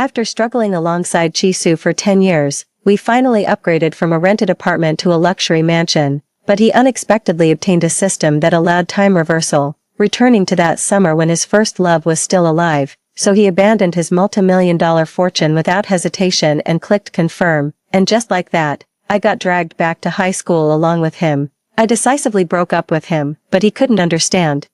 After struggling alongside Chisu for 10 years, we finally upgraded from a rented apartment to a luxury mansion, but he unexpectedly obtained a system that allowed time reversal, returning to that summer when his first love was still alive, so he abandoned his multi-million-dollar fortune without hesitation and clicked confirm, and just like that, I got dragged back to high school along with him. I decisively broke up with him, but he couldn't understand.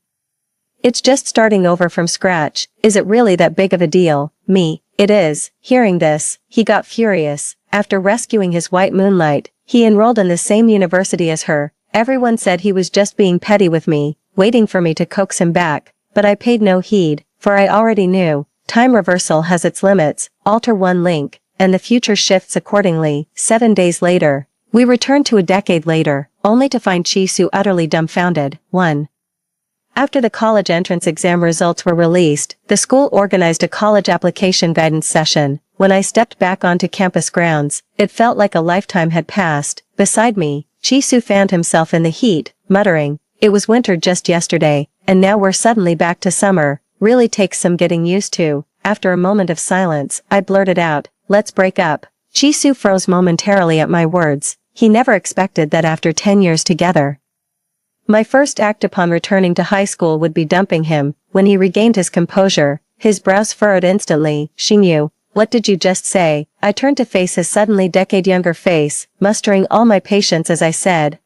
It's just starting over from scratch. Is it really that big of a deal? Me, it is. Hearing this, he got furious. After rescuing his white moonlight, he enrolled in the same university as her. Everyone said he was just being petty with me, waiting for me to coax him back, but I paid no heed, for I already knew. Time reversal has its limits. Alter one link, and the future shifts accordingly. 7 days later, we returned to a decade later, only to find Chisu utterly dumbfounded. 1. After the college entrance exam results were released, the school organized a college application guidance session. When I stepped back onto campus grounds, it felt like a lifetime had passed. Beside me, Chisu fanned himself in the heat, muttering, "It was winter just yesterday, and now we're suddenly back to summer. Really takes some getting used to." After a moment of silence, I blurted out, "Let's break up." Chisu froze momentarily at my words. He never expected that after 10 years together. My first act upon returning to high school would be dumping him. When he regained his composure, his brows furrowed instantly. "Shinyu, what did you just say?" I turned to face his suddenly decade-younger face, mustering all my patience as I said,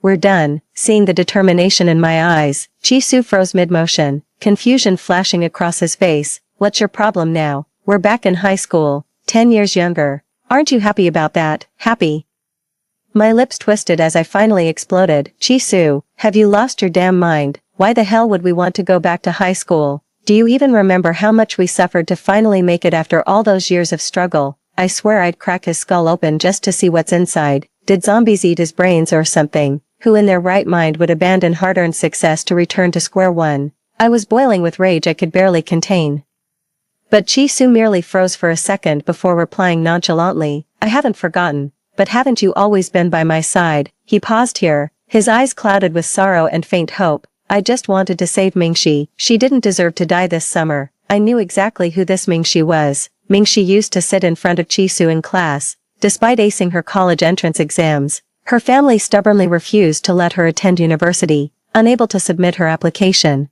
"We're done." Seeing the determination in my eyes, Chisu froze mid-motion, confusion flashing across his face. "What's your problem now? We're back in high school, 10 years younger. Aren't you happy about that?" "Happy?" My lips twisted as I finally exploded. "Chisu, have you lost your damn mind? Why the hell would we want to go back to high school? Do you even remember how much we suffered to finally make it after all those years of struggle?" I swear I'd crack his skull open just to see what's inside. Did zombies eat his brains or something? Who in their right mind would abandon hard-earned success to return to square one? I was boiling with rage I could barely contain. But Chisu merely froze for a second before replying nonchalantly, "I haven't forgotten. But haven't you always been by my side?" He paused here, his eyes clouded with sorrow and faint hope. "I just wanted to save Mingxi. She didn't deserve to die this summer." I knew exactly who this Mingxi was. Mingxi used to sit in front of Chisu in class. Despite acing her college entrance exams, her family stubbornly refused to let her attend university, unable to submit her application.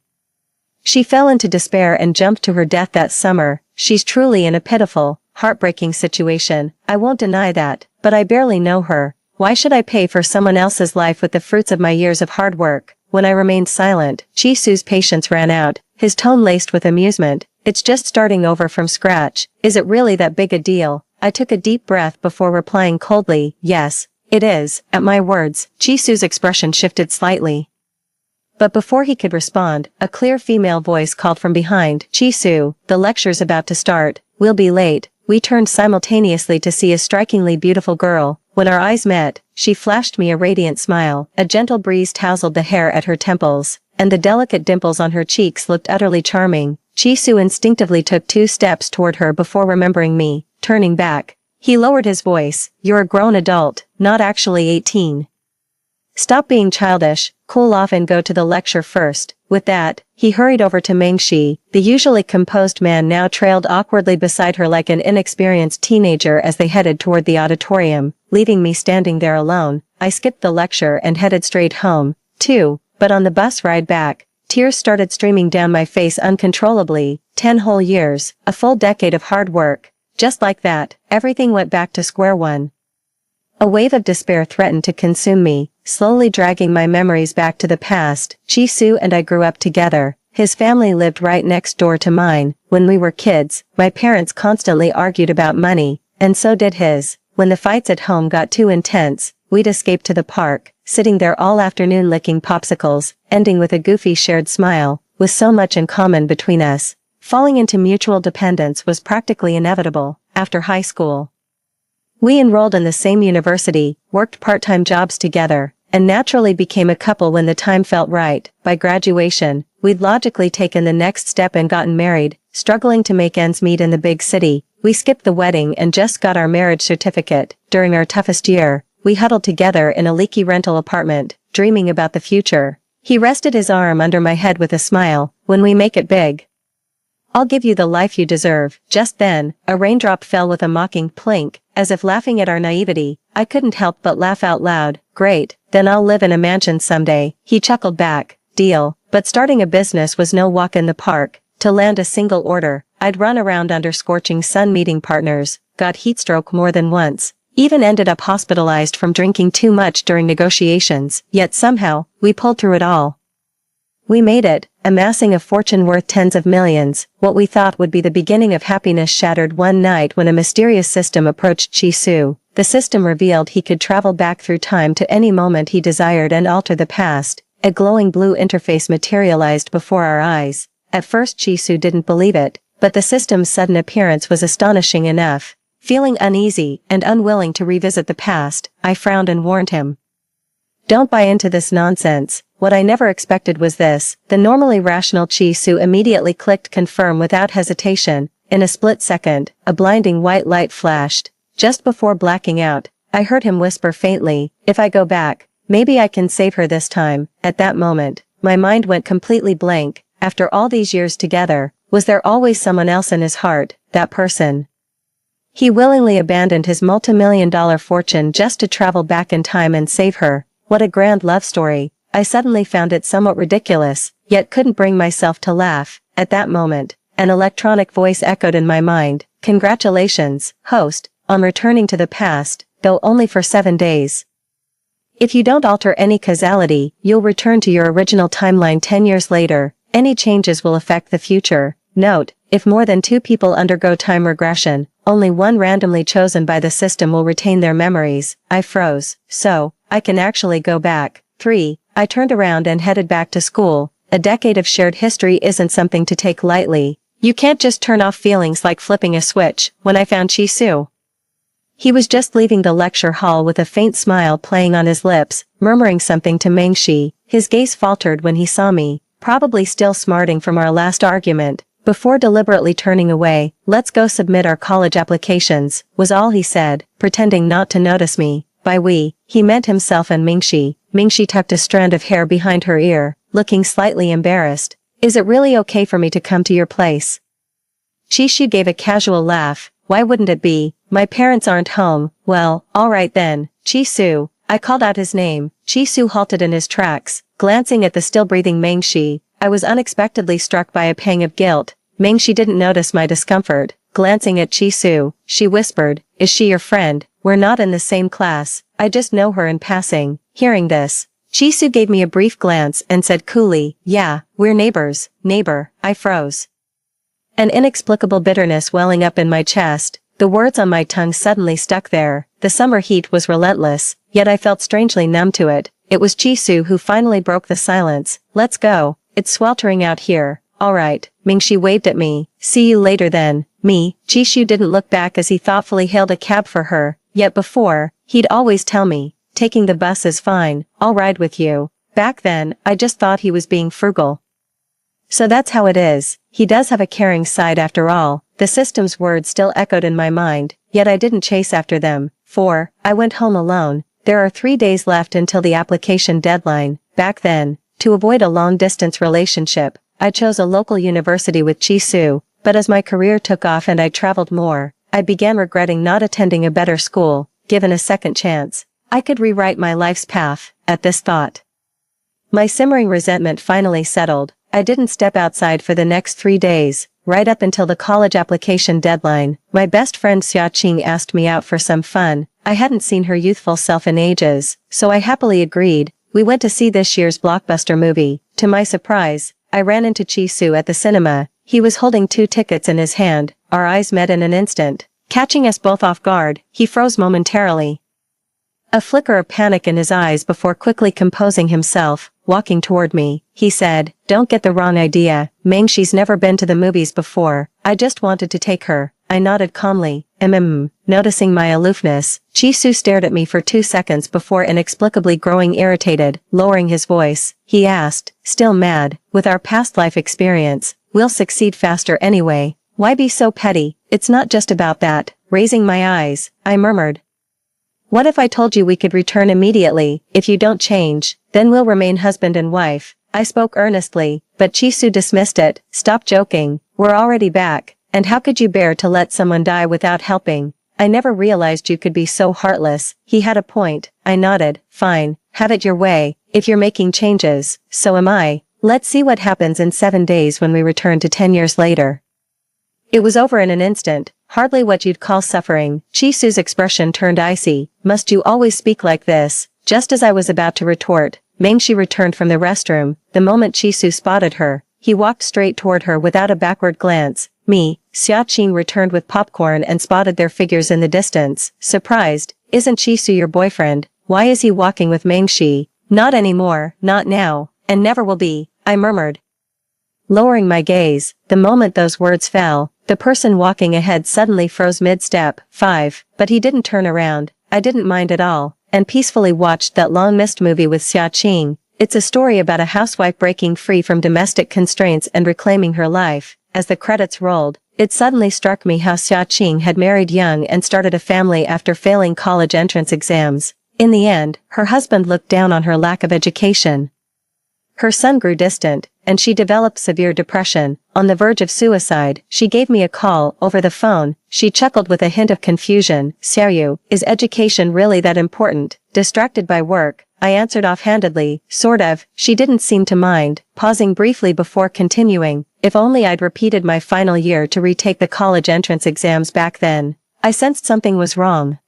She fell into despair and jumped to her death that summer. She's truly in a pitiful, heartbreaking situation. I won't deny that, but I barely know her. Why should I pay for someone else's life with the fruits of my years of hard work? When I remained silent, Chisu's patience ran out, his tone laced with amusement. "It's just starting over from scratch. Is it really that big a deal?" I took a deep breath before replying coldly, "Yes, it is." At my words, Chisu's expression shifted slightly. But before he could respond, a clear female voice called from behind, "Chisu, the lecture's about to start. We'll be late." We turned simultaneously to see a strikingly beautiful girl. When our eyes met, she flashed me a radiant smile. A gentle breeze tousled the hair at her temples, and the delicate dimples on her cheeks looked utterly charming. Chisu instinctively took 2 steps toward her before remembering me, turning back. He lowered his voice, "You're a grown adult, not actually 18. Stop being childish, cool off and go to the lecture first." With that, he hurried over to Mingxi. The usually composed man now trailed awkwardly beside her like an inexperienced teenager as they headed toward the auditorium, leaving me standing there alone. I skipped the lecture and headed straight home, too, but on the bus ride back, tears started streaming down my face uncontrollably. 10 whole years, a full decade of hard work. Just like that, everything went back to square one. A wave of despair threatened to consume me, slowly dragging my memories back to the past. Chisu and I grew up together. His family lived right next door to mine. When we were kids, my parents constantly argued about money, and so did his. When the fights at home got too intense, we'd escape to the park, sitting there all afternoon licking popsicles, ending with a goofy shared smile, with so much in common between us. Falling into mutual dependence was practically inevitable. After high school, we enrolled in the same university, worked part-time jobs together, and naturally became a couple when the time felt right. By graduation, we'd logically taken the next step and gotten married. Struggling to make ends meet in the big city, we skipped the wedding and just got our marriage certificate. During our toughest year, we huddled together in a leaky rental apartment, dreaming about the future. He rested his arm under my head with a smile. "When we make it big, I'll give you the life you deserve. Just then, a raindrop fell with a mocking plink, as if laughing at our naivety. I couldn't help but laugh out loud. Great, then I'll live in a mansion someday. He chuckled back. Deal. But starting a business was no walk in the park. To land a single order, I'd run around under scorching sun meeting partners, got heatstroke more than once, even ended up hospitalized from drinking too much during negotiations, yet somehow, we pulled through it all. We made it, amassing a fortune worth tens of millions. What we thought would be the beginning of happiness shattered one night when a mysterious system approached Chi-Su. The system revealed he could travel back through time to any moment he desired and alter the past. A glowing blue interface materialized before our eyes. At first Chi-Su didn't believe it, but the system's sudden appearance was astonishing enough. Feeling uneasy and unwilling to revisit the past, I frowned and warned him. Don't buy into this nonsense. What I never expected was this. The normally rational Chi-Su immediately clicked confirm without hesitation. In a split second, a blinding white light flashed. Just before blacking out, I heard him whisper faintly, if I go back, maybe I can save her this time. At that moment, my mind went completely blank. After all these years together, was there always someone else in his heart, that person? He willingly abandoned his multi-million-dollar fortune just to travel back in time and save her. What a grand love story. I suddenly found it somewhat ridiculous, yet couldn't bring myself to laugh. At that moment, an electronic voice echoed in my mind. Congratulations, host, on returning to the past, though only for 7 days. If you don't alter any causality, you'll return to your original timeline 10 years later. Any changes will affect the future. Note, if more than 2 people undergo time regression, only one randomly chosen by the system will retain their memories. I froze. So, I can actually go back. 3. I turned around and headed back to school. A decade of shared history isn't something to take lightly. You can't just turn off feelings like flipping a switch. When I found Chi-Su, he was just leaving the lecture hall with a faint smile playing on his lips, murmuring something to Mengshi. His gaze faltered when he saw me, probably still smarting from our last argument, before deliberately turning away. Let's go submit our college applications, was all he said, pretending not to notice me. By we, he meant himself and Mingxi. Mingxi tucked a strand of hair behind her ear, looking slightly embarrassed. Is it really okay for me to come to your place? Chi-Su gave a casual laugh. Why wouldn't it be? My parents aren't home. Well, alright then. Chi-Su. I called out his name. Chi-Su halted in his tracks, glancing at the still-breathing Mengshi. I was unexpectedly struck by a pang of guilt. Mengshi didn't notice my discomfort. Glancing at Chi-Su, she whispered, is she your friend? We're not in the same class. I just know her in passing. Hearing this, Chi-Su gave me a brief glance and said coolly, yeah, we're neighbors. Neighbor. I froze. An inexplicable bitterness welling up in my chest. The words on my tongue suddenly stuck there. The summer heat was relentless, yet I felt strangely numb to it. It was Chi-Su who finally broke the silence. Let's go. It's sweltering out here. Alright. Mingxi waved at me. See you later then. Me. Chi-Su didn't look back as he thoughtfully hailed a cab for her. Yet before, he'd always tell me, taking the bus is fine, I'll ride with you. Back then, I just thought he was being frugal. So that's how it is. He does have a caring side after all. The system's words still echoed in my mind, yet I didn't chase after them. 4. I went home alone. There are 3 days left until the application deadline. Back then, to avoid a long-distance relationship, I chose a local university with Chi-Su, but as my career took off and I traveled more, I began regretting not attending a better school. Given a second chance, I could rewrite my life's path. At this thought, my simmering resentment finally settled. I didn't step outside for the next 3 days, right up until the college application deadline. My best friend Xiaoqing asked me out for some fun. I hadn't seen her youthful self in ages, so I happily agreed. We went to see this year's blockbuster movie. To my surprise, I ran into Chi-Su at the cinema. He was holding 2 tickets in his hand. Our eyes met in an instant. Catching us both off guard, he froze momentarily. A flicker of panic in his eyes before quickly composing himself. Walking toward me, he said, don't get the wrong idea, Mengxi's never been to the movies before. I just wanted to take her. I nodded calmly. Noticing my aloofness, Chi-Su stared at me for 2 seconds before inexplicably growing irritated. Lowering his voice, he asked, still mad, with our past life experience, we'll succeed faster anyway. Why be so petty? It's not just about that. Raising my eyes, I murmured. What if I told you we could return immediately? If you don't change, then we'll remain husband and wife. I spoke earnestly, but Chisu dismissed it. Stop joking, we're already back, and how could you bear to let someone die without helping? I never realized you could be so heartless. He had a point. I nodded. Fine, have it your way. If you're making changes, so am I. Let's see what happens in 7 days when we return to 10 years later. It was over in an instant, hardly what you'd call suffering. Chisu's expression turned icy. Must you always speak like this? Just as I was about to retort, Mengshi returned from the restroom. The moment Chisu spotted her, he walked straight toward her without a backward glance. Me, Xiaqing returned with popcorn and spotted their figures in the distance. Surprised, isn't Chisu your boyfriend? Why is he walking with Mengshi? Not anymore, not now, and never will be, I murmured. Lowering my gaze, the moment those words fell, the person walking ahead suddenly froze mid-step. 5, but he didn't turn around. I didn't mind at all, and peacefully watched that long-missed movie with Xiaqing. It's a story about a housewife breaking free from domestic constraints and reclaiming her life. As the credits rolled, it suddenly struck me how Xiaqing had married young and started a family after failing college entrance exams. In the end, her husband looked down on her lack of education. Her son grew distant, and she developed severe depression. On the verge of suicide, she gave me a call over the phone. She chuckled with a hint of confusion. Xiaoyu, is education really that important? Distracted by work, I answered offhandedly, sort of. She didn't seem to mind, pausing briefly before continuing. If only I'd repeated my final year to retake the college entrance exams back then. I sensed something was wrong.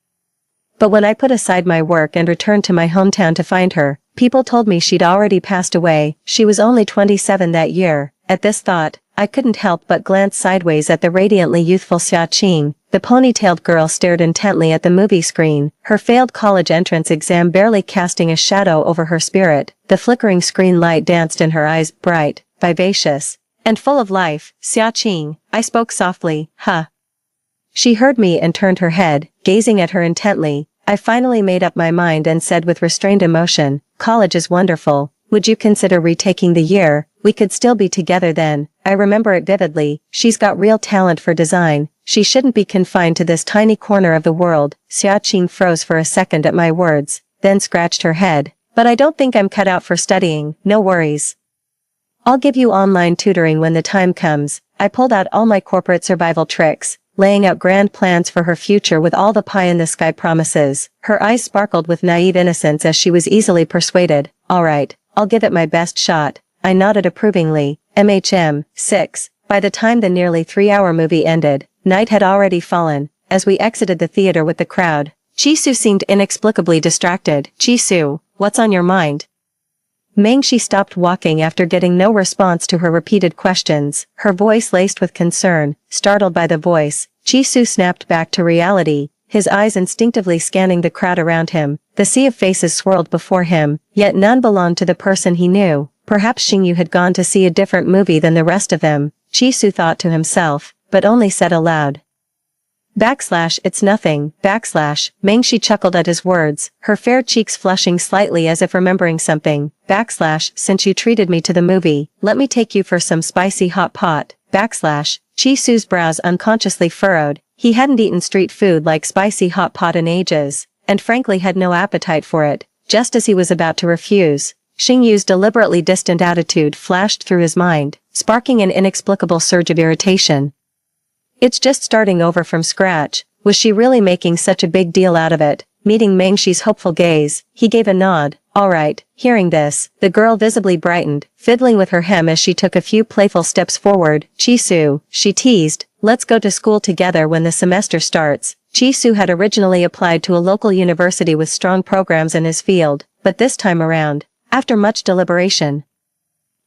But when I put aside my work and returned to my hometown to find her, people told me she'd already passed away. She was only 27 that year. At this thought, I couldn't help but glance sideways at the radiantly youthful Xiaqing. The ponytailed girl stared intently at the movie screen, her failed college entrance exam barely casting a shadow over her spirit. The flickering screen light danced in her eyes, bright, vivacious, and full of life. Xiaqing, I spoke softly, huh? She heard me and turned her head, gazing at her intently. I finally made up my mind and said with restrained emotion, college is wonderful. Would you consider retaking the year? We could still be together then. I remember it vividly. She's got real talent for design. She shouldn't be confined to this tiny corner of the world. Xiaqing froze for a second at my words, then scratched her head. But I don't think I'm cut out for studying. No worries. I'll give you online tutoring when the time comes. I pulled out all my corporate survival tricks, laying out grand plans for her future with all the pie-in-the-sky promises. Her eyes sparkled with naive innocence as she was easily persuaded. All right, I'll give it my best shot. I nodded approvingly. 6. By the time the nearly 3-hour movie ended, night had already fallen. As we exited the theater with the crowd, Chisu seemed inexplicably distracted. Chisu, what's on your mind? Mengshi stopped walking after getting no response to her repeated questions, her voice laced with concern. Startled by the voice, Chisu snapped back to reality, his eyes instinctively scanning the crowd around him. The sea of faces swirled before him, yet none belonged to the person he knew. Perhaps Xingyu had gone to see a different movie than the rest of them, Chisu thought to himself, but only said aloud. It's nothing. Mengshi chuckled at his words, her fair cheeks flushing slightly as if remembering something. Since you treated me to the movie, let me take you for some spicy hot pot. Chisu's brows unconsciously furrowed. He hadn't eaten street food like spicy hot pot in ages, and frankly had no appetite for it. Just as he was about to refuse, Xingyu's deliberately distant attitude flashed through his mind, sparking an inexplicable surge of irritation. It's just starting over from scratch. Was she really making such a big deal out of it? Meeting Mengshi's hopeful gaze, he gave a nod. All right. Hearing this, the girl visibly brightened, fiddling with her hem as she took a few playful steps forward. Chisu, she teased, let's go to school together when the semester starts. Chisu had originally applied to a local university with strong programs in his field, but this time around, after much deliberation,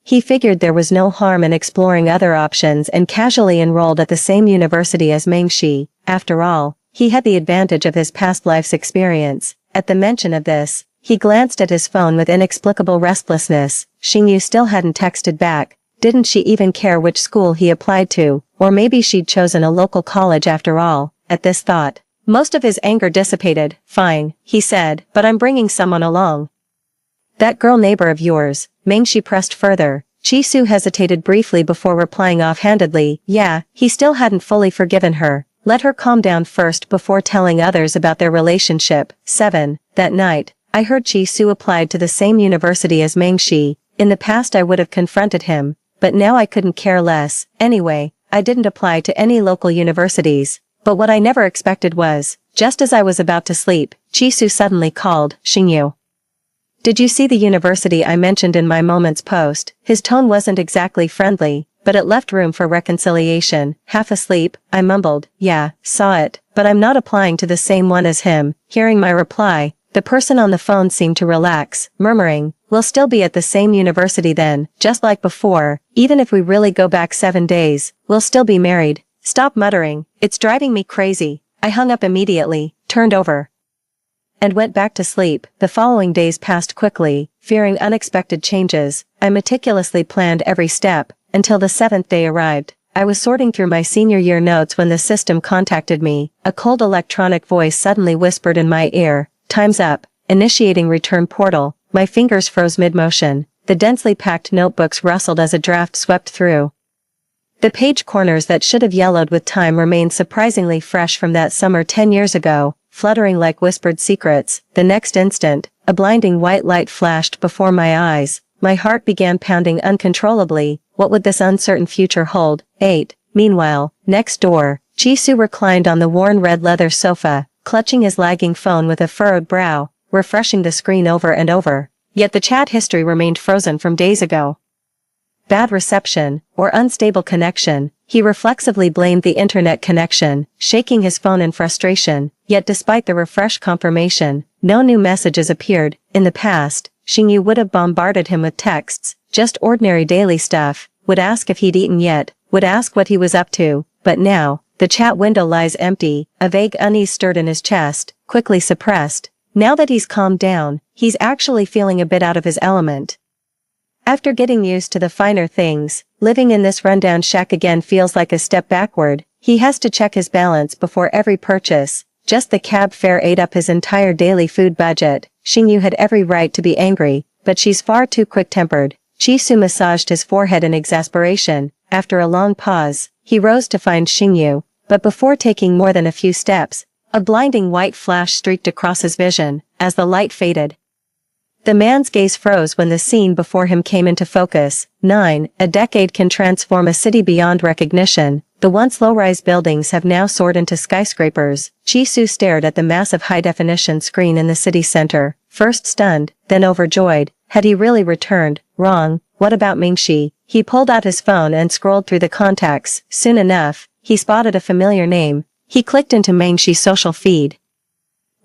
he figured there was no harm in exploring other options and casually enrolled at the same university as Mengshi. After all, he had the advantage of his past life's experience. At the mention of this, he glanced at his phone with inexplicable restlessness. Xingyu still hadn't texted back. Didn't she even care which school he applied to? Or maybe she'd chosen a local college after all. At this thought, most of his anger dissipated. Fine, he said, but I'm bringing someone along. That girl neighbor of yours. Mengshi pressed further. Chisu hesitated briefly before replying offhandedly, yeah, he still hadn't fully forgiven her. Let her calm down first before telling others about their relationship. 7. That night, I heard Chisu applied to the same university as Mengshi. In the past I would have confronted him, but now I couldn't care less. Anyway, I didn't apply to any local universities. But what I never expected was, just as I was about to sleep, Chisu suddenly called, "Xingyu. Did you see the university I mentioned in my Moments post?" His tone wasn't exactly friendly, but it left room for reconciliation. Half asleep, I mumbled, "Yeah, saw it, but I'm not applying to the same one as him." Hearing my reply, the person on the phone seemed to relax, murmuring, "We'll still be at the same university then, just like before. Even if we really go back 7 days, we'll still be married." Stop muttering, it's driving me crazy. I hung up immediately, turned over, and went back to sleep. The following days passed quickly. Fearing unexpected changes, I meticulously planned every step, until the 7th day arrived. I was sorting through my senior year notes when the system contacted me. A cold electronic voice suddenly whispered in my ear, "Time's up, initiating return portal." My fingers froze mid-motion. The densely packed notebooks rustled as a draft swept through. The page corners that should have yellowed with time remained surprisingly fresh from that summer 10 years ago, fluttering like whispered secrets. The next instant, a blinding white light flashed before my eyes. My heart began pounding uncontrollably. What would this uncertain future hold? 8. Meanwhile, next door, Chisu reclined on the worn red leather sofa, clutching his lagging phone with a furrowed brow, refreshing the screen over and over. Yet the chat history remained frozen from days ago. Bad reception, or unstable connection. He reflexively blamed the internet connection, shaking his phone in frustration. Yet despite the refresh confirmation, no new messages appeared. In the past, Xingyu would have bombarded him with texts, just ordinary daily stuff, would ask if he'd eaten yet, would ask what he was up to. But now, the chat window lies empty. A vague unease stirred in his chest, quickly suppressed. Now that he's calmed down, he's actually feeling a bit out of his element. After getting used to the finer things, living in this rundown shack again feels like a step backward. He has to check his balance before every purchase. Just the cab fare ate up his entire daily food budget. Xingyu had every right to be angry, but she's far too quick-tempered. Chisu massaged his forehead in exasperation. After a long pause, he rose to find Xingyu, but before taking more than a few steps, a blinding white flash streaked across his vision. As the light faded, the man's gaze froze when the scene before him came into focus. 9. A decade can transform a city beyond recognition. The once low-rise buildings have now soared into skyscrapers. Chisu stared at the massive high-definition screen in the city center, first stunned, then overjoyed. Had he really returned? Wrong. What about Mingxi? He pulled out his phone and scrolled through the contacts. Soon enough, he spotted a familiar name. He clicked into Mingxi's social feed,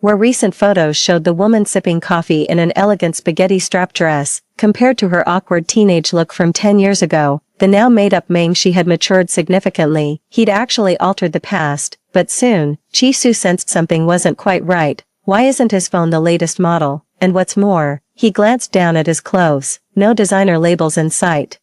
where recent photos showed the woman sipping coffee in an elegant spaghetti strap dress. Compared to her awkward teenage look from 10 years ago, the now made-up Mingxi had matured significantly. He'd actually altered the past, but soon, Chisu sensed something wasn't quite right. Why isn't his phone the latest model? And what's more, he glanced down at his clothes. No designer labels in sight.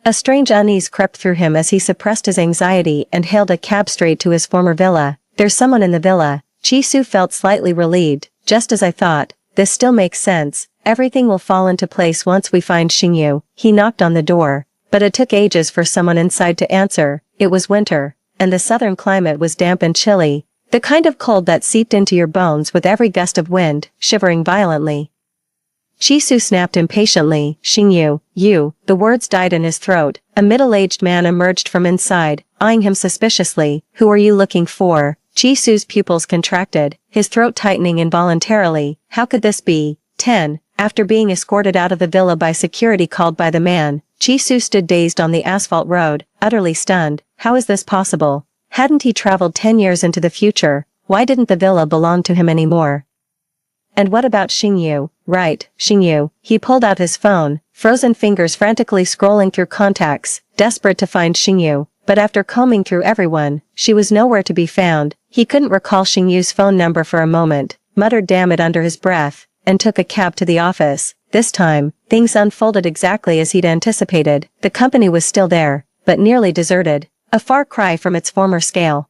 A strange unease crept through him as he suppressed his anxiety and hailed a cab straight to his former villa. There's someone in the villa. Chisu felt slightly relieved. Just as I thought. This still makes sense. Everything will fall into place once we find Xingyu. He knocked on the door, but it took ages for someone inside to answer. It was winter, and the southern climate was damp and chilly. The kind of cold that seeped into your bones with every gust of wind, shivering violently. Chisu snapped impatiently. Xingyu, you. The words died in his throat. A middle-aged man emerged from inside, eyeing him suspiciously. Who are you looking for? Chisu's pupils contracted, his throat tightening involuntarily. How could this be? 10. After being escorted out of the villa by security called by the man, Chisu stood dazed on the asphalt road, utterly stunned. How is this possible? Hadn't he traveled 10 years into the future? Why didn't the villa belong to him anymore? And what about Xingyu? Right, Xingyu. He pulled out his phone, frozen fingers frantically scrolling through contacts, desperate to find Xingyu. But after combing through everyone, she was nowhere to be found. He couldn't recall Xingyu's phone number for a moment, muttered damn it under his breath, and took a cab to the office. This time, things unfolded exactly as he'd anticipated. The company was still there, but nearly deserted. A far cry from its former scale.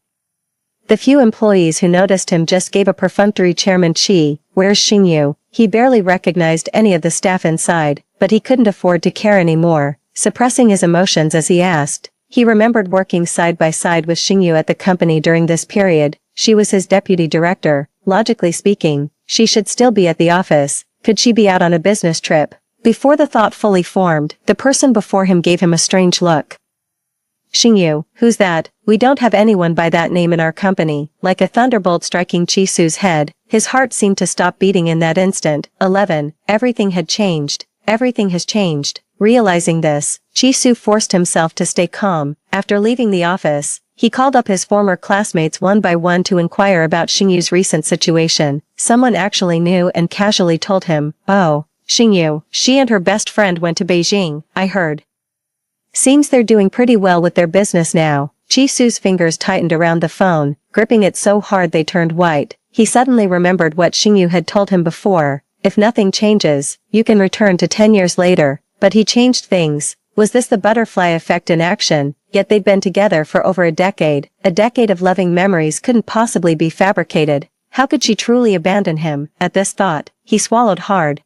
The few employees who noticed him just gave a perfunctory Chairman Chi, "Where's Xingyu?" He barely recognized any of the staff inside, but he couldn't afford to care anymore, suppressing his emotions as he asked. He remembered working side by side with Xingyu at the company during this period. She was his deputy director. Logically speaking, she should still be at the office. Could she be out on a business trip? Before the thought fully formed, the person before him gave him a strange look. Xingyu, who's that? We don't have anyone by that name in our company. Like a thunderbolt striking Chisu's head, his heart seemed to stop beating in that instant. 11. Everything had changed. Everything has changed. Realizing this, Chisu forced himself to stay calm. After leaving the office, he called up his former classmates one by one to inquire about Xingyu's recent situation. Someone actually knew and casually told him, "Oh, Xingyu, she and her best friend went to Beijing, I heard. Seems they're doing pretty well with their business now." Chisu's fingers tightened around the phone, gripping it so hard they turned white. He suddenly remembered what Xingyu had told him before. If nothing changes, you can return to 10 years later. But he changed things. Was this the butterfly effect in action? Yet they'd been together for over a decade. A decade of loving memories couldn't possibly be fabricated. How could she truly abandon him? At this thought, he swallowed hard,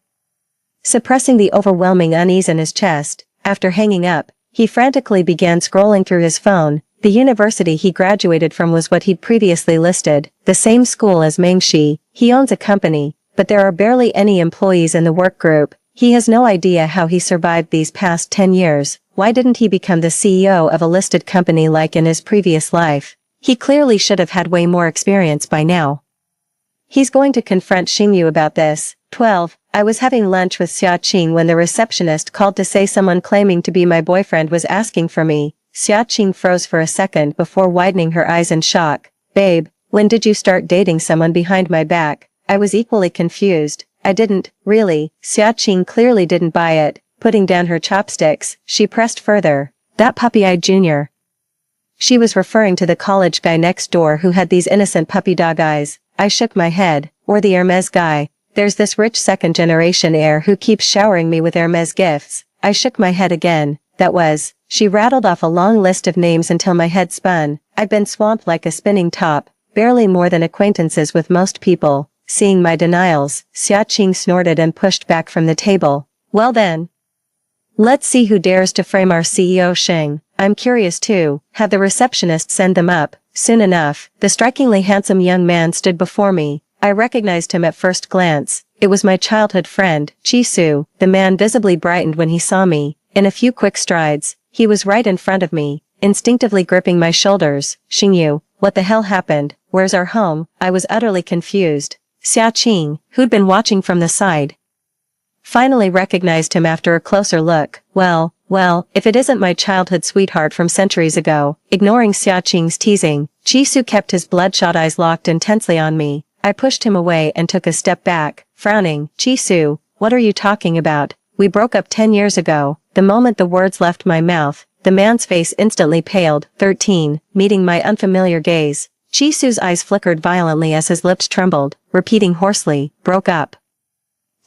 suppressing the overwhelming unease in his chest. After hanging up, he frantically began scrolling through his phone. The university he graduated from was what he'd previously listed, the same school as Mengshi. He owns a company, but there are barely any employees in the work group. He has no idea how he survived these past 10 years. Why didn't he become the CEO of a listed company like in his previous life? He clearly should have had way more experience by now. He's going to confront Xingyu about this. 12. I was having lunch with Xia Qing when the receptionist called to say someone claiming to be my boyfriend was asking for me. Xia Qing froze for a second before widening her eyes in shock. Babe, when did you start dating someone behind my back? I was equally confused. I didn't, really. Xia Qing clearly didn't buy it. Putting down her chopsticks, she pressed further. That puppy-eyed junior. She was referring to the college guy next door who had these innocent puppy dog eyes. I shook my head. Or the Hermes guy. There's this rich second-generation heir who keeps showering me with Hermes gifts. I shook my head again. That was. She rattled off a long list of names until my head spun. I'd been swamped like a spinning top. Barely more than acquaintances with most people. Seeing my denials, Xia Qing snorted and pushed back from the table. Well then. Let's see who dares to frame our CEO Sheng. I'm curious too. Had the receptionist send them up. Soon enough, the strikingly handsome young man stood before me. I recognized him at first glance. It was my childhood friend, Chisu. The man visibly brightened when he saw me. In a few quick strides, he was right in front of me, instinctively gripping my shoulders. Xingyu, what the hell happened? Where's our home? I was utterly confused. Xia Qing, who'd been watching from the side, finally recognized him after a closer look. Well, if it isn't my childhood sweetheart from centuries ago. Ignoring Xia Qing's teasing, Chisu kept his bloodshot eyes locked intensely on me. I pushed him away and took a step back, frowning. Chisu, what are you talking about? We broke up 10 years ago. The moment the words left my mouth, the man's face instantly paled. 13, meeting my unfamiliar gaze. Chisu's eyes flickered violently as his lips trembled, repeating hoarsely, broke up.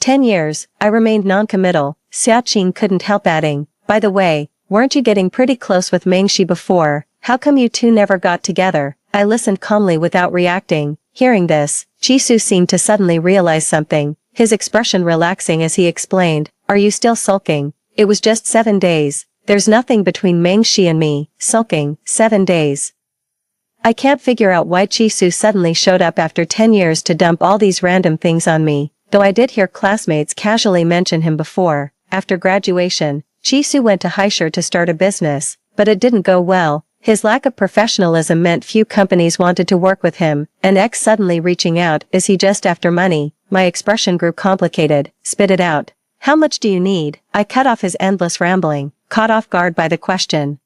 10 years, I remained non-committal. Xia Qing couldn't help adding, by the way, weren't you getting pretty close with Mengshi before? How come you two never got together? I listened calmly without reacting. Hearing this, Chisu seemed to suddenly realize something, his expression relaxing as he explained, are you still sulking? It was just 7 days. There's nothing between Mengshi and me. Sulking, 7 days. I can't figure out why Chisu suddenly showed up after 10 years to dump all these random things on me, though I did hear classmates casually mention him before. After graduation, Chisu went to Haishur to start a business, but it didn't go well. His lack of professionalism meant few companies wanted to work with him, and X suddenly reaching out, is he just after money? My expression grew complicated. Spit it out. How much do you need? I cut off his endless rambling, caught off guard by the question.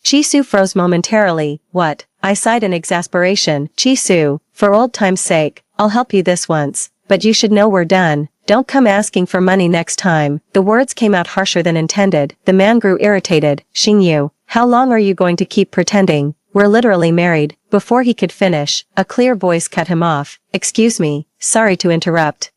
Chisu froze momentarily. What? I sighed in exasperation. Chisu, for old time's sake, I'll help you this once, but you should know we're done. Don't come asking for money next time. The words came out harsher than intended. The man grew irritated. Xingyu, how long are you going to keep pretending? We're literally married. Before he could finish, a clear voice cut him off. Excuse me, sorry to interrupt.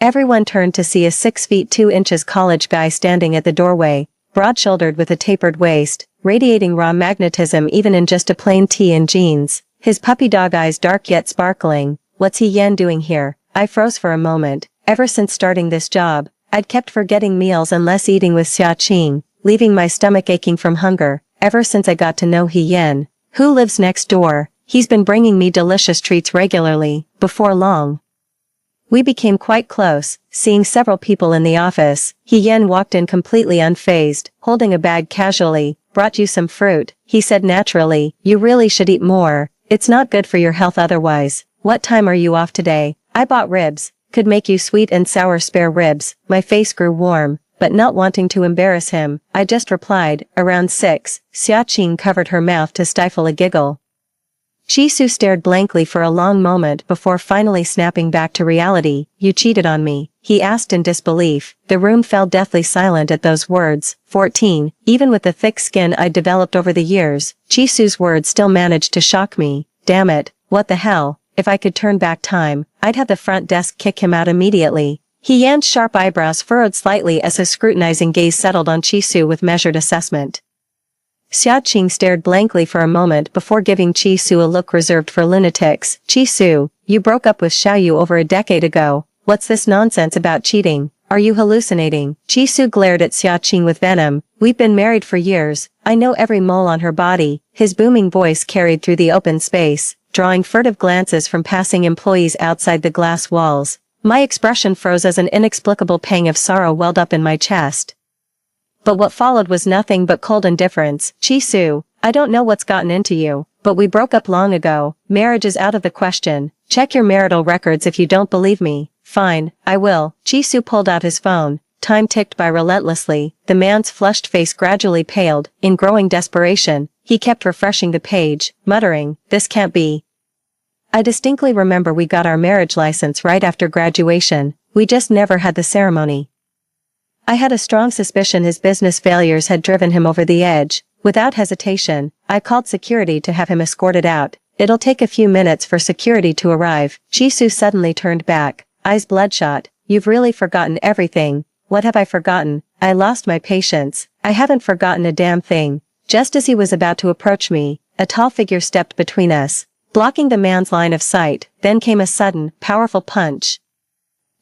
Everyone turned to see a 6 feet 2 inches college guy standing at the doorway, broad-shouldered with a tapered waist, radiating raw magnetism even in just a plain tee and jeans. His puppy dog eyes dark yet sparkling. What's he Yan doing here? I froze for a moment. Ever since starting this job, I'd kept forgetting meals and less eating with Xia Qing, leaving my stomach aching from hunger. Ever since I got to know He Yan, who lives next door, he's been bringing me delicious treats regularly. Before long, We became quite close, seeing several people in the office. He-yen walked in completely unfazed, holding a bag casually. Brought you some fruit, he said naturally. You really should eat more. It's not good for your health otherwise. What time are you off today? I bought ribs. Could make you sweet and sour spare ribs. My face grew warm, but not wanting to embarrass him, I just replied, around 6. Xiaqing covered her mouth to stifle a giggle. Jisoo stared blankly for a long moment before finally snapping back to reality. You cheated on me, he asked in disbelief. The room fell deathly silent at those words. 14. Even with the thick skin I'd developed over the years, Jisoo's words still managed to shock me. Damn it, what the hell? If I could turn back time, I'd have the front desk kick him out immediately. He-yan's sharp eyebrows furrowed slightly as his scrutinizing gaze settled on Jisoo with measured assessment. Xiaqing stared blankly for a moment before giving Jisoo a look reserved for lunatics. Jisoo, you broke up with Xiaoyu over a decade ago. What's this nonsense about cheating? Are you hallucinating? Jisoo glared at Xiaqing with venom. We've been married for years. I know every mole on her body. His booming voice carried through the open space, drawing furtive glances from passing employees outside the glass walls. My expression froze as an inexplicable pang of sorrow welled up in my chest. But what followed was nothing but cold indifference. Jisoo, I don't know what's gotten into you, but we broke up long ago. Marriage is out of the question. Check your marital records if you don't believe me. Fine, I will. Jisoo pulled out his phone. Time ticked by relentlessly. The man's flushed face gradually paled. In growing desperation, he kept refreshing the page, muttering, this can't be. I distinctly remember we got our marriage license right after graduation. We just never had the ceremony. I had a strong suspicion his business failures had driven him over the edge. Without hesitation, I called security to have him escorted out. It'll take a few minutes for security to arrive. Jisoo suddenly turned back, eyes bloodshot. You've really forgotten everything. What have I forgotten? I lost my patience. I haven't forgotten a damn thing. Just as he was about to approach me, a tall figure stepped between us, blocking the man's line of sight. Then came a sudden, powerful punch.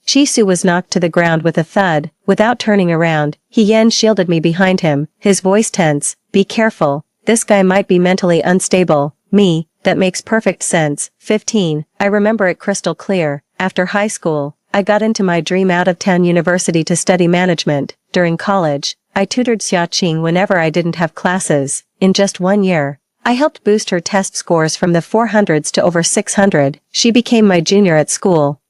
Jisoo was knocked to the ground with a thud. Without turning around, He-yen shielded me behind him, his voice tense. Be careful, this guy might be mentally unstable. Me, that makes perfect sense. 15. I remember it crystal clear. After high school, I got into my dream out-of-town university to study management. During college, I tutored Xiaqing whenever I didn't have classes. In just 1 year, I helped boost her test scores from the 400s to over 600. She became my junior at school.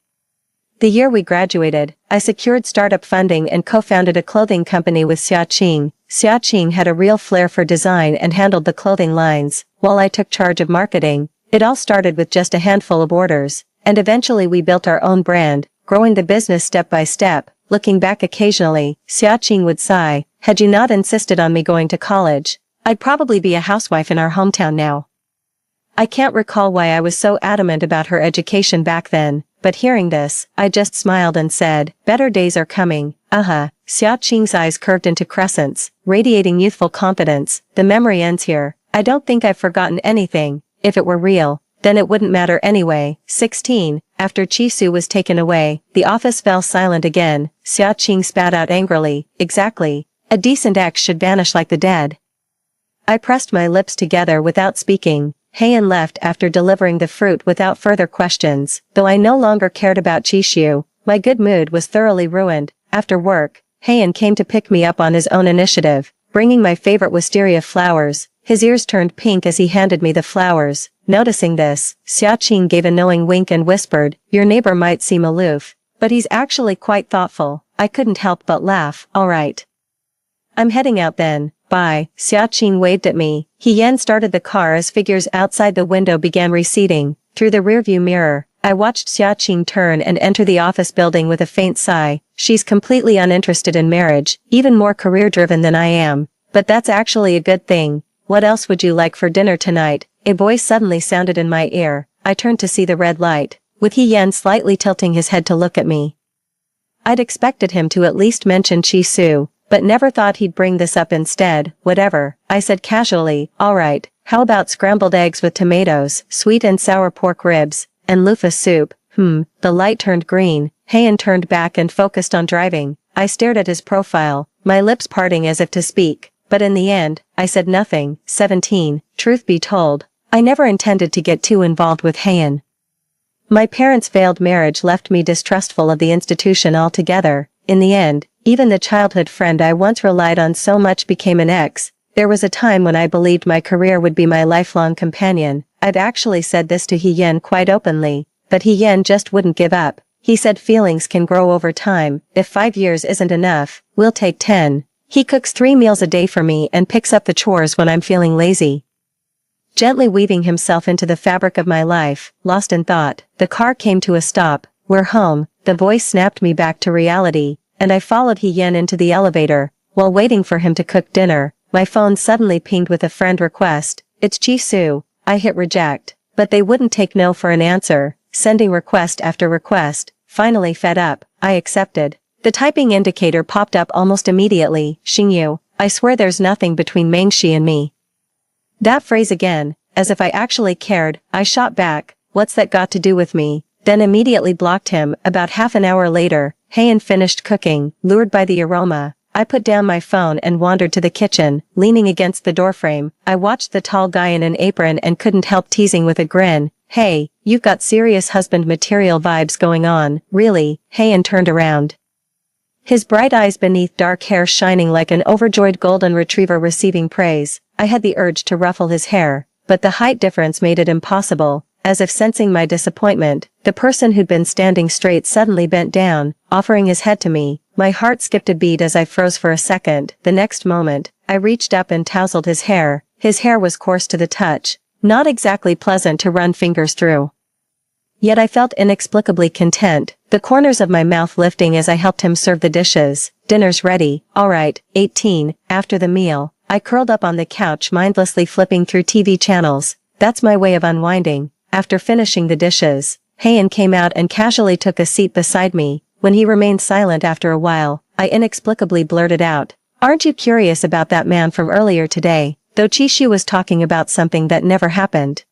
The year we graduated, I secured startup funding and co-founded a clothing company with Xiaqing. Xiaqing had a real flair for design and handled the clothing lines, while I took charge of marketing. It all started with just a handful of orders, and eventually we built our own brand, growing the business step by step. Looking back occasionally, Xiaqing would sigh, had you not insisted on me going to college, I'd probably be a housewife in our hometown now. I can't recall why I was so adamant about her education back then, but hearing this, I just smiled and said, better days are coming. Xiaqing's eyes curved into crescents, radiating youthful confidence. The memory ends here. I don't think I've forgotten anything. If it were real, then it wouldn't matter anyway. 16. After Jisoo was taken away, the office fell silent again. Xiaqing spat out angrily. Exactly. A decent ex should vanish like the dead. I pressed my lips together without speaking. Heian left after delivering the fruit without further questions. Though I no longer cared about Jisoo, my good mood was thoroughly ruined. After work, Heian came to pick me up on his own initiative, bringing my favorite wisteria flowers. His ears turned pink as he handed me the flowers. Noticing this, Xiaqing gave a knowing wink and whispered, your neighbor might seem aloof, but he's actually quite thoughtful. I couldn't help but laugh. All right. I'm heading out then. Bye. Xiaqing waved at me. He-yen started the car as figures outside the window began receding. Through the rearview mirror, I watched Xiaqing turn and enter the office building with a faint sigh. She's completely uninterested in marriage, even more career-driven than I am. But that's actually a good thing. What else would you like for dinner tonight? A voice suddenly sounded in my ear. I turned to see the red light, with He-yen slightly tilting his head to look at me. I'd expected him to at least mention Jisoo, but never thought he'd bring this up instead. Whatever, I said casually. Alright, how about scrambled eggs with tomatoes, sweet and sour pork ribs, and loofah soup? The light turned green. Heian turned back and focused on driving. I stared at his profile, my lips parting as if to speak, but in the end, I said nothing. 17. Truth be told, I never intended to get too involved with Heian. My parents' failed marriage left me distrustful of the institution altogether. In the end, even the childhood friend I once relied on so much became an ex. There was a time when I believed my career would be my lifelong companion. I'd actually said this to Hee-Yen quite openly, but Hee-Yen just wouldn't give up. He said feelings can grow over time. If 5 years isn't enough, we'll take 10. He cooks 3 meals a day for me and picks up the chores when I'm feeling lazy. Gently weaving himself into the fabric of my life, lost in thought, the car came to a stop. We're home. The voice snapped me back to reality, and I followed Hee-Yen into the elevator. While waiting for him to cook dinner, my phone suddenly pinged with a friend request. It's Jisoo. I hit reject, but they wouldn't take no for an answer, sending request after request. Finally fed up, I accepted. The typing indicator popped up almost immediately. Xingyu, I swear there's nothing between Mengshi and me. That phrase again, as if I actually cared. I shot back, what's that got to do with me? Then immediately blocked him. About half an hour later, Hee-Yen finished cooking. Lured by the aroma, I put down my phone and wandered to the kitchen. Leaning against the doorframe, I watched the tall guy in an apron and couldn't help teasing with a grin. Hey, you've got serious husband material vibes going on, really? Hee-Yen turned around. His bright eyes beneath dark hair shining like an overjoyed golden retriever receiving praise. I had the urge to ruffle his hair, but the height difference made it impossible. As if sensing my disappointment, the person who'd been standing straight suddenly bent down, offering his head to me. My heart skipped a beat as I froze for a second. The next moment, I reached up and tousled his hair. His hair was coarse to the touch, not exactly pleasant to run fingers through. Yet I felt inexplicably content, the corners of my mouth lifting as I helped him serve the dishes. Dinner's ready. Alright, 18. After the meal, I curled up on the couch mindlessly flipping through TV channels. That's my way of unwinding. After finishing the dishes, Hee-Yen came out and casually took a seat beside me. When he remained silent after a while, I inexplicably blurted out, "Aren't you curious about that man from earlier today?" Though Chishu was talking about something that never happened.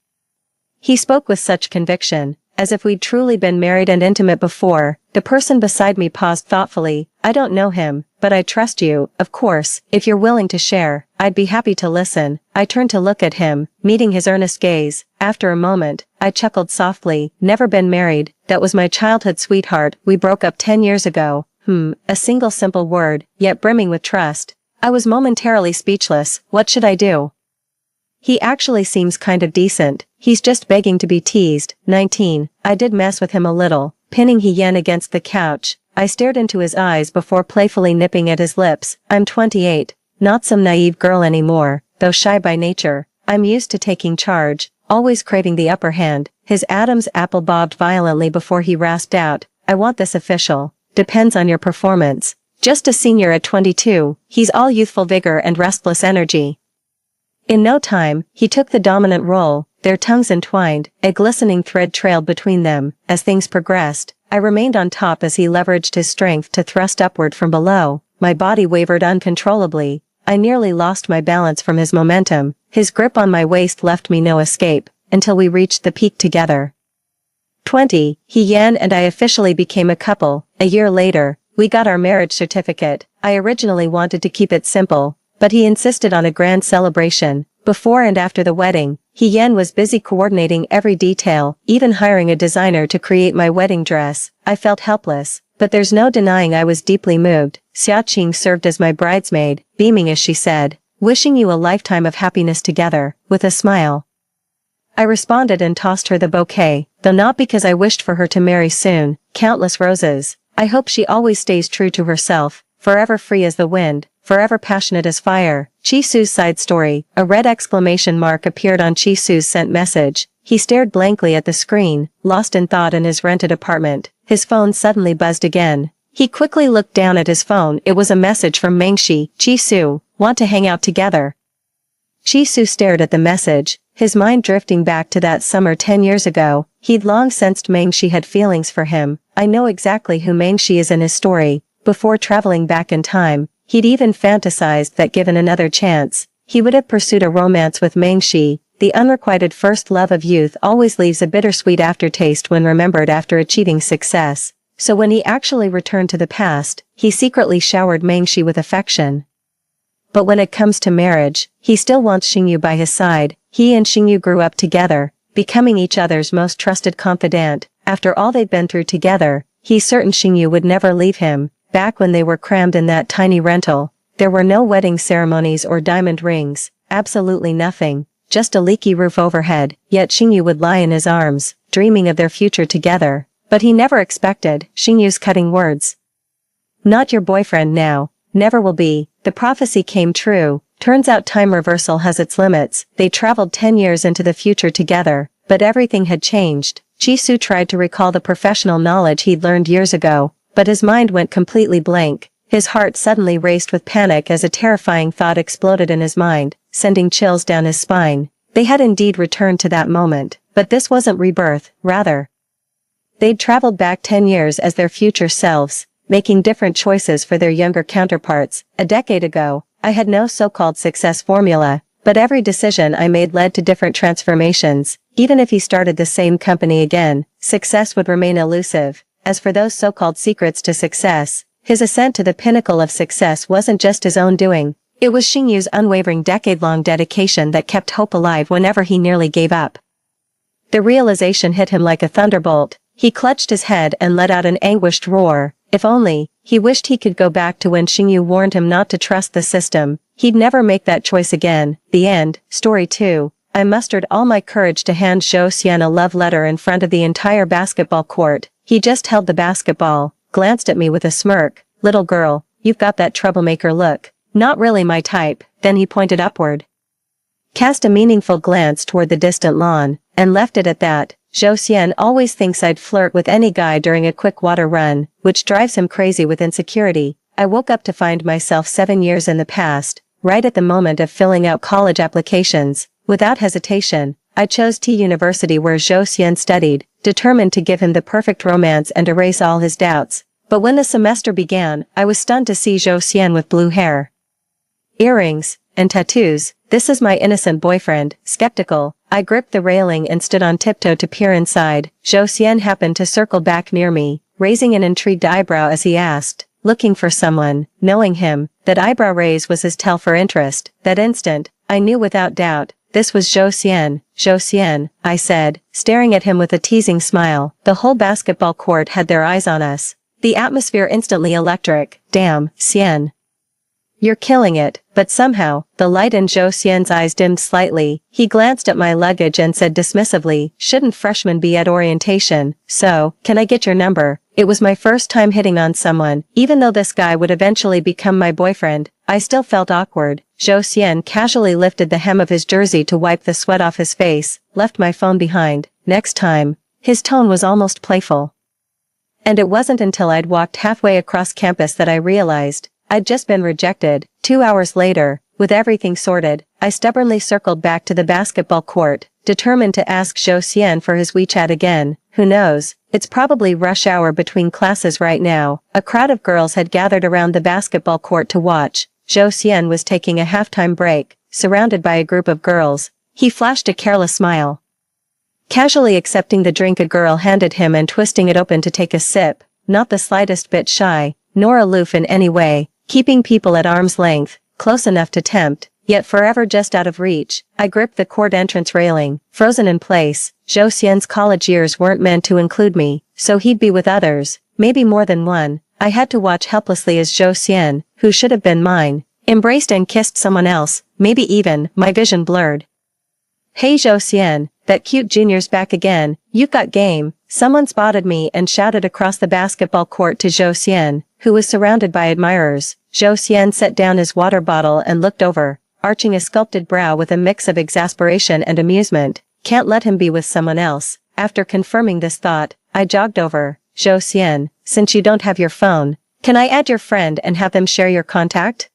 He spoke with such conviction, as if we'd truly been married and intimate before. The person beside me paused thoughtfully. I don't know him, but I trust you. Of course, if you're willing to share, I'd be happy to listen. I turned to look at him, meeting his earnest gaze. After a moment, I chuckled softly. Never been married. That was my childhood sweetheart. We broke up 10 years ago. A single simple word, yet brimming with trust. I was momentarily speechless. What should I do? He actually seems kind of decent. He's just begging to be teased. 19. I did mess with him a little, pinning Hee-Yen against the couch. I stared into his eyes before playfully nipping at his lips. I'm 28. Not some naive girl anymore, though shy by nature. I'm used to taking charge, always craving the upper hand. His Adam's apple bobbed violently before he rasped out, I want this official. Depends on your performance. Just a senior at 22, he's all youthful vigor and restless energy. In no time, he took the dominant role, their tongues entwined, a glistening thread trailed between them. As things progressed, I remained on top as he leveraged his strength to thrust upward from below. My body wavered uncontrollably. I nearly lost my balance from his momentum. His grip on my waist left me no escape, until we reached the peak together. 20. Hee-Yen and I officially became a couple. A year later, we got our marriage certificate. I originally wanted to keep it simple, but he insisted on a grand celebration. Before and after the wedding, Hee-Yen was busy coordinating every detail, even hiring a designer to create my wedding dress. I felt helpless, but there's no denying I was deeply moved. Xiaqing served as my bridesmaid, beaming as she said, "Wishing you a lifetime of happiness together," with a smile. I responded and tossed her the bouquet, though not because I wished for her to marry soon. Countless roses. I hope she always stays true to herself, forever free as the wind, forever passionate as fire. Chisu's side story. A red exclamation mark appeared on Chisu's sent message. He stared blankly at the screen, lost in thought in his rented apartment. His phone suddenly buzzed again. He quickly looked down at his phone. It was a message from Mengshi. Chisu, want to hang out together? Chisu stared at the message, his mind drifting back to that summer 10 years ago. He'd long sensed Mengshi had feelings for him. I know exactly who Mengshi is in his story. Before traveling back in time, he'd even fantasized that given another chance, he would have pursued a romance with Mengshi. The unrequited first love of youth always leaves a bittersweet aftertaste when remembered after achieving success. So when he actually returned to the past, he secretly showered Mengshi with affection. But when it comes to marriage, he still wants Xingyu by his side. He and Xingyu grew up together, becoming each other's most trusted confidant. After all they'd been through together, he's certain Xingyu would never leave him. Back when they were crammed in that tiny rental, there were no wedding ceremonies or diamond rings, absolutely nothing, just a leaky roof overhead, yet Xingyu would lie in his arms, dreaming of their future together. But he never expected Xingyu's cutting words. Not your boyfriend now, never will be. The prophecy came true. Turns out time reversal has its limits. They traveled 10 years into the future together, but everything had changed. Jisoo tried to recall the professional knowledge he'd learned years ago, but his mind went completely blank. His heart suddenly raced with panic as a terrifying thought exploded in his mind, sending chills down his spine. They had indeed returned to that moment, but this wasn't rebirth, rather. They'd traveled back 10 years as their future selves, making different choices for their younger counterparts. A decade ago, I had no so-called success formula, but every decision I made led to different transformations. Even if he started the same company again, success would remain elusive. As for those so-called secrets to success, his ascent to the pinnacle of success wasn't just his own doing. It was Xingyu's unwavering decade-long dedication that kept hope alive whenever he nearly gave up. The realization hit him like a thunderbolt. He clutched his head and let out an anguished roar. If only, he wished he could go back to when Xingyu warned him not to trust the system. He'd never make that choice again. The end. Story 2. I mustered all my courage to hand Zhou Xian a love letter in front of the entire basketball court. He just held the basketball, glanced at me with a smirk. Little girl, you've got that troublemaker look. Not really my type. Then he pointed upward, cast a meaningful glance toward the distant lawn, and left it at that. Zhou Xian always thinks I'd flirt with any guy during a quick water run, which drives him crazy with insecurity. I woke up to find myself 7 years in the past, right at the moment of filling out college applications. Without hesitation, I chose T University where Zhou Xian studied, determined to give him the perfect romance and erase all his doubts. But when the semester began, I was stunned to see Zhou Xian with blue hair, earrings, and tattoos. This is my innocent boyfriend. Skeptical, I gripped the railing and stood on tiptoe to peer inside. Zhou Xian happened to circle back near me, raising an intrigued eyebrow as he asked, looking for someone. Knowing him, that eyebrow raise was his tell for interest. That instant, I knew without doubt, this was Zhou Xian. Zhou Xian, I said, staring at him with a teasing smile. The whole basketball court had their eyes on us. The atmosphere instantly electric. Damn, Xian, you're killing it. But somehow, the light in Zhou Xian's eyes dimmed slightly. He glanced at my luggage and said dismissively, shouldn't freshmen be at orientation? So, can I get your number? It was my first time hitting on someone. Even though this guy would eventually become my boyfriend, I still felt awkward. Zhou Xian casually lifted the hem of his jersey to wipe the sweat off his face, left my phone behind. Next time. His tone was almost playful. And it wasn't until I'd walked halfway across campus that I realized I'd just been rejected. 2 hours later, with everything sorted, I stubbornly circled back to the basketball court, determined to ask Zhou Xian for his WeChat again. Who knows, it's probably rush hour between classes right now. A crowd of girls had gathered around the basketball court to watch. Zhou Xian was taking a halftime break, surrounded by a group of girls. He flashed a careless smile, casually accepting the drink a girl handed him and twisting it open to take a sip, not the slightest bit shy, nor aloof in any way, keeping people at arm's length, close enough to tempt, yet forever just out of reach. I gripped the court entrance railing, frozen in place. Zhou Xian's college years weren't meant to include me, so he'd be with others, maybe more than one. I had to watch helplessly as Zhou Xian, who should have been mine, embraced and kissed someone else, maybe even. My vision blurred. Hey Zhou Xian, that cute junior's back again. You've got game. Someone spotted me and shouted across the basketball court to Zhou Xian, who was surrounded by admirers. Zhou Xian set down his water bottle and looked over, arching a sculpted brow with a mix of exasperation and amusement. Can't let him be with someone else. After confirming this thought, I jogged over. Zhou Xian, since you don't have your phone, can I add your friend and have them share your contact?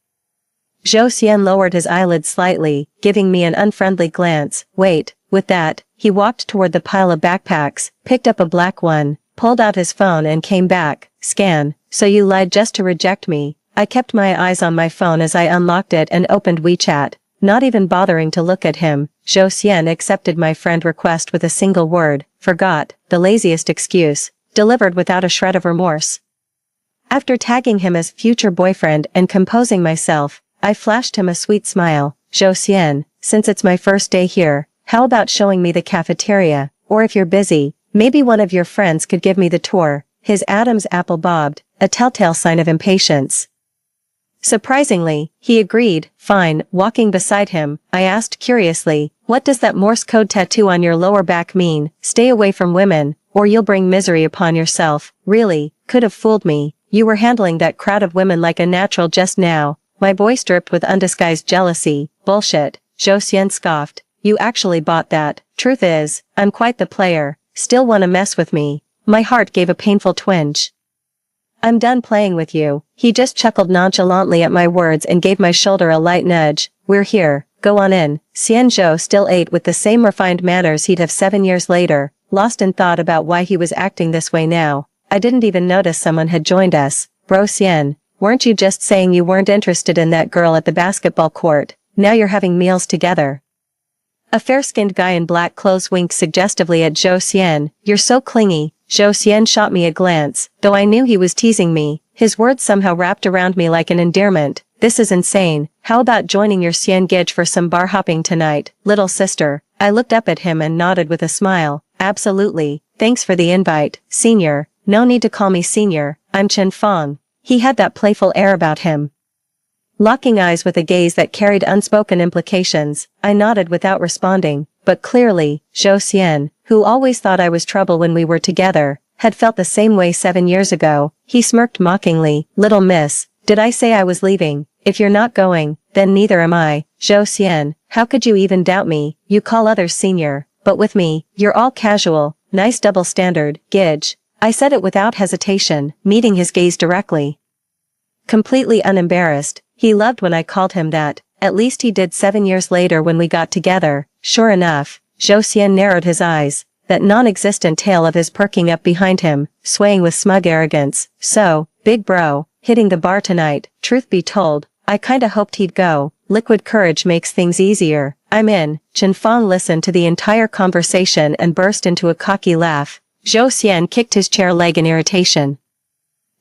Zhou Xian lowered his eyelids slightly, giving me an unfriendly glance. Wait. With that, he walked toward the pile of backpacks, picked up a black one, pulled out his phone and came back. Scan. So you lied just to reject me. I kept my eyes on my phone as I unlocked it and opened WeChat, not even bothering to look at him. Zhou Xian accepted my friend request with a single word, forgot, the laziest excuse, delivered without a shred of remorse. After tagging him as future boyfriend and composing myself, I flashed him a sweet smile. Zhou Xian, since it's my first day here, how about showing me the cafeteria? Or if you're busy, Maybe one of your friends could give me the tour. His Adam's apple bobbed, a telltale sign of impatience. Surprisingly, he agreed. Fine. Walking beside him, I asked curiously, what does that Morse code tattoo on your lower back mean? Stay away from women, or you'll bring misery upon yourself. Really, could have fooled me. You were handling that crowd of women like a natural just now. My voice dripped with undisguised jealousy. Bullshit, Zhou Xian scoffed. You actually bought that. Truth is, I'm quite the player. Still wanna mess with me? My heart gave a painful twinge. I'm done playing with you. He just chuckled nonchalantly at my words and gave my shoulder a light nudge. We're here. Go on in. Xian Zhou still ate with the same refined manners he'd have 7 years later, lost in thought about why he was acting this way now. I didn't even notice someone had joined us. Bro Xian, weren't you just saying you weren't interested in that girl at the basketball court? Now you're having meals together. A fair-skinned guy in black clothes winked suggestively at Zhou Xian. You're so clingy. Zhou Xian shot me a glance, though I knew he was teasing me. His words somehow wrapped around me like an endearment. This is insane. How about joining your Xian Gij for some bar hopping tonight, little sister? I looked up at him and nodded with a smile. Absolutely. Thanks for the invite, senior. No need to call me senior. I'm Chen Fong. He had that playful air about him. Locking eyes with a gaze that carried unspoken implications, I nodded without responding, but clearly, Zhou Xian, who always thought I was trouble when we were together, had felt the same way 7 years ago. He smirked mockingly. Little miss, did I say I was leaving? If you're not going, then neither am I. Zhou Xian, how could you even doubt me? You call others senior, but with me, you're all casual. Nice double standard, Gij. I said it without hesitation, meeting his gaze directly. Completely unembarrassed, he loved when I called him that. At least he did 7 years later when we got together. Sure enough, Zhou Xian narrowed his eyes, that non-existent tail of his perking up behind him, swaying with smug arrogance. So, big bro, hitting the bar tonight. Truth be told, I kinda hoped he'd go. Liquid courage makes things easier. I'm in. Chen Fong listened to the entire conversation and burst into a cocky laugh. Zhou Xian kicked his chair leg in irritation.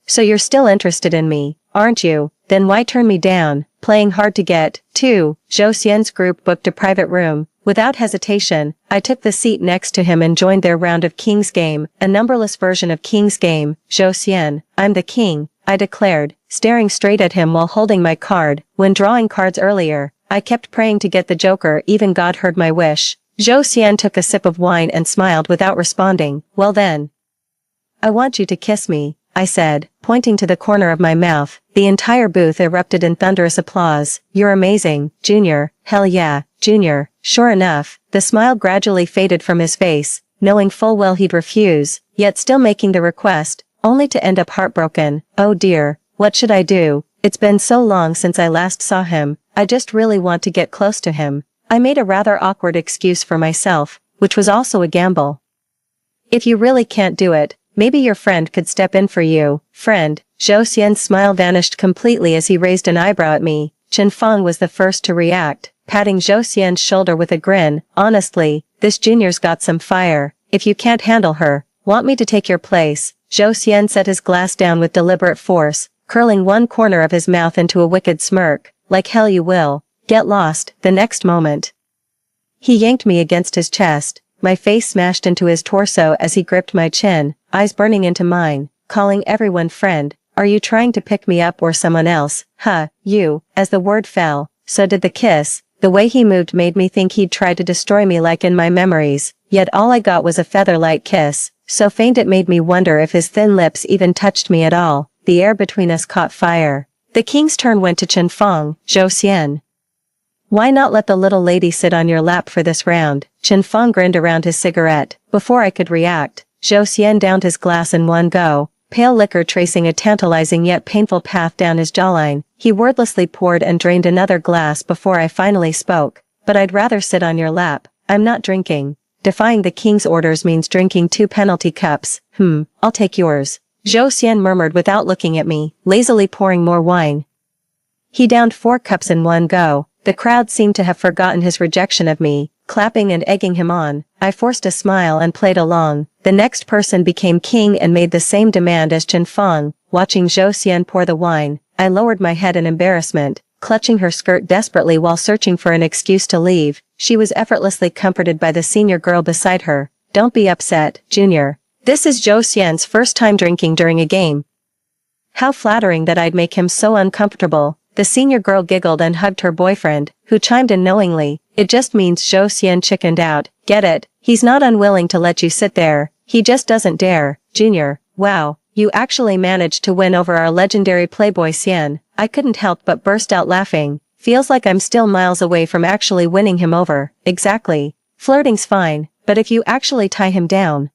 So you're still interested in me, aren't you? Then why turn me down? Playing hard to get, too. Zhou Xian's group booked a private room. Without hesitation, I took the seat next to him and joined their round of King's Game, a numberless version of King's Game. Zhou Xian, I'm the king, I declared, staring straight at him while holding my card. When drawing cards earlier, I kept praying to get the joker, even God heard my wish. Zhou Xian took a sip of wine and smiled without responding. Well then. I want you to kiss me, I said, pointing to the corner of my mouth. The entire booth erupted in thunderous applause. You're amazing, Junior. Hell yeah, Junior. Sure enough, the smile gradually faded from his face, knowing full well he'd refuse, yet still making the request, only to end up heartbroken. Oh dear, what should I do? It's been so long since I last saw him. I just really want to get close to him. I made a rather awkward excuse for myself, which was also a gamble. If you really can't do it, maybe your friend could step in for you. Friend. Zhou Xian's smile vanished completely as he raised an eyebrow at me. Chen Fong was the first to react, patting Zhou Xian's shoulder with a grin. Honestly, this junior's got some fire. If you can't handle her, want me to take your place? Zhou Xian set his glass down with deliberate force, curling one corner of his mouth into a wicked smirk. Like hell you will. Get lost. The next moment, he yanked me against his chest, my face smashed into his torso as he gripped my chin, eyes burning into mine, calling everyone friend. Are you trying to pick me up or someone else? Huh, you. As the word fell, so did the kiss. The way he moved made me think he'd try to destroy me like in my memories, yet all I got was a feather-light kiss, so faint it made me wonder if his thin lips even touched me at all. The air between us caught fire. The king's turn went to Chen Fong. Zhou Xian, why not let the little lady sit on your lap for this round? Chen Fong grinned around his cigarette. Before I could react, Zhou Xian downed his glass in one go, pale liquor tracing a tantalizing yet painful path down his jawline. He wordlessly poured and drained another glass before I finally spoke. But I'd rather sit on your lap. I'm not drinking. Defying the king's orders means drinking 2 penalty cups. I'll take yours. Zhou Xian murmured without looking at me, lazily pouring more wine. He downed 4 cups in one go. The crowd seemed to have forgotten his rejection of me, clapping and egging him on. I forced a smile and played along. The next person became king and made the same demand as Chen Fong. Watching Zhou Xian pour the wine, I lowered my head in embarrassment, clutching her skirt desperately while searching for an excuse to leave. She was effortlessly comforted by the senior girl beside her, don't be upset, Junior. This is Zhou Xian's first time drinking during a game. How flattering that I'd make him so uncomfortable. The senior girl giggled and hugged her boyfriend, who chimed in knowingly. It just means Zhou Xian chickened out. Get it? He's not unwilling to let you sit there. He just doesn't dare. Junior, wow, you actually managed to win over our legendary playboy Xian. I couldn't help but burst out laughing. Feels like I'm still miles away from actually winning him over. Exactly. Flirting's fine, but if you actually tie him down,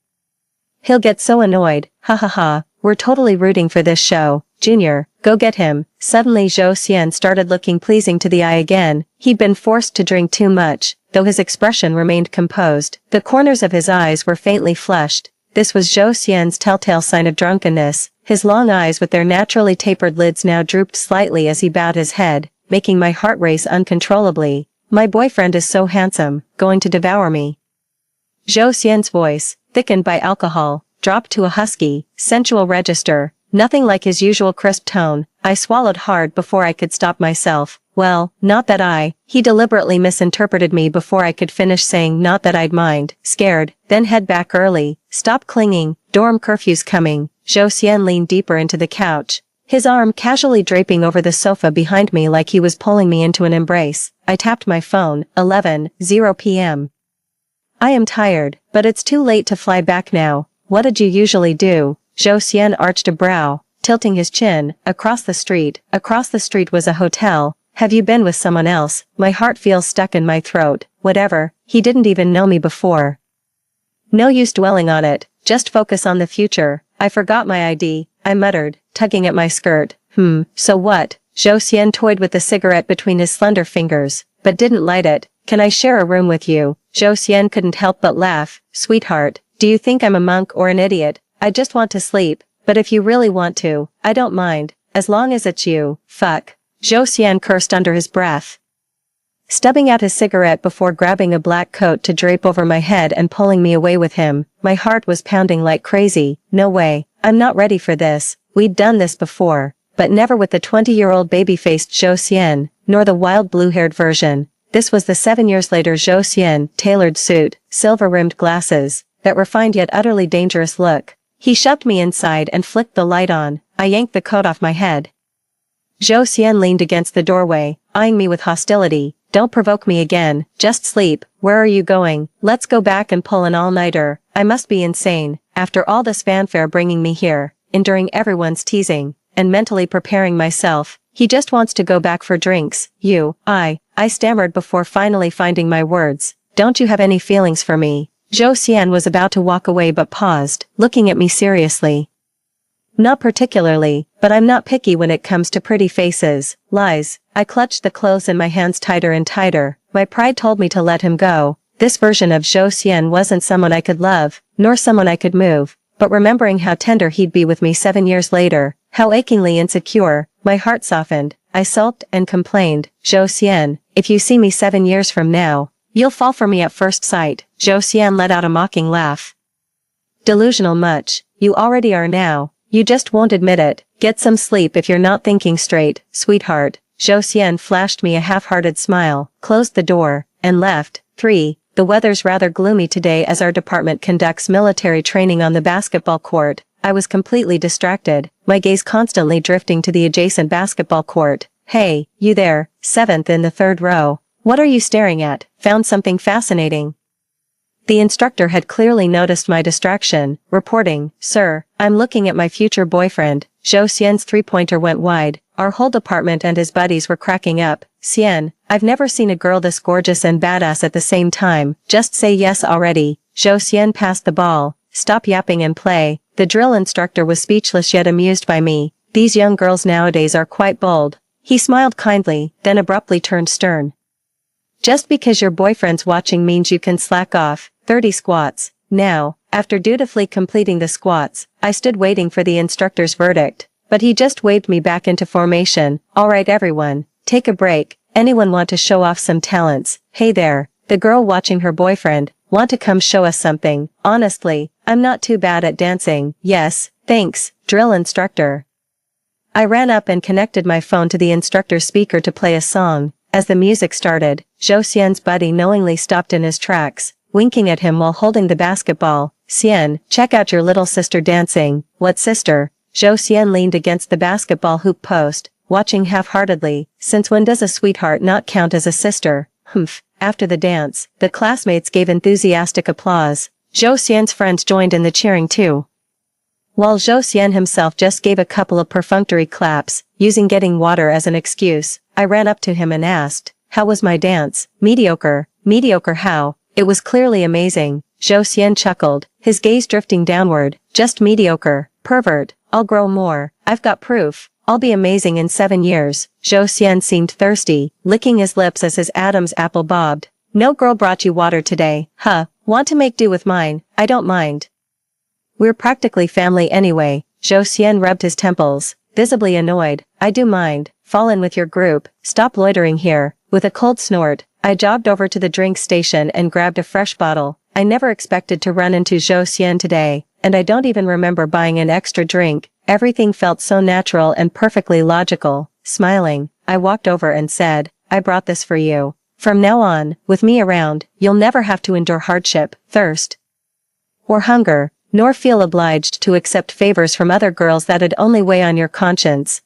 he'll get so annoyed. Ha ha ha. We're totally rooting for this show. Junior, go get him. Suddenly Zhou Xian started looking pleasing to the eye again. He'd been forced to drink too much, though his expression remained composed. The corners of his eyes were faintly flushed. This was Zhou Xian's telltale sign of drunkenness. His long eyes with their naturally tapered lids now drooped slightly as he bowed his head, making my heart race uncontrollably. My boyfriend is so handsome, going to devour me. Zhou Xian's voice, thickened by alcohol, dropped to a husky, sensual register, nothing like his usual crisp tone. I swallowed hard before I could stop myself. Well, not that he deliberately misinterpreted me before I could finish saying not that I'd mind. Scared, then head back early. Stop clinging, dorm curfew's coming. Zhou Xian leaned deeper into the couch, his arm casually draping over the sofa behind me like he was pulling me into an embrace. I tapped my phone. 11:00 p.m. I am tired, but it's too late to fly back now. What did you usually do? Zhou Xian arched a brow, tilting his chin. Across the street was a hotel. Have you been with someone else? My heart feels stuck in my throat. Whatever, he didn't even know me before. No use dwelling on it, just focus on the future. I forgot my ID, I muttered, tugging at my skirt. So what? Zhou Xian toyed with the cigarette between his slender fingers, but didn't light it. Can I share a room with you? Zhou Xian couldn't help but laugh. Sweetheart, do you think I'm a monk or an idiot? I just want to sleep, but if you really want to, I don't mind, as long as it's you. Fuck. Zhou Xian cursed under his breath, stubbing out his cigarette before grabbing a black coat to drape over my head and pulling me away with him. My heart was pounding like crazy. No way, I'm not ready for this. We'd done this before, but never with the 20-year-old baby-faced Zhou Xian, nor the wild blue-haired version. This was the 7 years later Zhou Xian, tailored suit, silver-rimmed glasses, that refined yet utterly dangerous look. He shoved me inside and flicked the light on. I yanked the coat off my head. Zhou Xian leaned against the doorway, eyeing me with hostility. Don't provoke me again, just sleep. Where are you going? Let's go back and pull an all-nighter. I must be insane, after all this fanfare bringing me here, enduring everyone's teasing, and mentally preparing myself. He just wants to go back for drinks. I stammered before finally finding my words. Don't you have any feelings for me? Zhou Xian was about to walk away but paused, looking at me seriously. Not particularly, but I'm not picky when it comes to pretty faces. Lies. I clutched the clothes in my hands tighter and tighter. My pride told me to let him go. This version of Zhou Xian wasn't someone I could love, nor someone I could move. But remembering how tender he'd be with me 7 years later, how achingly insecure, my heart softened. I sulked and complained. Zhou Xian, if you see me 7 years from now, you'll fall for me at first sight. Zhou Xian let out a mocking laugh. Delusional much. You already are now. You just won't admit it. Get some sleep if you're not thinking straight, sweetheart. Zhou Xian flashed me a half-hearted smile, closed the door, and left. 3. The weather's rather gloomy today as our department conducts military training on the basketball court. I was completely distracted, my gaze constantly drifting to the adjacent basketball court. Hey, you there, 7th in the 3rd row. What are you staring at? Found something fascinating. The instructor had clearly noticed my distraction, reporting, Sir, I'm looking at my future boyfriend. Zhou Xian's three-pointer went wide. Our whole department and his buddies were cracking up. Xian, I've never seen a girl this gorgeous and badass at the same time. Just say yes already. Zhou Xian passed the ball. Stop yapping and play. The drill instructor was speechless yet amused by me. These young girls nowadays are quite bold. He smiled kindly, then abruptly turned stern. Just because your boyfriend's watching means you can slack off. 30 squats. Now, after dutifully completing the squats, I stood waiting for the instructor's verdict, but he just waved me back into formation. Alright everyone, take a break. Anyone want to show off some talents? Hey there, the girl watching her boyfriend, want to come show us something? Honestly, I'm not too bad at dancing. Yes, thanks, drill instructor. I ran up and connected my phone to the instructor's speaker to play a song. As the music started, Zhou Xian's buddy knowingly stopped in his tracks. winking at him while holding the basketball. Xian, check out your little sister dancing. What sister? Zhou Xian leaned against the basketball hoop post, watching half-heartedly. Since when does a sweetheart not count as a sister? Humph. After the dance, the classmates gave enthusiastic applause. Zhou Xian's friends joined in the cheering too. While Zhou Xian himself just gave a couple of perfunctory claps, using getting water as an excuse, I ran up to him and asked, how was my dance? Mediocre. Mediocre how? It was clearly amazing. Zhou Xian chuckled, his gaze drifting downward. Just mediocre. Pervert. I'll grow more. I've got proof. I'll be amazing in 7 years. Zhou Xian seemed thirsty, licking his lips as his Adam's apple bobbed. No girl brought you water today. Huh. Want to make do with mine? I don't mind. We're practically family anyway. Zhou Xian rubbed his temples, visibly annoyed. I do mind. Fall in with your group. Stop loitering here. With a cold snort, I jogged over to the drink station and grabbed a fresh bottle. I never expected to run into Zhou Xian today, and I don't even remember buying an extra drink. Everything felt so natural and perfectly logical. Smiling, I walked over and said, I brought this for you. From now on, with me around, you'll never have to endure hardship, thirst, or hunger, nor feel obliged to accept favors from other girls that'd only weigh on your conscience.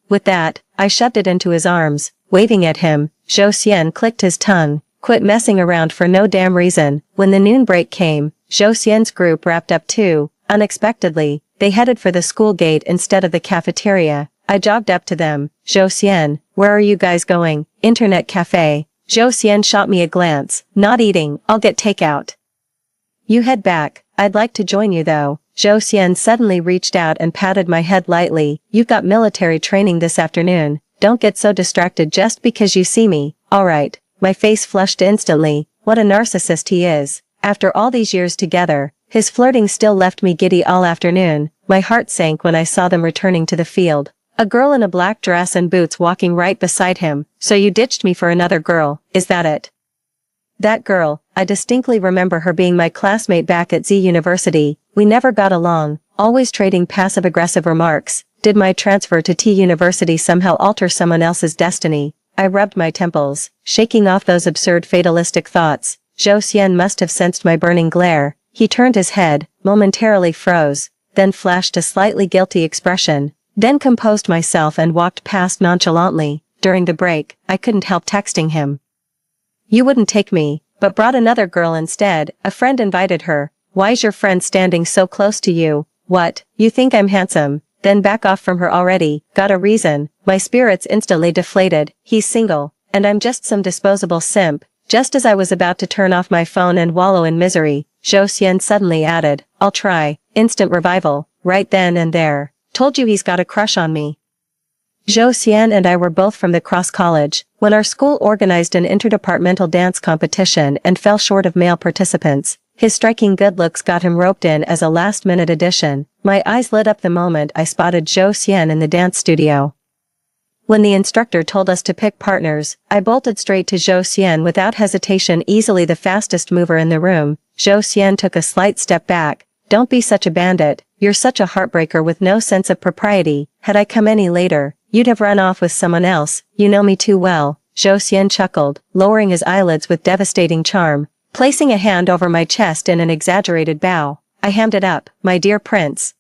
With that, I shoved it into his arms, waving at him. Zhou Xian clicked his tongue. Quit messing around for no damn reason. When the noon break came, Zhou Xian's group wrapped up too. Unexpectedly, they headed for the school gate instead of the cafeteria. I jogged up to them. Zhou Xian, where are you guys going? Internet cafe. Zhou Xian shot me a glance. Not eating, I'll get takeout. You head back. I'd like to join you though. Zhou Xian suddenly reached out and patted my head lightly. You've got military training this afternoon. Don't get so distracted just because you see me. Alright. My face flushed instantly. What a narcissist he is. After all these years together, his flirting still left me giddy all afternoon. My heart sank when I saw them returning to the field. A girl in a black dress and boots walking right beside him. So you ditched me for another girl, is that it? That girl, I distinctly remember her being my classmate back at Z University. We never got along, always trading passive-aggressive remarks. Did my transfer to T University somehow alter someone else's destiny? I rubbed my temples, shaking off those absurd fatalistic thoughts. Zhou Xian must have sensed my burning glare. He turned his head, momentarily froze, then flashed a slightly guilty expression, then composed myself and walked past nonchalantly. During the break, I couldn't help texting him. You wouldn't take me, but brought another girl instead. A friend invited her. Why's your friend standing so close to you? What, you think I'm handsome? Then back off from her already. Got a reason. My spirits instantly deflated. He's single, and I'm just some disposable simp. Just as I was about to turn off my phone and wallow in misery, Zhou Xian suddenly added, I'll try. Instant revival. Right then and there. Told you he's got a crush on me. Zhou Xian and I were both from the Cross College, when our school organized an interdepartmental dance competition and fell short of male participants. His striking good looks got him roped in as a last-minute addition. My eyes lit up the moment I spotted Zhou Xian in the dance studio. When the instructor told us to pick partners, I bolted straight to Zhou Xian without hesitation, easily the fastest mover in the room. Zhou Xian took a slight step back. Don't be such a bandit, you're such a heartbreaker with no sense of propriety. Had I come any later, you'd have run off with someone else. You know me too well. Zhou Xian chuckled, lowering his eyelids with devastating charm, placing a hand over my chest in an exaggerated bow. I hammed it up, my dear prince.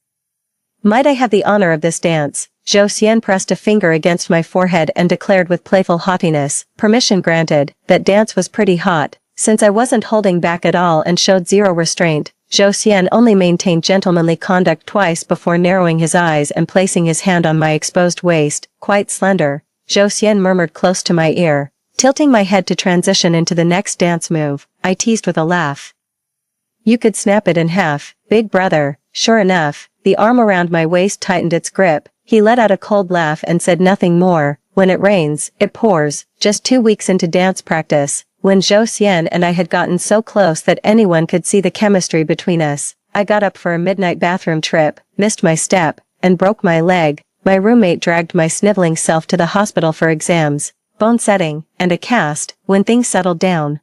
Might I have the honor of this dance? Zhou Xian pressed a finger against my forehead and declared with playful haughtiness, permission granted. That dance was pretty hot. Since I wasn't holding back at all and showed zero restraint, Zhou Xian only maintained gentlemanly conduct twice before narrowing his eyes and placing his hand on my exposed waist, quite slender. Zhou Xian murmured close to my ear, tilting my head to transition into the next dance move. I teased with a laugh. You could snap it in half, big brother. Sure enough, the arm around my waist tightened its grip. He let out a cold laugh and said nothing more. When it rains, it pours. Just 2 weeks into dance practice, when Zhou Xian and I had gotten so close that anyone could see the chemistry between us, I got up for a midnight bathroom trip, missed my step, and broke my leg. My roommate dragged my sniveling self to the hospital for exams, bone setting, and a cast. When things settled down,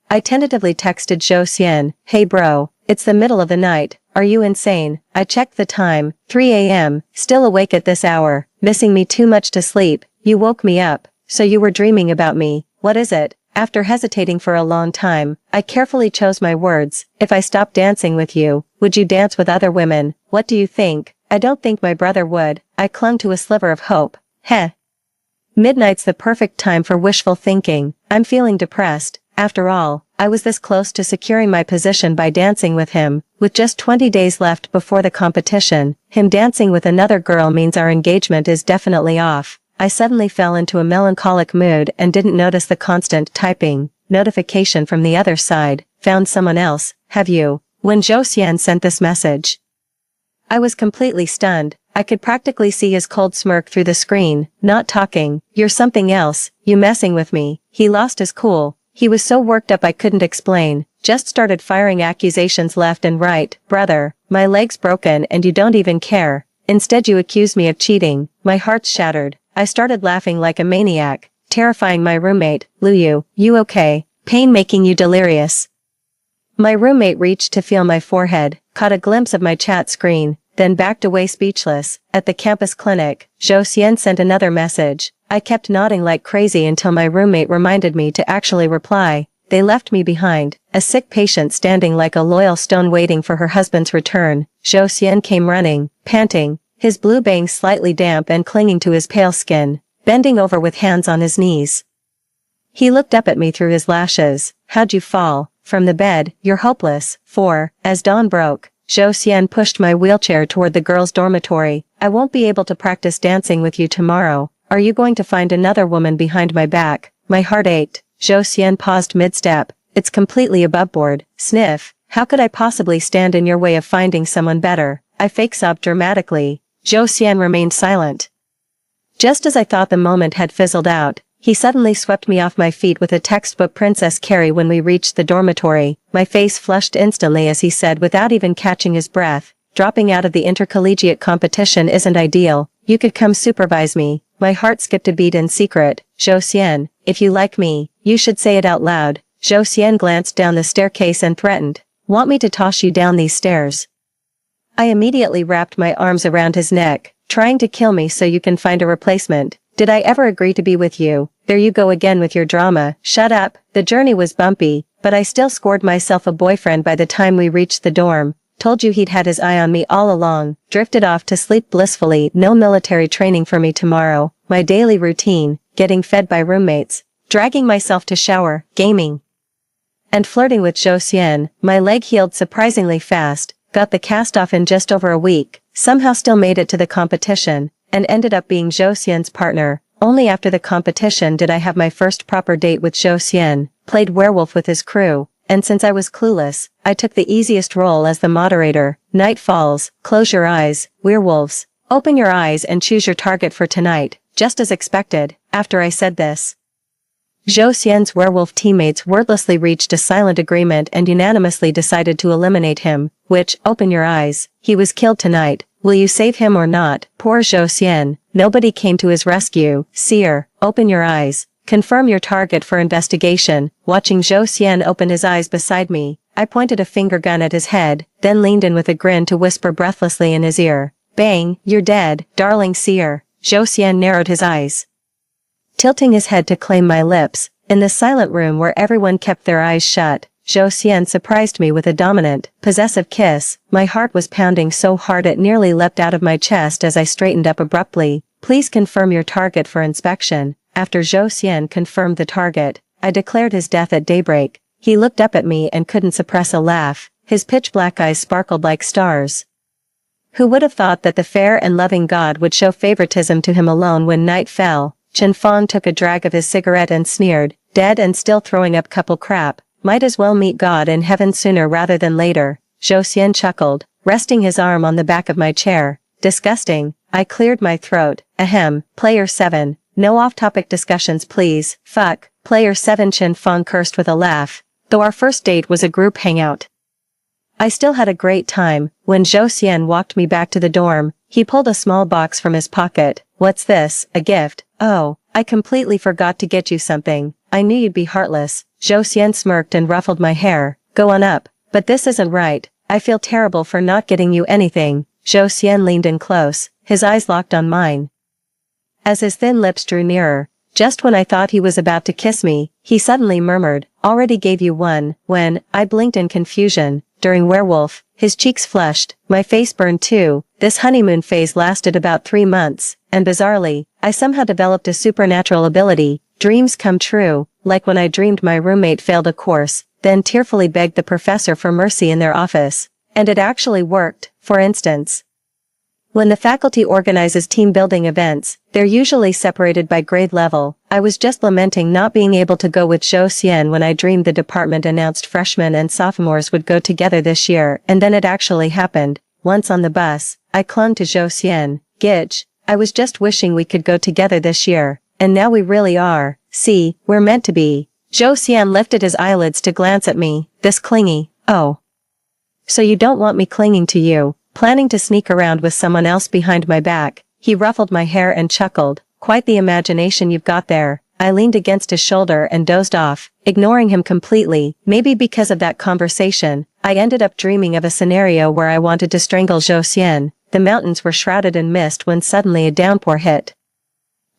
I tentatively texted Zhou Xian, hey bro, it's the middle of the night, are you insane? I checked the time, 3 a.m., still awake at this hour, missing me too much to sleep. You woke me up, so you were dreaming about me. What is it? After hesitating for a long time, I carefully chose my words. If I stopped dancing with you, would you dance with other women? What do you think? I don't think my brother would. I clung to a sliver of hope. Heh. Midnight's the perfect time for wishful thinking. I'm feeling depressed. After all, I was this close to securing my position by dancing with him. With just 20 days left before the competition, him dancing with another girl means our engagement is definitely off. I suddenly fell into a melancholic mood and didn't notice the constant typing. Notification from the other side. Found someone else, have you? When Zhou Xian sent this message, I was completely stunned. I could practically see his cold smirk through the screen. Not talking. You're something else. You messing with me. He lost his cool. He was so worked up I couldn't explain. Just started firing accusations left and right. Brother, my leg's broken and you don't even care. Instead you accuse me of cheating. My heart's shattered. I started laughing like a maniac, terrifying my roommate. Liu, you okay? Pain making you delirious. My roommate reached to feel my forehead, caught a glimpse of my chat screen, then backed away speechless. At the campus clinic, Zhou Xian sent another message. I kept nodding like crazy until my roommate reminded me to actually reply. They left me behind, a sick patient standing like a loyal stone waiting for her husband's return. Zhou Xian came running, panting, his blue bangs slightly damp and clinging to his pale skin, bending over with hands on his knees. He looked up at me through his lashes. How'd you fall? From the bed, you're hopeless. As dawn broke, Zhou Xian pushed my wheelchair toward the girls' dormitory. I won't be able to practice dancing with you tomorrow. Are you going to find another woman behind my back? My heart ached. Zhou Xian paused mid-step. It's completely aboveboard. Sniff. How could I possibly stand in your way of finding someone better? I fake sobbed dramatically. Zhou Xian remained silent. Just as I thought the moment had fizzled out, he suddenly swept me off my feet with a textbook Princess Carrie. When we reached the dormitory, my face flushed instantly as he said without even catching his breath, dropping out of the intercollegiate competition isn't ideal. You could come supervise me. My heart skipped a beat in secret. Zhou Xian, if you like me, you should say it out loud. Zhou Xian glanced down the staircase and threatened. Want me to toss you down these stairs? I immediately wrapped my arms around his neck, trying to kill me so you can find a replacement. Did I ever agree to be with you? There you go again with your drama. Shut up. The journey was bumpy, but I still scored myself a boyfriend by the time we reached the dorm. Told you he'd had his eye on me all along. Drifted off to sleep blissfully. No military training for me tomorrow. My daily routine, getting fed by roommates, dragging myself to shower, gaming, and flirting with Zhou Xian. My leg healed surprisingly fast. Got the cast off in just over a week, somehow still made it to the competition, and ended up being Zhou Xian's partner. Only after the competition did I have my first proper date with Zhou Xian, played werewolf with his crew, and since I was clueless, I took the easiest role as the moderator. Night falls, close your eyes, werewolves, open your eyes and choose your target for tonight, just as expected. After I said this, Zhou Xian's werewolf teammates wordlessly reached a silent agreement and unanimously decided to eliminate him, which, open your eyes, he was killed tonight. Will you save him or not? Poor Zhou Xian. Nobody came to his rescue. Seer, open your eyes. Confirm your target for investigation. Watching Zhou Xian open his eyes beside me, I pointed a finger gun at his head, then leaned in with a grin to whisper breathlessly in his ear. Bang, you're dead, darling seer. Zhou Xian narrowed his eyes, tilting his head to claim my lips. In the silent room where everyone kept their eyes shut, Zhou Xian surprised me with a dominant, possessive kiss. My heart was pounding so hard it nearly leapt out of my chest as I straightened up abruptly. Please confirm your target for inspection. After Zhou Xian confirmed the target, I declared his death at daybreak. He looked up at me and couldn't suppress a laugh. His pitch-black eyes sparkled like stars. Who would have thought that the fair and loving god would show favoritism to him alone when night fell? Chen Fang took a drag of his cigarette and sneered, dead and still throwing up couple crap. Might as well meet God in heaven sooner rather than later. Zhou Xian chuckled, resting his arm on the back of my chair. Disgusting. I cleared my throat. Ahem. Player 7. No off-topic discussions please. Fuck. Player 7. Chen Fang cursed with a laugh. Though our first date was a group hangout, I still had a great time. When Zhou Xian walked me back to the dorm, he pulled a small box from his pocket. What's this? A gift? Oh, I completely forgot to get you something. I knew you'd be heartless. Zhou Xian smirked and ruffled my hair. Go on up. But this isn't right. I feel terrible for not getting you anything. Zhou Xian leaned in close, his eyes locked on mine. As his thin lips drew nearer, Just when I thought he was about to kiss me, he suddenly murmured, "Already gave you one." When I blinked in confusion, during werewolf, his cheeks flushed, my face burned too. This honeymoon phase lasted about 3 months, and bizarrely, I somehow developed a supernatural ability, dreams come true, like when I dreamed my roommate failed a course, then tearfully begged the professor for mercy in their office. And it actually worked. For instance, when the faculty organizes team building events, they're usually separated by grade level. I was just lamenting not being able to go with Zhou Xian when I dreamed the department announced freshmen and sophomores would go together this year, and then it actually happened. Once on the bus, I clung to Zhou Xian. "Gitch, I was just wishing we could go together this year. And now we really are. See, we're meant to be." Zhou Xian lifted his eyelids to glance at me, this clingy. "Oh. So you don't want me clinging to you, planning to sneak around with someone else behind my back?" He ruffled my hair and chuckled. "Quite the imagination you've got there." I leaned against his shoulder and dozed off, ignoring him completely. Maybe because of that conversation, I ended up dreaming of a scenario where I wanted to strangle Zhou Xian. The mountains were shrouded in mist when suddenly a downpour hit.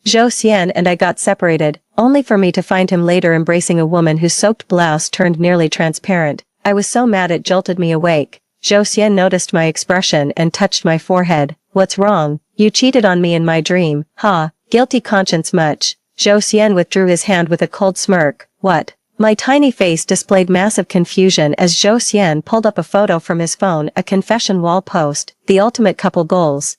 Zhou Xian and I got separated, only for me to find him later embracing a woman whose soaked blouse turned nearly transparent. I was so mad it jolted me awake. Zhou Xian noticed my expression and touched my forehead. "What's wrong? You cheated on me in my dream." "Ha, guilty conscience much." Zhou Xian withdrew his hand with a cold smirk. "What?" My tiny face displayed massive confusion as Zhou Xian pulled up a photo from his phone, a confession wall post, the ultimate couple goals.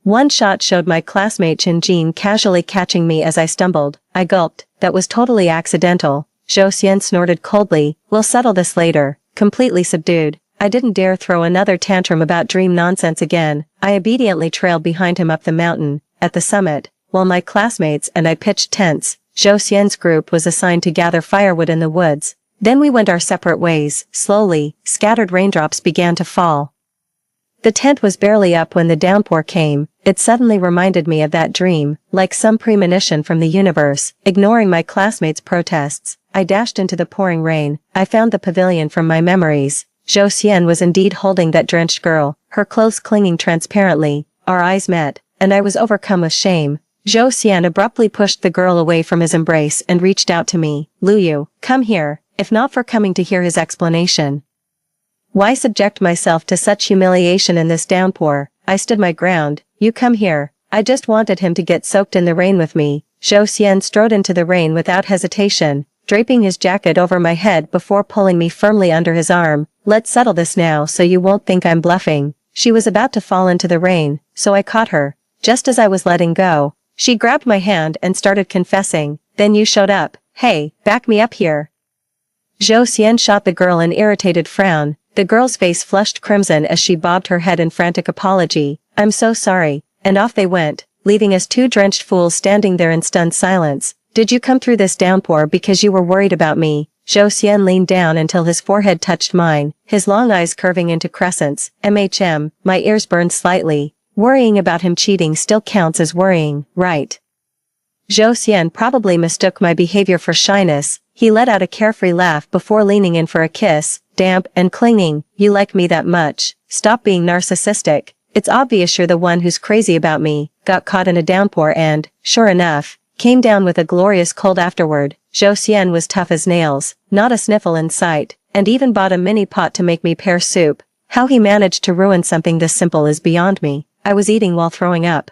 One shot showed my classmate Chen Jin casually catching me as I stumbled. I gulped. "That was totally accidental." Zhou Xian snorted coldly. "We'll settle this later." Completely subdued, I didn't dare throw another tantrum about dream nonsense again. I obediently trailed behind him up the mountain. At the summit, while my classmates and I pitched tents, Zhou Xian's group was assigned to gather firewood in the woods. Then we went our separate ways. Slowly, scattered raindrops began to fall. The tent was barely up when the downpour came. It suddenly reminded me of that dream, like some premonition from the universe. Ignoring my classmates' protests, I dashed into the pouring rain. I found the pavilion from my memories. Zhou Xian was indeed holding that drenched girl, her clothes clinging transparently. Our eyes met, and I was overcome with shame. Zhou Xian abruptly pushed the girl away from his embrace and reached out to me. "Luyu, come here," if not for coming to hear his explanation. Why subject myself to such humiliation in this downpour? I stood my ground. "You come here." I just wanted him to get soaked in the rain with me. Zhou Xian strode into the rain without hesitation, draping his jacket over my head before pulling me firmly under his arm. "Let's settle this now so you won't think I'm bluffing." She was about to fall into the rain, so I caught her. Just as I was letting go, she grabbed my hand and started confessing. "Then you showed up. Hey, back me up here." Zhou Xian shot the girl an irritated frown. The girl's face flushed crimson as she bobbed her head in frantic apology. "I'm so sorry." And off they went, leaving us two drenched fools standing there in stunned silence. "Did you come through this downpour because you were worried about me?" Zhou Xian leaned down until his forehead touched mine, his long eyes curving into crescents. My ears burned slightly. Worrying about him cheating still counts as worrying, right? Zhou Xian probably mistook my behavior for shyness. He let out a carefree laugh before leaning in for a kiss, damp and clinging. "You like me that much? Stop being narcissistic. It's obvious you're the one who's crazy about me." Got caught in a downpour and, sure enough, came down with a glorious cold afterward. Zhou Xian was tough as nails, not a sniffle in sight, and even bought a mini pot to make me pear soup. How he managed to ruin something this simple is beyond me. I was eating while throwing up.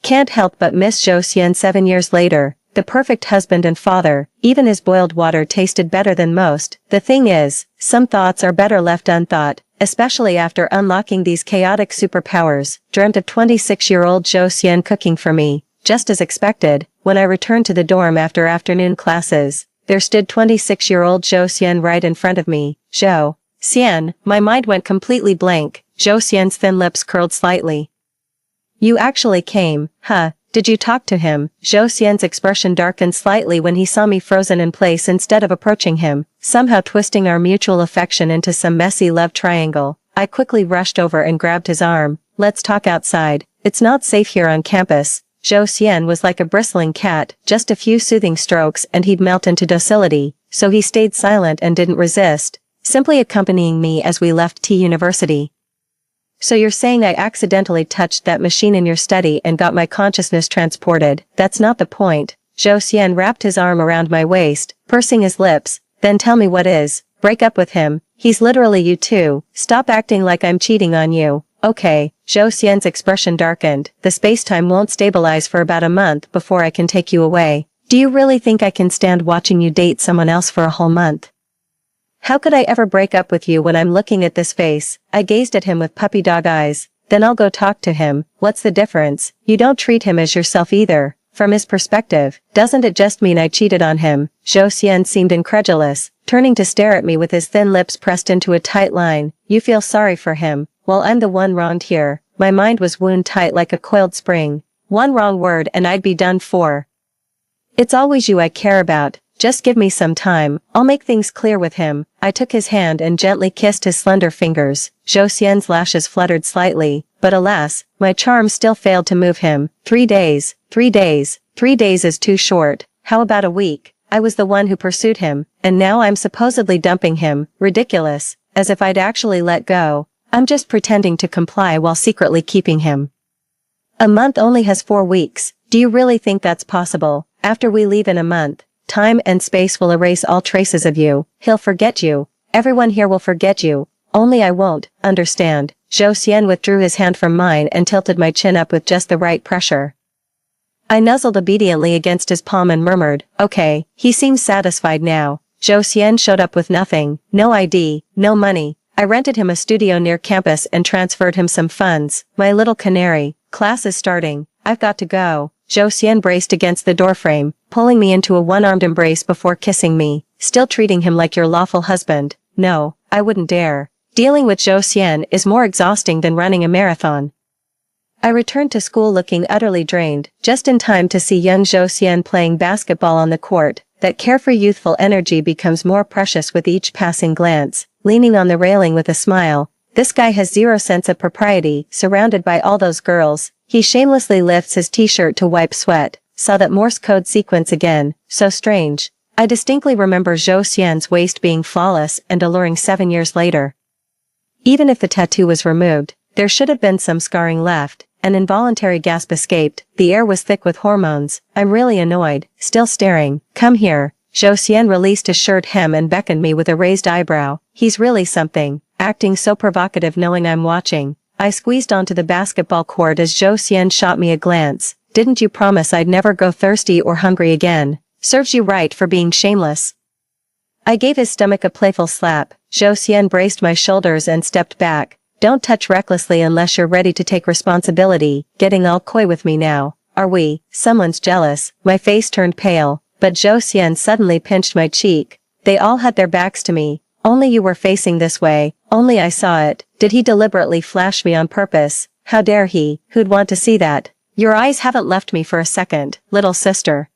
Can't help but miss Zhou Xian 7 years later, the perfect husband and father. Even his boiled water tasted better than most. The thing is, some thoughts are better left unthought, especially after unlocking these chaotic superpowers. Dreamt of 26-year-old Zhou Xian cooking for me. Just as expected, when I returned to the dorm after afternoon classes, there stood 26-year-old Zhou Xian right in front of me. "Zhou Xian," my mind went completely blank. Zhou Xian's thin lips curled slightly. "You actually came, huh? Did you talk to him?" Zhou Xian's expression darkened slightly when he saw me frozen in place instead of approaching him, somehow twisting our mutual affection into some messy love triangle. I quickly rushed over and grabbed his arm. "Let's talk outside. It's not safe here on campus." Zhou Xian was like a bristling cat, just a few soothing strokes and he'd melt into docility, so he stayed silent and didn't resist, simply accompanying me as we left T University. "So you're saying I accidentally touched that machine in your study and got my consciousness transported?" "That's not the point." Zhou Xian wrapped his arm around my waist, pursing his lips. Then tell me what is. Break up with him. He's literally you too. Stop acting like I'm cheating on you. Okay. Zhou Xian's expression darkened. The space-time won't stabilize for about a month before I can take you away. Do you really think I can stand watching you date someone else for a whole month? How could I ever break up with you when I'm looking at this face? I gazed at him with puppy dog eyes. Then I'll go talk to him. What's the difference? You don't treat him as yourself either. From his perspective, doesn't it just mean I cheated on him? Zhou Xian seemed incredulous, turning to stare at me with his thin lips pressed into a tight line. You feel sorry for him. Well, I'm the one wronged here. My mind was wound tight like a coiled spring. One wrong word and I'd be done for. It's always you I care about. Just give me some time. I'll make things clear with him. I took his hand and gently kissed his slender fingers. Zhou Xian's lashes fluttered slightly, but alas, my charm still failed to move him. 3 days. 3 days. 3 days is too short. How about a week? I was the one who pursued him, and now I'm supposedly dumping him. Ridiculous. As if I'd actually let go. I'm just pretending to comply while secretly keeping him. A month only has 4 weeks. Do you really think that's possible? After we leave in a month, time and space will erase all traces of you. He'll forget you. Everyone here will forget you. Only I won't. Understand? Zhou Xian withdrew his hand from mine and tilted my chin up with just the right pressure. I nuzzled obediently against his palm and murmured, okay. He seems satisfied now. Zhou Xian showed up with nothing. No ID, no money. I rented him a studio near campus and transferred him some funds. My little canary. Class is starting. I've got to go. Zhou Xian braced against the doorframe, pulling me into a one-armed embrace before kissing me. Still treating him like your lawful husband. No, I wouldn't dare. Dealing with Zhou Xian is more exhausting than running a marathon. I returned to school looking utterly drained, just in time to see young Zhou Xian playing basketball on the court. That carefree youthful energy becomes more precious with each passing glance. Leaning on the railing with a smile, this guy has zero sense of propriety, surrounded by all those girls. He shamelessly lifts his t-shirt to wipe sweat. Saw that Morse code sequence again. So strange. I distinctly remember Zhou Xian's waist being flawless and alluring 7 years later. Even if the tattoo was removed, there should have been some scarring left. An involuntary gasp escaped. The air was thick with hormones. I'm really annoyed. Still staring. Come here. Zhou Xian released his shirt hem and beckoned me with a raised eyebrow. He's really something. Acting so provocative knowing I'm watching. I squeezed onto the basketball court as Zhou Xian shot me a glance. Didn't you promise I'd never go thirsty or hungry again? Serves you right for being shameless. I gave his stomach a playful slap. Zhou Xian braced my shoulders and stepped back. Don't touch recklessly unless you're ready to take responsibility. Getting all coy with me now. Are we? Someone's jealous. My face turned pale, but Zhou Xian suddenly pinched my cheek. They all had their backs to me. Only you were facing this way. Only I saw it. Did he deliberately flash me on purpose? How dare he? Who'd want to see that? Your eyes haven't left me for a second, little sister.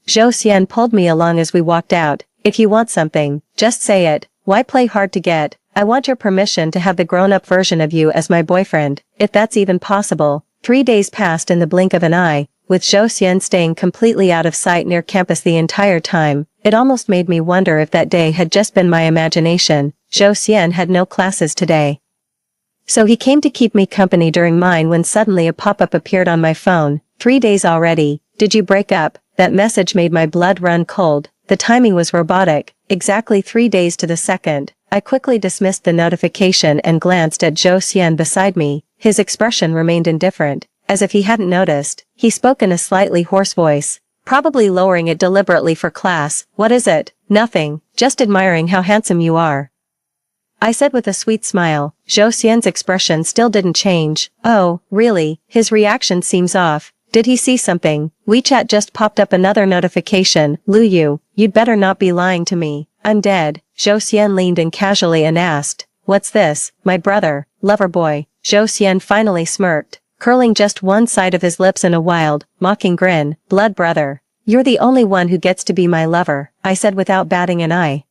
Zhou Xian pulled me along as we walked out. If you want something, just say it. Why play hard to get? I want your permission to have the grown-up version of you as my boyfriend, if that's even possible. 3 days passed in the blink of an eye, with Zhou Xian staying completely out of sight near campus the entire time. It almost made me wonder if that day had just been my imagination. Zhou Xian had no classes today. So he came to keep me company during mine when suddenly a pop-up appeared on my phone. 3 days already. Did you break up? That message made my blood run cold. The timing was robotic. Exactly 3 days to the second. I quickly dismissed the notification and glanced at Zhou Xian beside me. His expression remained indifferent, as if he hadn't noticed. He spoke in a slightly hoarse voice, probably lowering it deliberately for class. What is it? Nothing. Just admiring how handsome you are. I said with a sweet smile. Zhou Xian's expression still didn't change. Oh, really? His reaction seems off. Did he see something? WeChat just popped up another notification. Lu Yu, you'd better not be lying to me. I'm dead. Zhou Xian leaned in casually and asked, what's this? My brother, lover boy. Zhou Xian finally smirked, curling just one side of his lips in a wild, mocking grin. Blood brother. You're the only one who gets to be my lover, I said without batting an eye.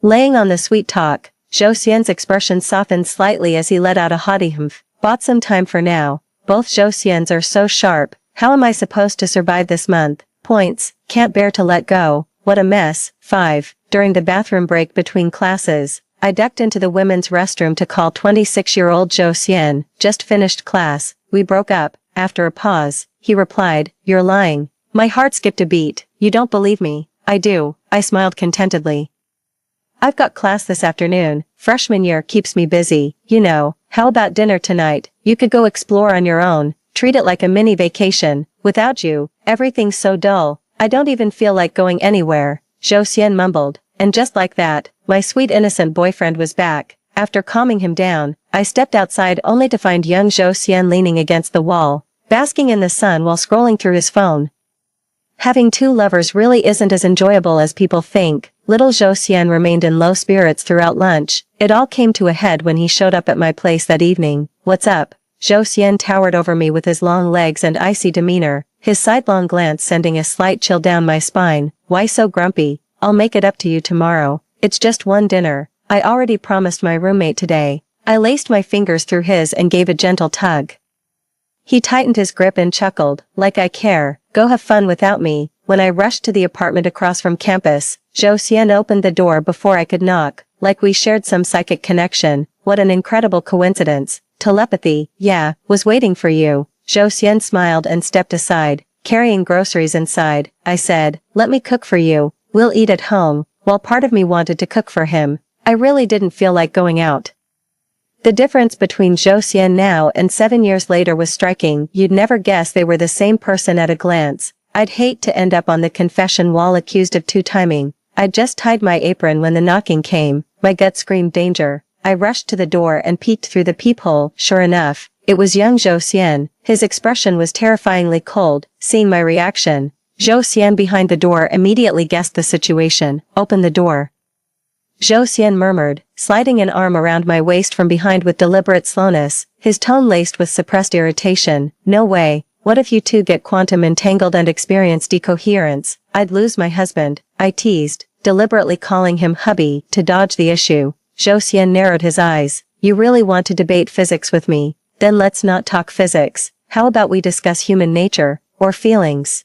Laying on the sweet talk, Zhou Xian's expression softened slightly as he let out a haughty humph. Bought some time for now. Both Zhou Xians are so sharp. How am I supposed to survive this month? Points. Can't bear to let go. What a mess. 5. During the bathroom break between classes, I ducked into the women's restroom to call 26-year-old Zhou Xian. Just finished class. We broke up. After a pause, he replied, you're lying. My heart skipped a beat. You don't believe me? I do, I smiled contentedly. I've got class this afternoon. Freshman year keeps me busy, you know. How about dinner tonight? You could go explore on your own. Treat it like a mini vacation. Without you, everything's so dull. I don't even feel like going anywhere, Zhou Xian mumbled. And just like that, my sweet innocent boyfriend was back. After calming him down, I stepped outside only to find young Zhou Xian leaning against the wall, basking in the sun while scrolling through his phone. Having two lovers really isn't as enjoyable as people think. Little Zhou Xian remained in low spirits throughout lunch. It all came to a head when he showed up at my place that evening. What's up? Zhou Xian towered over me with his long legs and icy demeanor, his sidelong glance sending a slight chill down my spine. Why so grumpy? I'll make it up to you tomorrow. It's just one dinner. I already promised my roommate today. I laced my fingers through his and gave a gentle tug. He tightened his grip and chuckled, like I care. Go have fun without me. When I rushed to the apartment across from campus, Zhou Xian opened the door before I could knock, like we shared some psychic connection. What an incredible coincidence. Telepathy, yeah, was waiting for you. Zhou Xian smiled and stepped aside, carrying groceries inside. I said, let me cook for you. We'll eat at home. While part of me wanted to cook for him, I really didn't feel like going out. The difference between Zhou Xian now and 7 years later was striking. You'd never guess they were the same person at a glance. I'd hate to end up on the confession wall accused of two-timing. I'd just tied my apron when the knocking came. My gut screamed danger. I rushed to the door and peeked through the peephole. Sure enough, it was young Zhou Xian. His expression was terrifyingly cold. Seeing my reaction, Zhou Xian behind the door immediately guessed the situation. Open the door. Zhou Xian murmured, sliding an arm around my waist from behind with deliberate slowness, his tone laced with suppressed irritation. No way. What if you two get quantum entangled and experience decoherence? I'd lose my husband, I teased, deliberately calling him hubby to dodge the issue. Zhou Xian narrowed his eyes. You really want to debate physics with me? Then let's not talk physics. How about we discuss human nature, or feelings?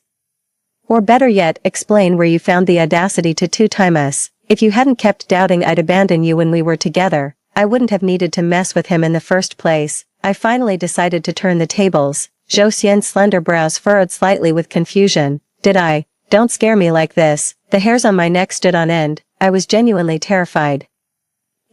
Or better yet, explain where you found the audacity to two-time us. If you hadn't kept doubting I'd abandon you when we were together, I wouldn't have needed to mess with him in the first place. I finally decided to turn the tables. Zhou Xian's slender brows furrowed slightly with confusion. Did I? Don't scare me like this. The hairs on my neck stood on end. I was genuinely terrified.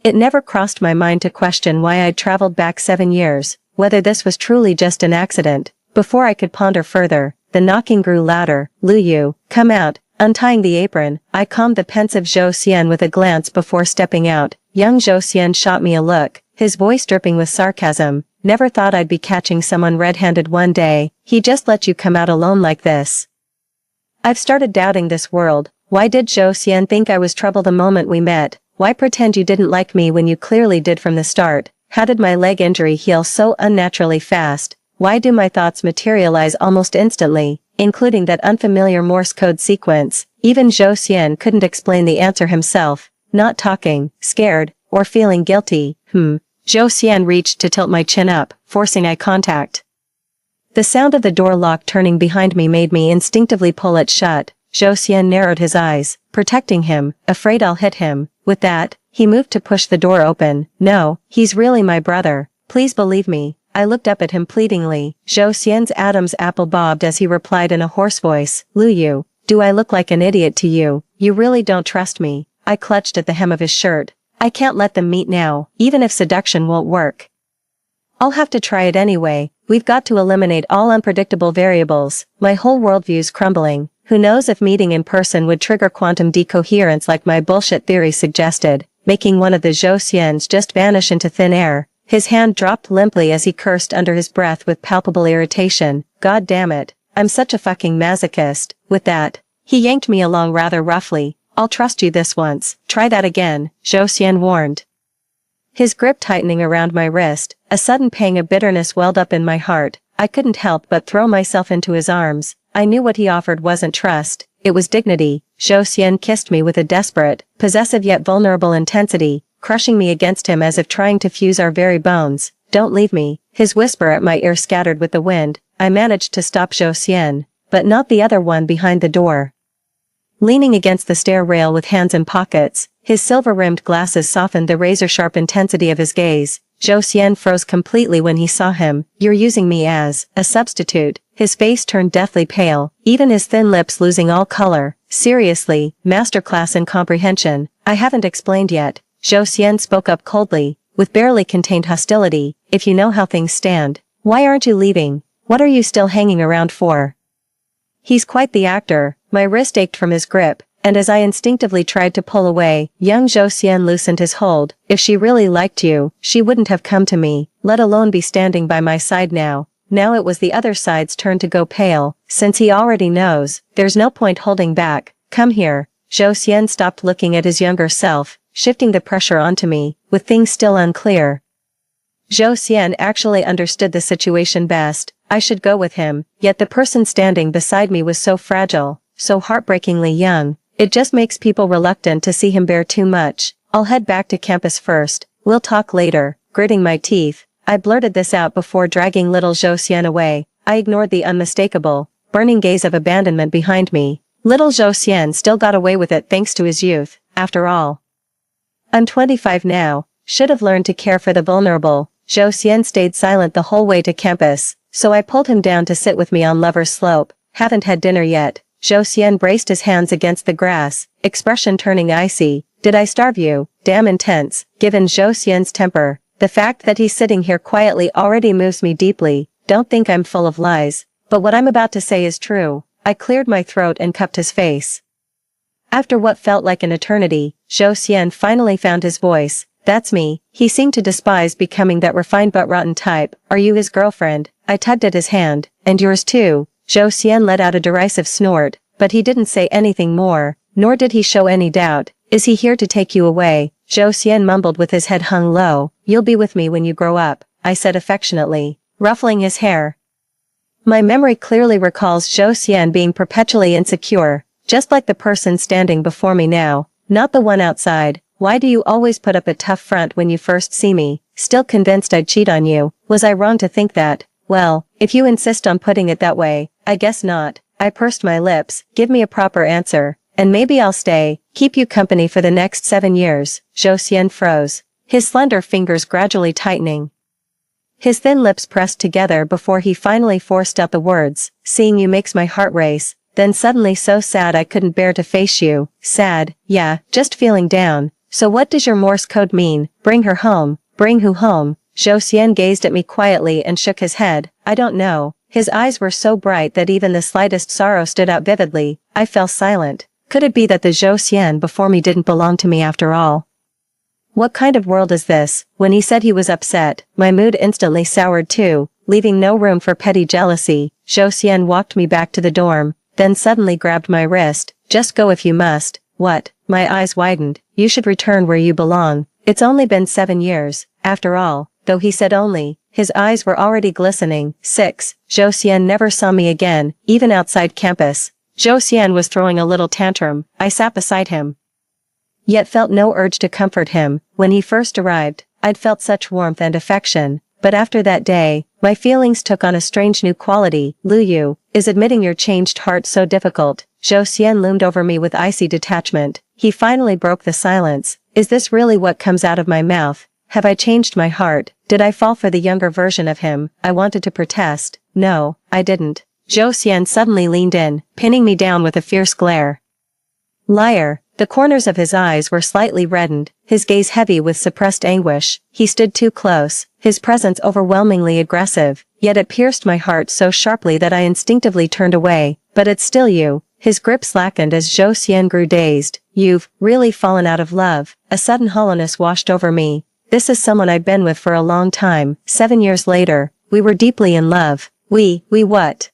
It never crossed my mind to question why I'd traveled back 7 years, whether this was truly just an accident. Before I could ponder further, the knocking grew louder. Lu Yu, come out. Untying the apron, I calmed the pensive Zhou Xian with a glance before stepping out. Young Zhou Xian shot me a look, his voice dripping with sarcasm. Never thought I'd be catching someone red-handed one day. He just let you come out alone like this. I've started doubting this world. Why did Zhou Xian think I was trouble the moment we met? Why pretend you didn't like me when you clearly did from the start? How did my leg injury heal so unnaturally fast? Why do my thoughts materialize almost instantly, including that unfamiliar Morse code sequence? Even Zhou Xian couldn't explain the answer himself. Not talking, scared, or feeling guilty. Zhou Xian reached to tilt my chin up, forcing eye contact. The sound of the door lock turning behind me made me instinctively pull it shut. Zhou Xian narrowed his eyes, protecting him, afraid I'll hit him. With that, he moved to push the door open. No, he's really my brother. Please believe me. I looked up at him pleadingly. Zhou Xian's Adam's apple bobbed as he replied in a hoarse voice. Lu Yu, do I look like an idiot to you? You really don't trust me. I clutched at the hem of his shirt. I can't let them meet now, even if seduction won't work. I'll have to try it anyway. We've got to eliminate all unpredictable variables. My whole worldview's crumbling. Who knows if meeting in person would trigger quantum decoherence like my bullshit theory suggested, making one of the Zhou Xians just vanish into thin air. His hand dropped limply as he cursed under his breath with palpable irritation. God damn it, I'm such a fucking masochist. With that, he yanked me along rather roughly. I'll trust you this once. Try that again, Zhou Xian warned. His grip tightening around my wrist, a sudden pang of bitterness welled up in my heart. I couldn't help but throw myself into his arms. I knew what he offered wasn't trust, it was dignity. Zhou Xian kissed me with a desperate, possessive yet vulnerable intensity, crushing me against him as if trying to fuse our very bones. Don't leave me. His whisper at my ear scattered with the wind. I managed to stop Zhou Xian, but not the other one behind the door. Leaning against the stair rail with hands in pockets, his silver-rimmed glasses softened the razor-sharp intensity of his gaze. Zhou Xian froze completely when he saw him. You're using me as a substitute. His face turned deathly pale, even his thin lips losing all color. Seriously, masterclass in comprehension. I haven't explained yet. Zhou Xian spoke up coldly, with barely contained hostility. If you know how things stand, why aren't you leaving? What are you still hanging around for? He's quite the actor. My wrist ached from his grip, and as I instinctively tried to pull away, young Zhou Xian loosened his hold. If she really liked you, she wouldn't have come to me, let alone be standing by my side now. Now it was the other side's turn to go pale. Since he already knows, there's no point holding back. Come here. Zhou Xian stopped looking at his younger self, shifting the pressure onto me, with things still unclear. Zhou Xian actually understood the situation best. I should go with him, yet the person standing beside me was so fragile, so heartbreakingly young. It just makes people reluctant to see him bear too much. I'll head back to campus first. We'll talk later. Gritting my teeth, I blurted this out before dragging little Zhou Xian away. I ignored the unmistakable, burning gaze of abandonment behind me. Little Zhou Xian still got away with it thanks to his youth, after all. I'm 25 now, should have learned to care for the vulnerable. Zhou Xian stayed silent the whole way to campus, so I pulled him down to sit with me on Lover's Slope. Haven't had dinner yet. Zhou Xian braced his hands against the grass, expression turning icy. Did I starve you? Damn intense. Given Zhou Xian's temper, the fact that he's sitting here quietly already moves me deeply. Don't think I'm full of lies, but what I'm about to say is true. I cleared my throat and cupped his face. After what felt like an eternity, Zhou Xian finally found his voice. That's me. He seemed to despise becoming that refined but rotten type. Are you his girlfriend? I tugged at his hand. And yours too. Zhou Xian let out a derisive snort, but he didn't say anything more, nor did he show any doubt. Is he here to take you away? Zhou Xian mumbled with his head hung low. You'll be with me when you grow up, I said affectionately, ruffling his hair. My memory clearly recalls Zhou Xian being perpetually insecure, just like the person standing before me now, not the one outside. Why do you always put up a tough front when you first see me? Still convinced I'd cheat on you? Was I wrong to think that? Well, if you insist on putting it that way, I guess not. I pursed my lips. Give me a proper answer, and maybe I'll stay, keep you company for the next 7 years. Zhou Xian froze, his slender fingers gradually tightening. His thin lips pressed together before he finally forced out the words, seeing you makes my heart race, then suddenly so sad I couldn't bear to face you. Sad? Yeah, just feeling down. So what does your Morse code mean? Bring her home. Bring who home? Zhou Xian gazed at me quietly and shook his head. I don't know. His eyes were so bright that even the slightest sorrow stood out vividly. I fell silent. Could it be that the Zhou Xian before me didn't belong to me after all? What kind of world is this? When he said he was upset, my mood instantly soured too, leaving no room for petty jealousy. Zhou Xian walked me back to the dorm, then suddenly grabbed my wrist. Just go if you must. What? My eyes widened. You should return where you belong. It's only been 7 years, after all. Though he said only, his eyes were already glistening. 6. Zhou Xian never saw me again, even outside campus. Zhou Xian was throwing a little tantrum. I sat beside him, yet felt no urge to comfort him. When he first arrived, I'd felt such warmth and affection, but after that day, my feelings took on a strange new quality. Lu Yu, is admitting your changed heart so difficult? Zhou Xian loomed over me with icy detachment. He finally broke the silence. Is this really what comes out of my mouth? Have I changed my heart? Did I fall for the younger version of him? I wanted to protest. No, I didn't. Zhou Xian suddenly leaned in, pinning me down with a fierce glare. Liar. The corners of his eyes were slightly reddened, his gaze heavy with suppressed anguish. He stood too close, his presence overwhelmingly aggressive, yet it pierced my heart so sharply that I instinctively turned away. But it's still you. His grip slackened as Zhou Xian grew dazed. You've really fallen out of love. A sudden hollowness washed over me. This is someone I'd been with for a long time. 7 years later, we were deeply in love. We what?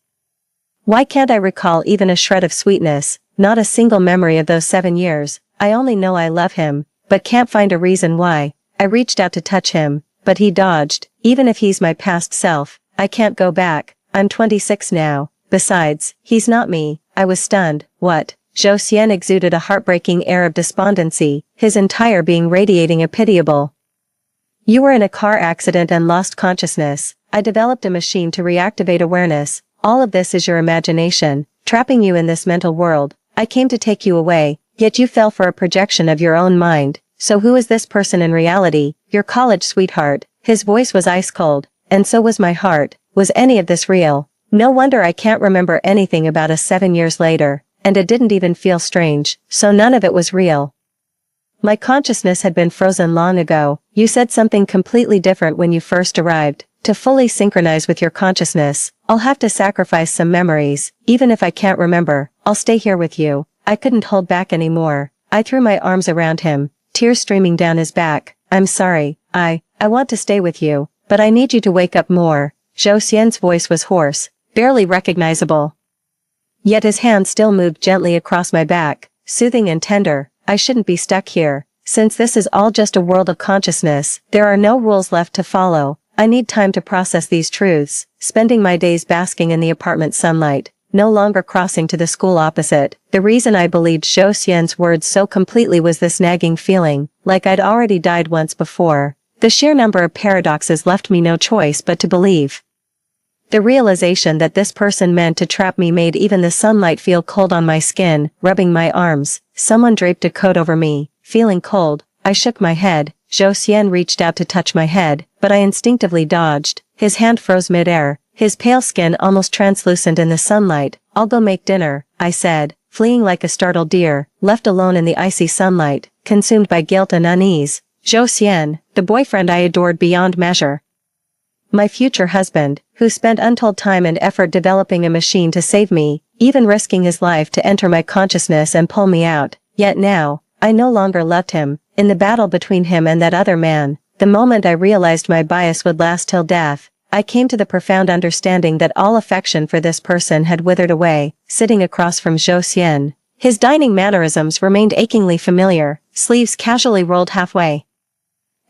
Why can't I recall even a shred of sweetness? Not a single memory of those 7 years. I only know I love him, but can't find a reason why. I reached out to touch him, but he dodged. Even if he's my past self, I can't go back. I'm 26 now. Besides, he's not me. I was stunned. What? Zhou Xian exuded a heartbreaking air of despondency, his entire being radiating a pitiable. You were in a car accident and lost consciousness. I developed a machine to reactivate awareness. All of this is your imagination, trapping you in this mental world. I came to take you away, yet you fell for a projection of your own mind. So who is this person in reality? Your college sweetheart. His voice was ice cold, and so was my heart. Was any of this real? No wonder I can't remember anything about us 7 years later, and it didn't even feel strange, so none of it was real. My consciousness had been frozen long ago. You said something completely different when you first arrived. To fully synchronize with your consciousness, I'll have to sacrifice some memories. Even if I can't remember, I'll stay here with you. I couldn't hold back anymore. I threw my arms around him, tears streaming down his back. I'm sorry. I want to stay with you, but I need you to wake up more. Zhou Xian's voice was hoarse, barely recognizable. Yet his hand still moved gently across my back, soothing and tender. I shouldn't be stuck here. Since this is all just a world of consciousness, there are no rules left to follow. I need time to process these truths, spending my days basking in the apartment sunlight, no longer crossing to the school opposite. The reason I believed Zhou Xian's words so completely was this nagging feeling, like I'd already died once before. The sheer number of paradoxes left me no choice but to believe. The realization that this person meant to trap me made even the sunlight feel cold on my skin, rubbing my arms. Someone draped a coat over me. Feeling cold, I shook my head. Zhou Xian reached out to touch my head, but I instinctively dodged. His hand froze midair, his pale skin almost translucent in the sunlight. I'll go make dinner, I said, fleeing like a startled deer, left alone in the icy sunlight, consumed by guilt and unease. Zhou Xian, the boyfriend I adored beyond measure. My future husband, who spent untold time and effort developing a machine to save me, even risking his life to enter my consciousness and pull me out. Yet now, I no longer loved him. In the battle between him and that other man, the moment I realized my bias would last till death, I came to the profound understanding that all affection for this person had withered away. Sitting across from Zhou Xian, his dining mannerisms remained achingly familiar, sleeves casually rolled halfway.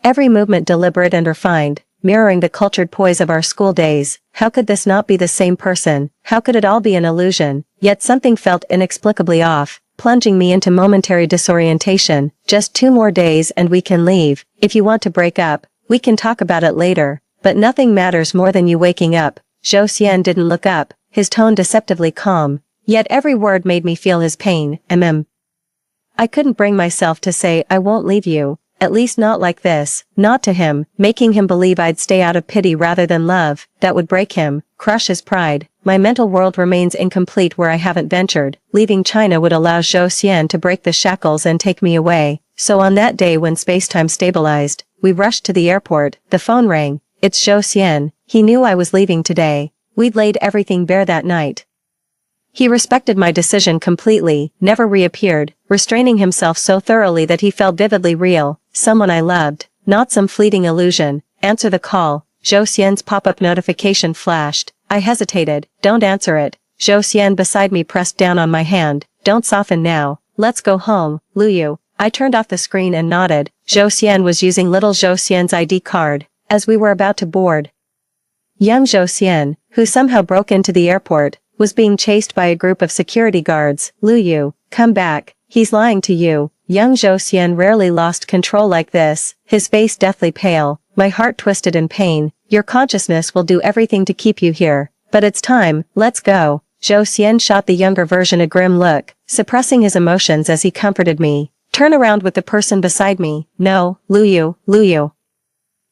Every movement deliberate and refined, mirroring the cultured poise of our school days. How could this not be the same person? How could it all be an illusion? Yet something felt inexplicably off, plunging me into momentary disorientation. Just 2 more days and we can leave. If you want to break up, we can talk about it later, but nothing matters more than you waking up. Zhou Xian didn't look up, his tone deceptively calm, yet every word made me feel his pain. I couldn't bring myself to say I won't leave you. At least not like this, not to him, making him believe I'd stay out of pity rather than love. That would break him, crush his pride. My mental world remains incomplete where I haven't ventured. Leaving China would allow Zhou Xian to break the shackles and take me away. So on that day when space-time stabilized, we rushed to the airport. The phone rang. It's Zhou Xian. He knew I was leaving today. We'd laid everything bare that night. He respected my decision completely, never reappeared, restraining himself so thoroughly that he felt vividly real. Someone I loved, not some fleeting illusion. Answer the call. Zhou Xian's pop-up notification flashed. I hesitated. Don't answer it. Zhou Xian beside me pressed down on my hand. Don't soften now. Let's go home, Luyu. I turned off the screen and nodded. Zhou Xian was using little Zhou Xian's ID card. As we were about to board, young Zhou Xian, who somehow broke into the airport, was being chased by a group of security guards. Luyu, come back. He's lying to you. Young Zhou Xian rarely lost control like this, his face deathly pale, my heart twisted in pain. Your consciousness will do everything to keep you here. But it's time, let's go. Zhou Xian shot the younger version a grim look, suppressing his emotions as he comforted me. Turn around with the person beside me. No, Luyu, Luyu.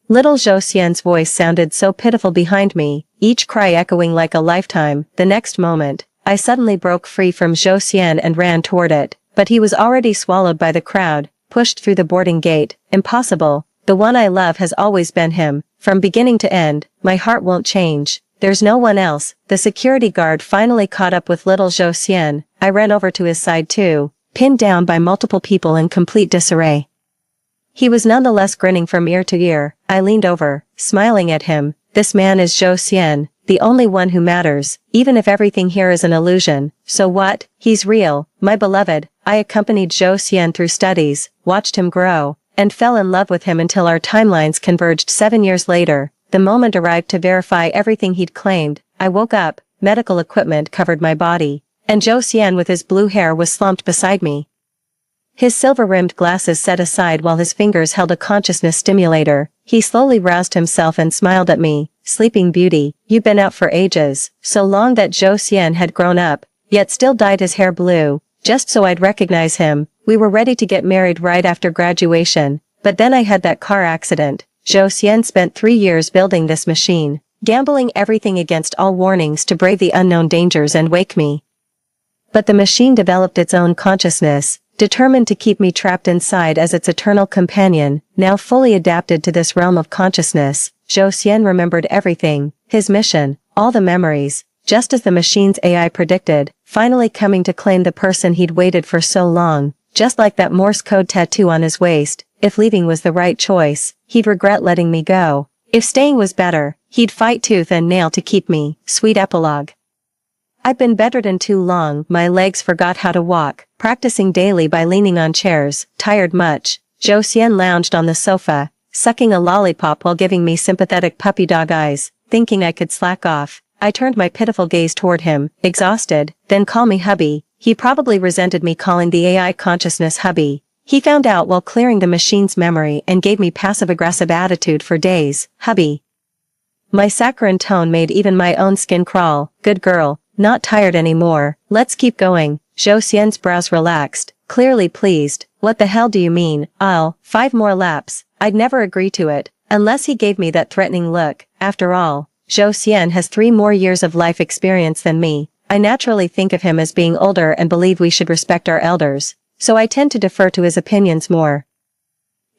Little Zhou Xian's voice sounded so pitiful behind me, each cry echoing like a lifetime. The next moment, I suddenly broke free from Zhou Xian and ran toward it. But he was already swallowed by the crowd, pushed through the boarding gate. Impossible. The one I love has always been him. From beginning to end, my heart won't change. There's no one else. The security guard finally caught up with little Zhou Xian. I ran over to his side too, pinned down by multiple people in complete disarray. He was nonetheless grinning from ear to ear. I leaned over, smiling at him. This man is Zhou Xian, the only one who matters, even if everything here is an illusion. So what? He's real, my beloved. I accompanied Zhou Xian through studies, watched him grow, and fell in love with him until our timelines converged 7 years later. The moment arrived to verify everything he'd claimed. I woke up, medical equipment covered my body, and Zhou Xian with his blue hair was slumped beside me. His silver-rimmed glasses set aside while his fingers held a consciousness stimulator. He slowly roused himself and smiled at me. Sleeping Beauty, you've been out for ages. So long that Zhou Xian had grown up, yet still dyed his hair blue, just so I'd recognize him. We were ready to get married right after graduation, but then I had that car accident. Zhou Xian spent 3 years building this machine, gambling everything against all warnings to brave the unknown dangers and wake me. But the machine developed its own consciousness, determined to keep me trapped inside as its eternal companion. Now fully adapted to this realm of consciousness, Zhou Xian remembered everything, his mission, all the memories, just as the machine's AI predicted, finally coming to claim the person he'd waited for so long. Just like that Morse code tattoo on his waist, if leaving was the right choice, he'd regret letting me go. If staying was better, he'd fight tooth and nail to keep me. Sweet epilogue. I've been bedridden too long, my legs forgot how to walk, practicing daily by leaning on chairs, tired much. Zhou Xian lounged on the sofa, sucking a lollipop while giving me sympathetic puppy dog eyes, thinking I could slack off. I turned my pitiful gaze toward him, exhausted. Then call me hubby. He probably resented me calling the AI consciousness hubby. He found out while clearing the machine's memory and gave me passive-aggressive attitude for days. Hubby. My saccharine tone made even my own skin crawl. Good girl. Not tired anymore. Let's keep going. Zhou Xian's brows relaxed, clearly pleased. What the hell do you mean? 5 more laps. I'd never agree to it, unless he gave me that threatening look. After all, Zhou Xian has 3 more years of life experience than me. I naturally think of him as being older and believe we should respect our elders, so I tend to defer to his opinions more.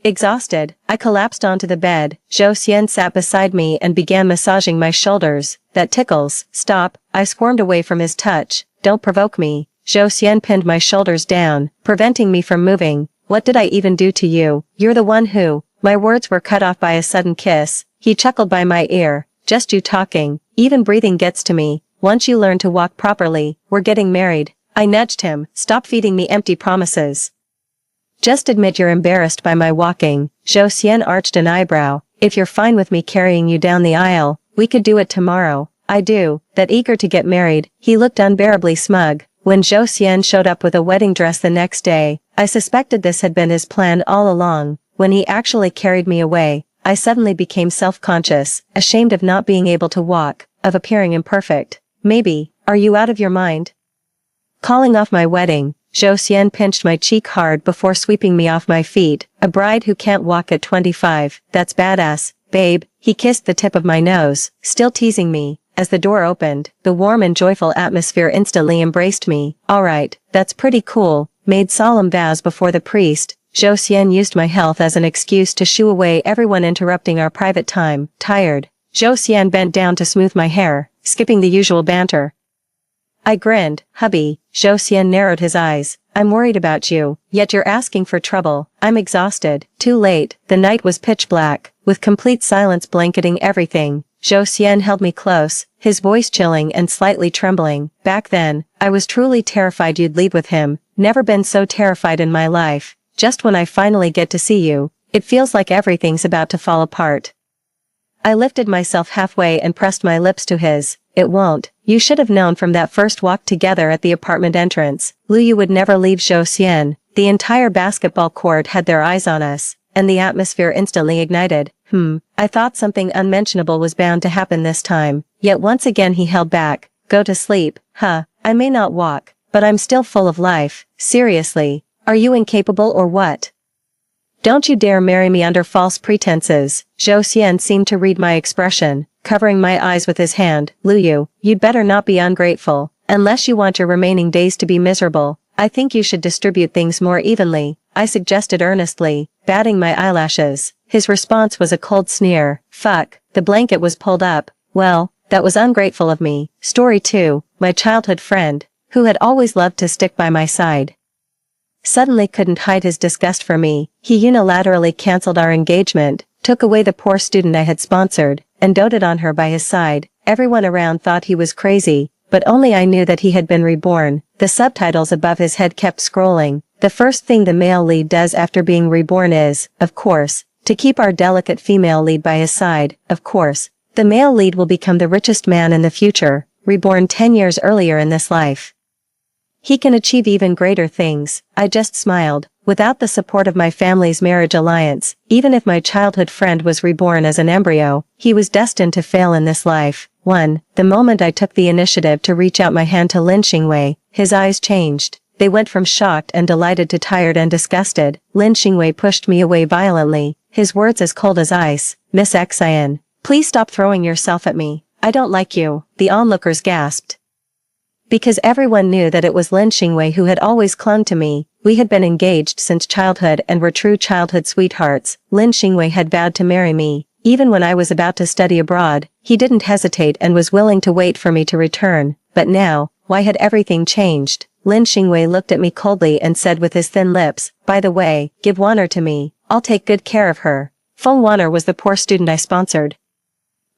Exhausted, I collapsed onto the bed. Zhou Xian sat beside me and began massaging my shoulders. That tickles. Stop. I squirmed away from his touch. Don't provoke me. Zhou Xian pinned my shoulders down, preventing me from moving. What did I even do to you? You're the one who... My words were cut off by a sudden kiss. He chuckled by my ear. Just you talking. Even breathing gets to me. Once you learn to walk properly, we're getting married. I nudged him. Stop feeding me empty promises. Just admit you're embarrassed by my walking. Zhou Xian arched an eyebrow. If you're fine with me carrying you down the aisle, we could do it tomorrow. I do. That eager to get married, he looked unbearably smug. When Zhou Xian showed up with a wedding dress the next day, I suspected this had been his plan all along. When he actually carried me away, I suddenly became self-conscious, ashamed of not being able to walk, of appearing imperfect. Maybe, are you out of your mind? Calling off my wedding, Zhou Xian pinched my cheek hard before sweeping me off my feet. A bride who can't walk at 25, that's badass, babe. He kissed the tip of my nose, still teasing me. As the door opened, the warm and joyful atmosphere instantly embraced me. Alright, that's pretty cool. Made solemn vows before the priest, Zhou Xian used my health as an excuse to shoo away everyone interrupting our private time. Tired, Zhou Xian bent down to smooth my hair, skipping the usual banter. I grinned. Hubby. Zhou Xian narrowed his eyes. I'm worried about you, yet you're asking for trouble. I'm exhausted. Too late. The night was pitch black, with complete silence blanketing everything. Zhou Xian held me close, his voice chilling and slightly trembling. Back then, I was truly terrified you'd leave with him. Never been so terrified in my life. Just when I finally get to see you, it feels like everything's about to fall apart. I lifted myself halfway and pressed my lips to his. It won't. You should have known from that first walk together at the apartment entrance. Luyu would never leave Zhou Xian. The entire basketball court had their eyes on us, and the atmosphere instantly ignited. I thought something unmentionable was bound to happen this time. Yet once again he held back. Go to sleep. I may not walk, but I'm still full of life. Seriously. Are you incapable or what? Don't you dare marry me under false pretenses. Zhou Xian seemed to read my expression, covering my eyes with his hand. Luyu, you'd better not be ungrateful. Unless you want your remaining days to be miserable, I think you should distribute things more evenly, I suggested earnestly, batting my eyelashes. His response was a cold sneer. Fuck, the blanket was pulled up. Well, that was ungrateful of me. Story 2, my childhood friend, who had always loved to stick by my side, suddenly couldn't hide his disgust for me. He unilaterally cancelled our engagement, took away the poor student I had sponsored, and doted on her by his side. Everyone around thought he was crazy, but only I knew that he had been reborn. The subtitles above his head kept scrolling. The first thing the male lead does after being reborn is, of course, to keep our delicate female lead by his side. Of course, the male lead will become the richest man in the future, reborn 10 years earlier in this life. He can achieve even greater things. I just smiled. Without the support of my family's marriage alliance, even if my childhood friend was reborn as an embryo, he was destined to fail in this life. The moment I took the initiative to reach out my hand to Lin Xingwei, his eyes changed. They went from shocked and delighted to tired and disgusted. Lin Xingwei pushed me away violently, his words as cold as ice. Miss Xian, please stop throwing yourself at me. I don't like you, the onlookers gasped. Because everyone knew that it was Lin Xingwei who had always clung to me. We had been engaged since childhood and were true childhood sweethearts. Lin Xingwei had vowed to marry me. Even when I was about to study abroad, he didn't hesitate and was willing to wait for me to return. But now, why had everything changed? Lin Xingwei looked at me coldly and said with his thin lips, by the way, give Wanner to me. I'll take good care of her. Feng Wanner was the poor student I sponsored.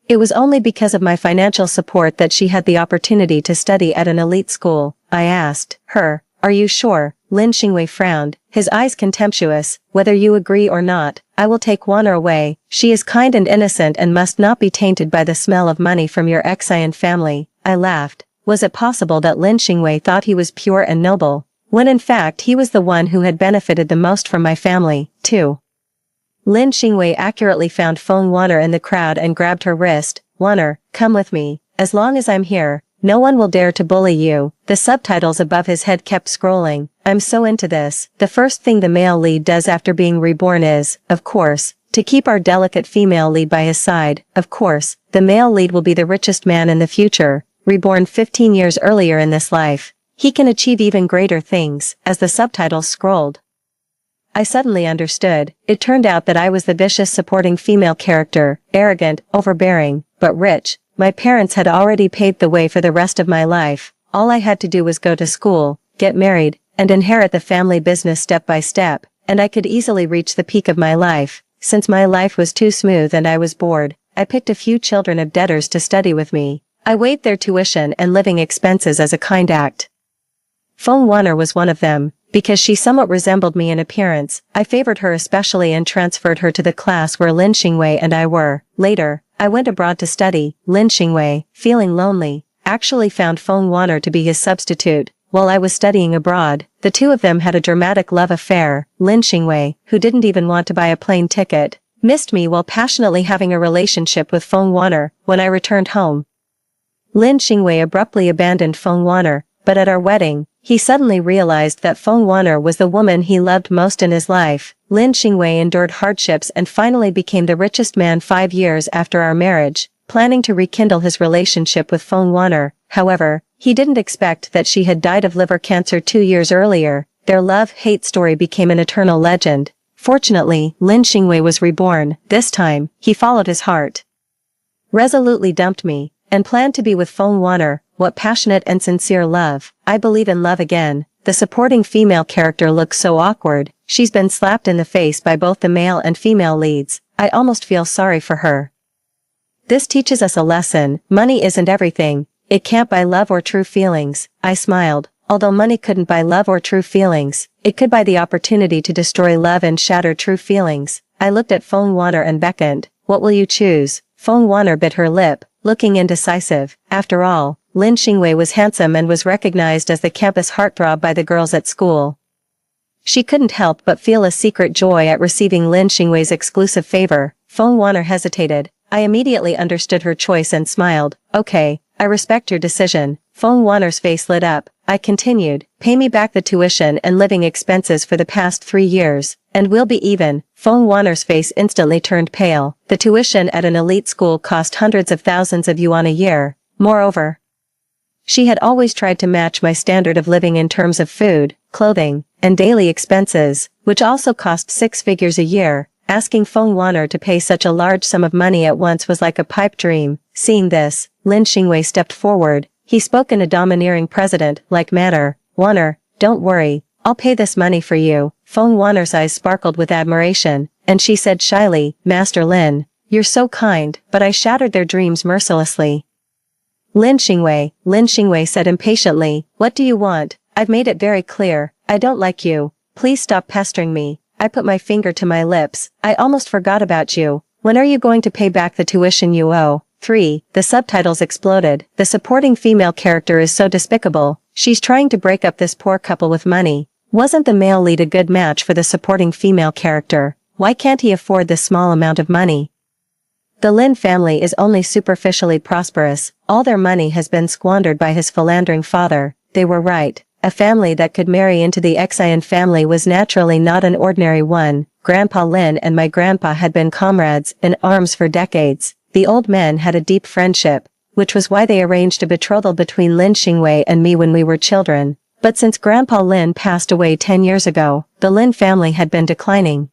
It was only because of my financial support that she had the opportunity to study at an elite school. I asked her, are you sure? Lin Xingwei frowned, his eyes contemptuous. Whether you agree or not, I will take Wanner away. She is kind and innocent and must not be tainted by the smell of money from your Xian family. I laughed. Was it possible that Lin Xingwei thought he was pure and noble, when in fact he was the one who had benefited the most from my family, too? Lin Xingwei accurately found Feng Wanner in the crowd and grabbed her wrist. Wanner, come with me. As long as I'm here, no one will dare to bully you. The subtitles above his head kept scrolling. I'm so into this. The first thing the male lead does after being reborn is, of course, to keep our delicate female lead by his side. Of course, the male lead will be the richest man in the future, reborn 15 years earlier in this life. He can achieve even greater things. As the subtitles scrolled, I suddenly understood. It turned out that I was the vicious supporting female character, arrogant, overbearing, but rich. My parents had already paved the way for the rest of my life. All I had to do was go to school, get married, and inherit the family business step by step, and I could easily reach the peak of my life. Since my life was too smooth and I was bored, I picked a few children of debtors to study with me. I waived their tuition and living expenses as a kind act. Feng Wanner was one of them. Because she somewhat resembled me in appearance, I favored her especially and transferred her to the class where Lin Xingwei and I were. Later, I went abroad to study. Lin Xingwei, feeling lonely, actually found Feng Wanner to be his substitute. While I was studying abroad, the two of them had a dramatic love affair. Lin Xingwei, who didn't even want to buy a plane ticket, missed me while passionately having a relationship with Feng Wanner. When I returned home, Lin Xingwei abruptly abandoned Feng Wanner, but at our wedding, he suddenly realized that Feng Wanner was the woman he loved most in his life. Lin Xingwei endured hardships and finally became the richest man 5 years after our marriage, planning to rekindle his relationship with Feng Wanner. However, he didn't expect that she had died of liver cancer 2 years earlier. Their love-hate story became an eternal legend. Fortunately, Lin Xingwei was reborn. This time, he followed his heart, resolutely dumped me, and planned to be with Feng Wanner. What passionate and sincere love. I believe in love again. The supporting female character looks so awkward. She's been slapped in the face by both the male and female leads. I almost feel sorry for her. This teaches us a lesson. Money isn't everything. It can't buy love or true feelings. I smiled. Although money couldn't buy love or true feelings, it could buy the opportunity to destroy love and shatter true feelings. I looked at Feng Wanner and beckoned. What will you choose? Feng Wanner bit her lip, looking indecisive. After all, Lin Xingwei was handsome and was recognized as the campus heartthrob by the girls at school. She couldn't help but feel a secret joy at receiving Lin Xingwei's exclusive favor. Feng Wanner hesitated. I immediately understood her choice and smiled. Okay, I respect your decision. Feng Wanner's face lit up. I continued, pay me back the tuition and living expenses for the past 3 years, and we'll be even. Feng Wanner's face instantly turned pale. The tuition at an elite school cost hundreds of thousands of yuan a year. Moreover, she had always tried to match my standard of living in terms of food, clothing, and daily expenses, which also cost 6 figures a year. Asking Feng Wanner to pay such a large sum of money at once was like a pipe dream. Seeing this, Lin Xingwei stepped forward. He spoke in a domineering president-like manner. Wanner, don't worry, I'll pay this money for you. Feng Wanner's eyes sparkled with admiration, and she said shyly, Master Lin, you're so kind, but I shattered their dreams mercilessly. Lin Xingwei said impatiently, what do you want? I've made it very clear, I don't like you. Please stop pestering me. I put my finger to my lips. I almost forgot about you. When are you going to pay back the tuition you owe? 3. The subtitles exploded. The supporting female character is so despicable. She's trying to break up this poor couple with money. Wasn't the male lead a good match for the supporting female character? Why can't he afford this small amount of money? The Lin family is only superficially prosperous. All their money has been squandered by his philandering father. They were right. A family that could marry into the Xian family was naturally not an ordinary one. Grandpa Lin and my grandpa had been comrades in arms for decades. The old men had a deep friendship, which was why they arranged a betrothal between Lin Xingwei and me when we were children. But since Grandpa Lin passed away 10 years ago, the Lin family had been declining.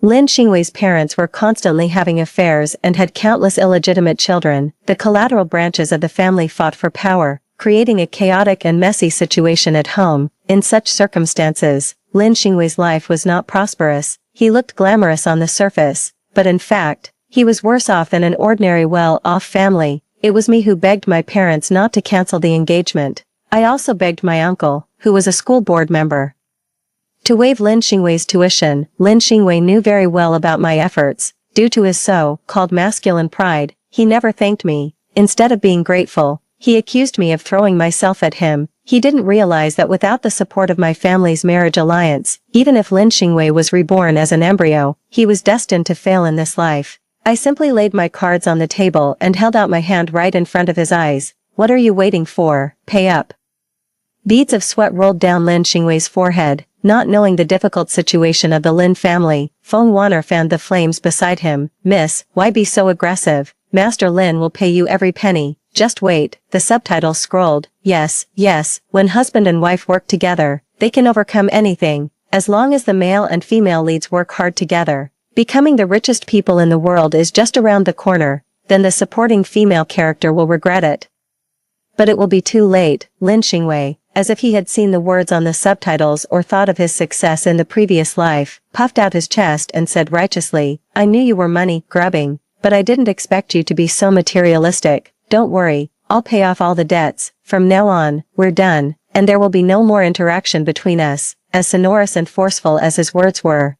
Lin Xingwei's parents were constantly having affairs and had countless illegitimate children. The collateral branches of the family fought for power, creating a chaotic and messy situation at home. In such circumstances, Lin Xingwei's life was not prosperous. He looked glamorous on the surface, but in fact, he was worse off than an ordinary well-off family. It was me who begged my parents not to cancel the engagement. I also begged my uncle, who was a school board member, to waive Lin Xingwei's tuition. Lin Xingwei knew very well about my efforts. Due to his so-called masculine pride, he never thanked me. Instead of being grateful, he accused me of throwing myself at him. He didn't realize that without the support of my family's marriage alliance, even if Lin Xingwei was reborn as an embryo, he was destined to fail in this life. I simply laid my cards on the table and held out my hand right in front of his eyes. What are you waiting for? Pay up. Beads of sweat rolled down Lin Xingwei's forehead. Not knowing the difficult situation of the Lin family, Feng Wanner fanned the flames beside him. Miss, why be so aggressive? Master Lin will pay you every penny. Just wait. The subtitle scrolled. Yes, yes, when husband and wife work together, they can overcome anything, as long as the male and female leads work hard together. Becoming the richest people in the world is just around the corner, then the supporting female character will regret it. But it will be too late. Lin Xingwei, as if he had seen the words on the subtitles or thought of his success in the previous life, puffed out his chest and said righteously, I knew you were money-grubbing, but I didn't expect you to be so materialistic. Don't worry, I'll pay off all the debts. From now on, we're done, and there will be no more interaction between us. As sonorous and forceful as his words were,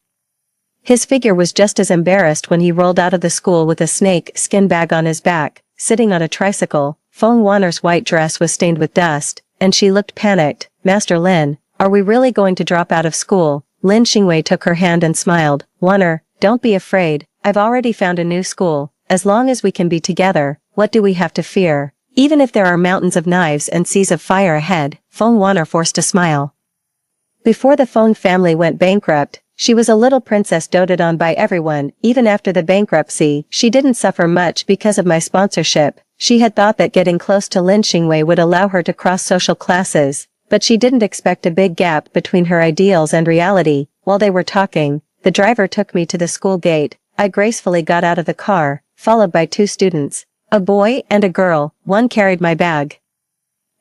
his figure was just as embarrassed when he rolled out of the school with a snake skin bag on his back, sitting on a tricycle. Feng Wanner's white dress was stained with dust, and she looked panicked. Master Lin, are we really going to drop out of school? Lin Xingwei took her hand and smiled. Wanner, don't be afraid. I've already found a new school. As long as we can be together, what do we have to fear? Even if there are mountains of knives and seas of fire ahead, Feng Wanner forced a smile. Before the Feng family went bankrupt, she was a little princess doted on by everyone. Even after the bankruptcy, she didn't suffer much because of my sponsorship. She had thought that getting close to Lin Xingwei would allow her to cross social classes, but she didn't expect a big gap between her ideals and reality. While they were talking, the driver took me to the school gate. I gracefully got out of the car, followed by two students, a boy and a girl. One carried my bag,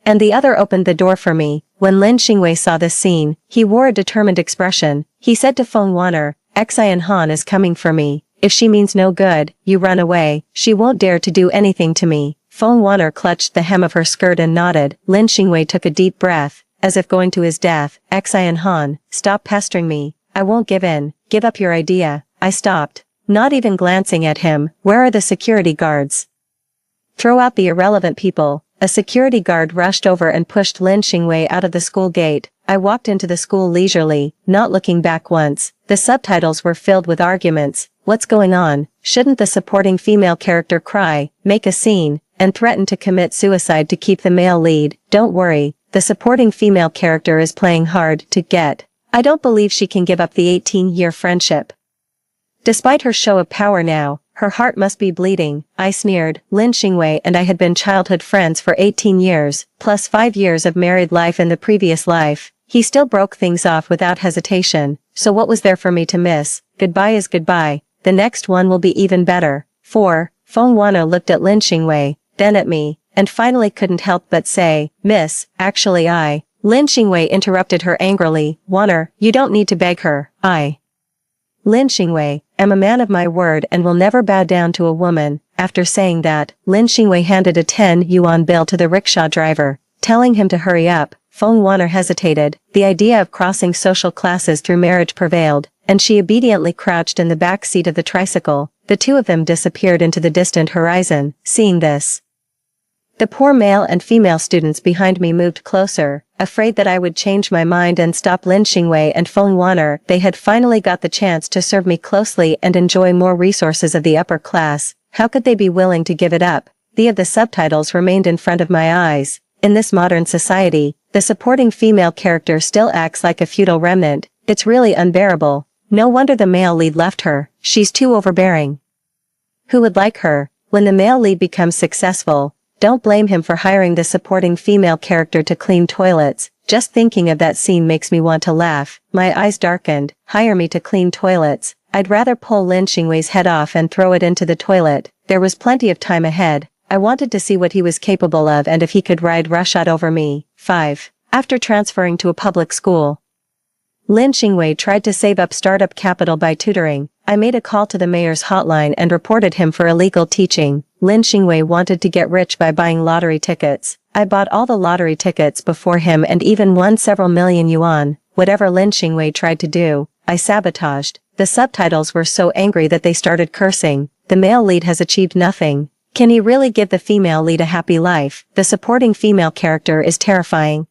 and the other opened the door for me. When Lin Xingwei saw this scene, he wore a determined expression. He said to Feng Wanner, Xian Han is coming for me. If she means no good, you run away. She won't dare to do anything to me. Feng Wanner clutched the hem of her skirt and nodded. Lin Xingwei took a deep breath, as if going to his death. Xian Han, stop pestering me. I won't give in. Give up your idea. I stopped, not even glancing at him. Where are the security guards? Throw out the irrelevant people. A security guard rushed over and pushed Lin Xingwei out of the school gate. I walked into the school leisurely, not looking back once. The subtitles were filled with arguments. What's going on? Shouldn't the supporting female character cry, make a scene, and threaten to commit suicide to keep the male lead? Don't worry, the supporting female character is playing hard to get. I don't believe she can give up the 18-year friendship. Despite her show of power now, her heart must be bleeding. I sneered. Lin Xingwei and I had been childhood friends for 18 years, plus 5 years of married life in the previous life. He still broke things off without hesitation, so what was there for me to miss? Goodbye is goodbye. The next one will be even better. 4. Feng Wanner looked at Lin Xingwei, then at me, and finally couldn't help but say, Miss, actually I. Lin Xingwei interrupted her angrily. Wanner, you don't need to beg her. Lin Xingwei, am a man of my word and will never bow down to a woman. After saying that, Lin Xingwei handed a 10 yuan bill to the rickshaw driver, telling him to hurry up. Feng Wanner hesitated. The idea of crossing social classes through marriage prevailed, and she obediently crouched in the back seat of the tricycle. The two of them disappeared into the distant horizon. Seeing this, the poor male and female students behind me moved closer, afraid that I would change my mind and stop Lin Xingwei and Feng Wanner. They had finally got the chance to serve me closely and enjoy more resources of the upper class. How could they be willing to give it up? The subtitles remained in front of my eyes. In this modern society, the supporting female character still acts like a feudal remnant. It's really unbearable. No wonder the male lead left her, she's too overbearing. Who would like her? When the male lead becomes successful, don't blame him for hiring the supporting female character to clean toilets. Just thinking of that scene makes me want to laugh. My eyes darkened. Hire me to clean toilets. I'd rather pull Lin Xingwei's head off and throw it into the toilet. There was plenty of time ahead. I wanted to see what he was capable of and if he could ride roughshod over me. 5. After transferring to a public school, Lin Xingwei tried to save up startup capital by tutoring. I made a call to the mayor's hotline and reported him for illegal teaching. Lin Xingwei wanted to get rich by buying lottery tickets. I bought all the lottery tickets before him and even won several million yuan. Whatever Lin Xingwei tried to do, I sabotaged. The subtitles were so angry that they started cursing. The male lead has achieved nothing. Can he really give the female lead a happy life? The supporting female character is terrifying.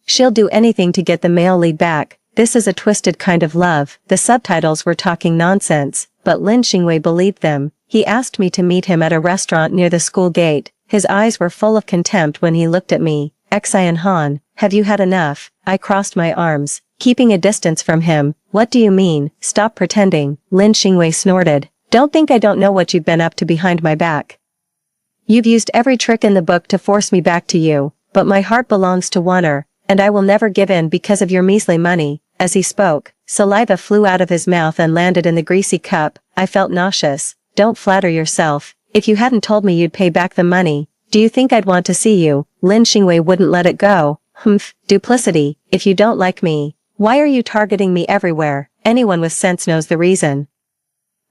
She'll do anything to get the male lead back. This is a twisted kind of love. The subtitles were talking nonsense, but Lin Xingwei believed them. He asked me to meet him at a restaurant near the school gate. His eyes were full of contempt when he looked at me. Xian Han, have you had enough? I crossed my arms, keeping a distance from him. What do you mean? Stop pretending. Lin Xingwei snorted. Don't think I don't know what you've been up to behind my back. You've used every trick in the book to force me back to you, but my heart belongs to Warner, and I will never give in because of your measly money. As he spoke, saliva flew out of his mouth and landed in the greasy cup. I felt nauseous. Don't flatter yourself. If you hadn't told me you'd pay back the money, do you think I'd want to see you? Lin Xingwei wouldn't let it go. Humph, duplicity. If you don't like me, why are you targeting me everywhere? Anyone with sense knows the reason.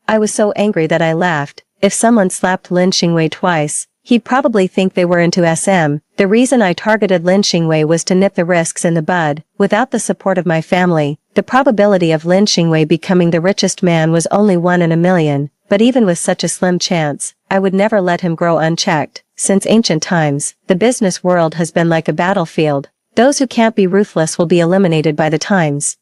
I was so angry that I laughed. If someone slapped Lin Xingwei twice, he'd probably think they were into SM. The reason I targeted Lin Xingwei was to nip the risks in the bud. Without the support of my family, the probability of Lin Xingwei becoming the richest man was only 1 in a million. But even with such a slim chance, I would never let him grow unchecked. Since ancient times, the business world has been like a battlefield. Those who can't be ruthless will be eliminated by the times.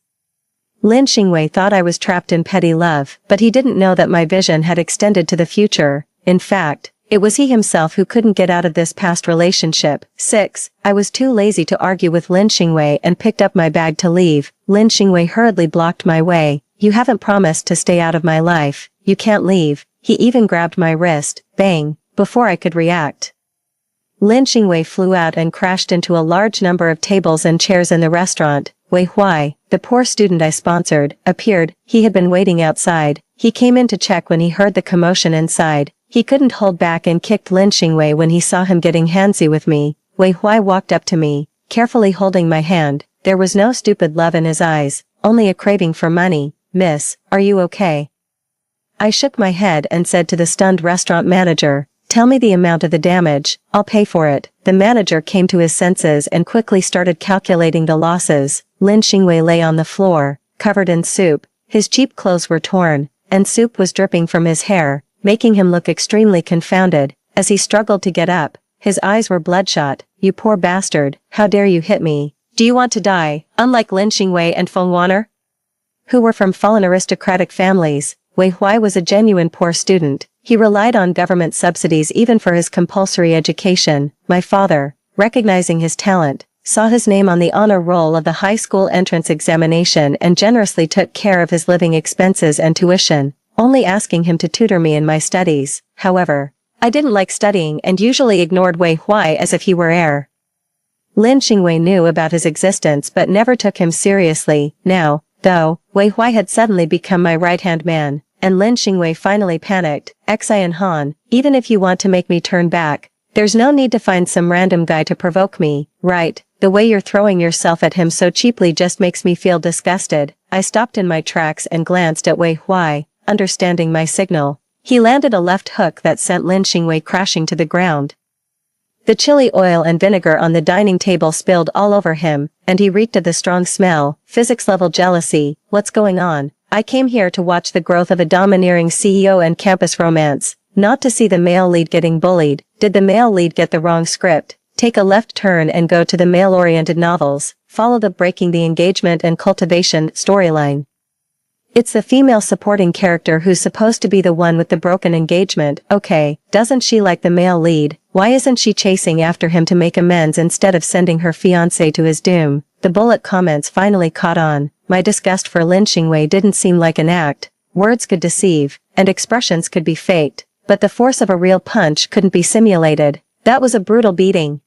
Lin Xingwei thought I was trapped in petty love, but he didn't know that my vision had extended to the future. In fact, it was he himself who couldn't get out of this past relationship. 6. I was too lazy to argue with Lin Xingwei and picked up my bag to leave. Lin Xingwei hurriedly blocked my way. You haven't promised to stay out of my life. You can't leave. He even grabbed my wrist. Bang. Before I could react, Lin Xingwei flew out and crashed into a large number of tables and chairs in the restaurant. Wei Huai, the poor student I sponsored, appeared. He had been waiting outside. He came in to check when he heard the commotion inside. He couldn't hold back and kicked Lin Xingwei when he saw him getting handsy with me. Wei Huai walked up to me, carefully holding my hand. There was no stupid love in his eyes, only a craving for money. Miss, are you okay? I shook my head and said to the stunned restaurant manager, tell me the amount of the damage, I'll pay for it. The manager came to his senses and quickly started calculating the losses. Lin Xingwei lay on the floor, covered in soup. His cheap clothes were torn, and soup was dripping from his hair, making him look extremely confounded. As he struggled to get up, his eyes were bloodshot. You poor bastard, how dare you hit me? Do you want to die, unlike Lin Xingwei and Feng Warner, who were from fallen aristocratic families? Wei Huai was a genuine poor student. He relied on government subsidies even for his compulsory education. My father, recognizing his talent, saw his name on the honor roll of the high school entrance examination and generously took care of his living expenses and tuition, only asking him to tutor me in my studies. However, I didn't like studying and usually ignored Wei Huai as if he were air. Lin Xingwei knew about his existence but never took him seriously. Now, though, Wei Huai had suddenly become my right-hand man, and Lin Xingwei finally panicked. Xian Han, even if you want to make me turn back, there's no need to find some random guy to provoke me, right? The way you're throwing yourself at him so cheaply just makes me feel disgusted. I stopped in my tracks and glanced at Wei Huai, understanding my signal. He landed a left hook that sent Lin Xingwei crashing to the ground. The chili oil and vinegar on the dining table spilled all over him, and he reeked of the strong smell. Physics-level jealousy. What's going on? I came here to watch the growth of a domineering CEO and campus romance, not to see the male lead getting bullied. Did the male lead get the wrong script? Take a left turn and go to the male-oriented novels. Follow the breaking the engagement and cultivation storyline. It's the female supporting character who's supposed to be the one with the broken engagement. Okay, doesn't she like the male lead? Why isn't she chasing after him to make amends instead of sending her fiancé to his doom? The bullet comments finally caught on. My disgust for Lin Xingwei didn't seem like an act. Words could deceive, and expressions could be faked, but the force of a real punch couldn't be simulated. That was a brutal beating.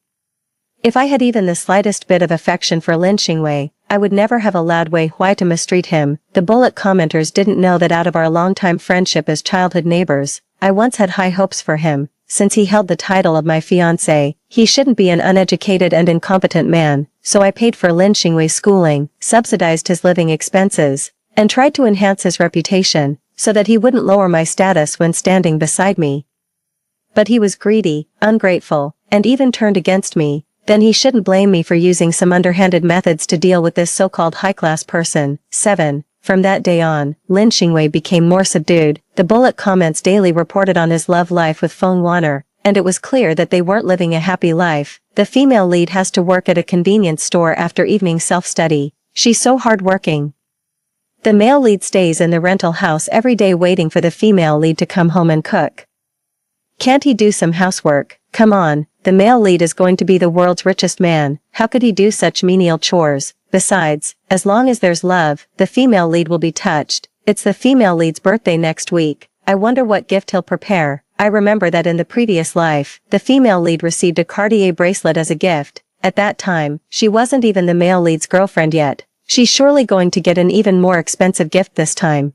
If I had even the slightest bit of affection for Lin Xingwei, I would never have allowed Wei Huai to mistreat him. The bullet commenters didn't know that out of our longtime friendship as childhood neighbors, I once had high hopes for him. Since he held the title of my fiancé, he shouldn't be an uneducated and incompetent man, so I paid for Lin Xingwei's schooling, subsidized his living expenses, and tried to enhance his reputation, so that he wouldn't lower my status when standing beside me. But he was greedy, ungrateful, and even turned against me. Then he shouldn't blame me for using some underhanded methods to deal with this so-called high-class person. 7. From that day on, Lin Xingwei became more subdued. The bullet comments daily reported on his love life with Feng Wanner, and it was clear that they weren't living a happy life. The female lead has to work at a convenience store after evening self-study. She's so hard-working. The male lead stays in the rental house every day waiting for the female lead to come home and cook. Can't he do some housework? Come on, the male lead is going to be the world's richest man. How could he do such menial chores? Besides, as long as there's love, the female lead will be touched. It's the female lead's birthday next week. I wonder what gift he'll prepare. I remember that in the previous life, the female lead received a Cartier bracelet as a gift. At that time, she wasn't even the male lead's girlfriend yet. She's surely going to get an even more expensive gift this time.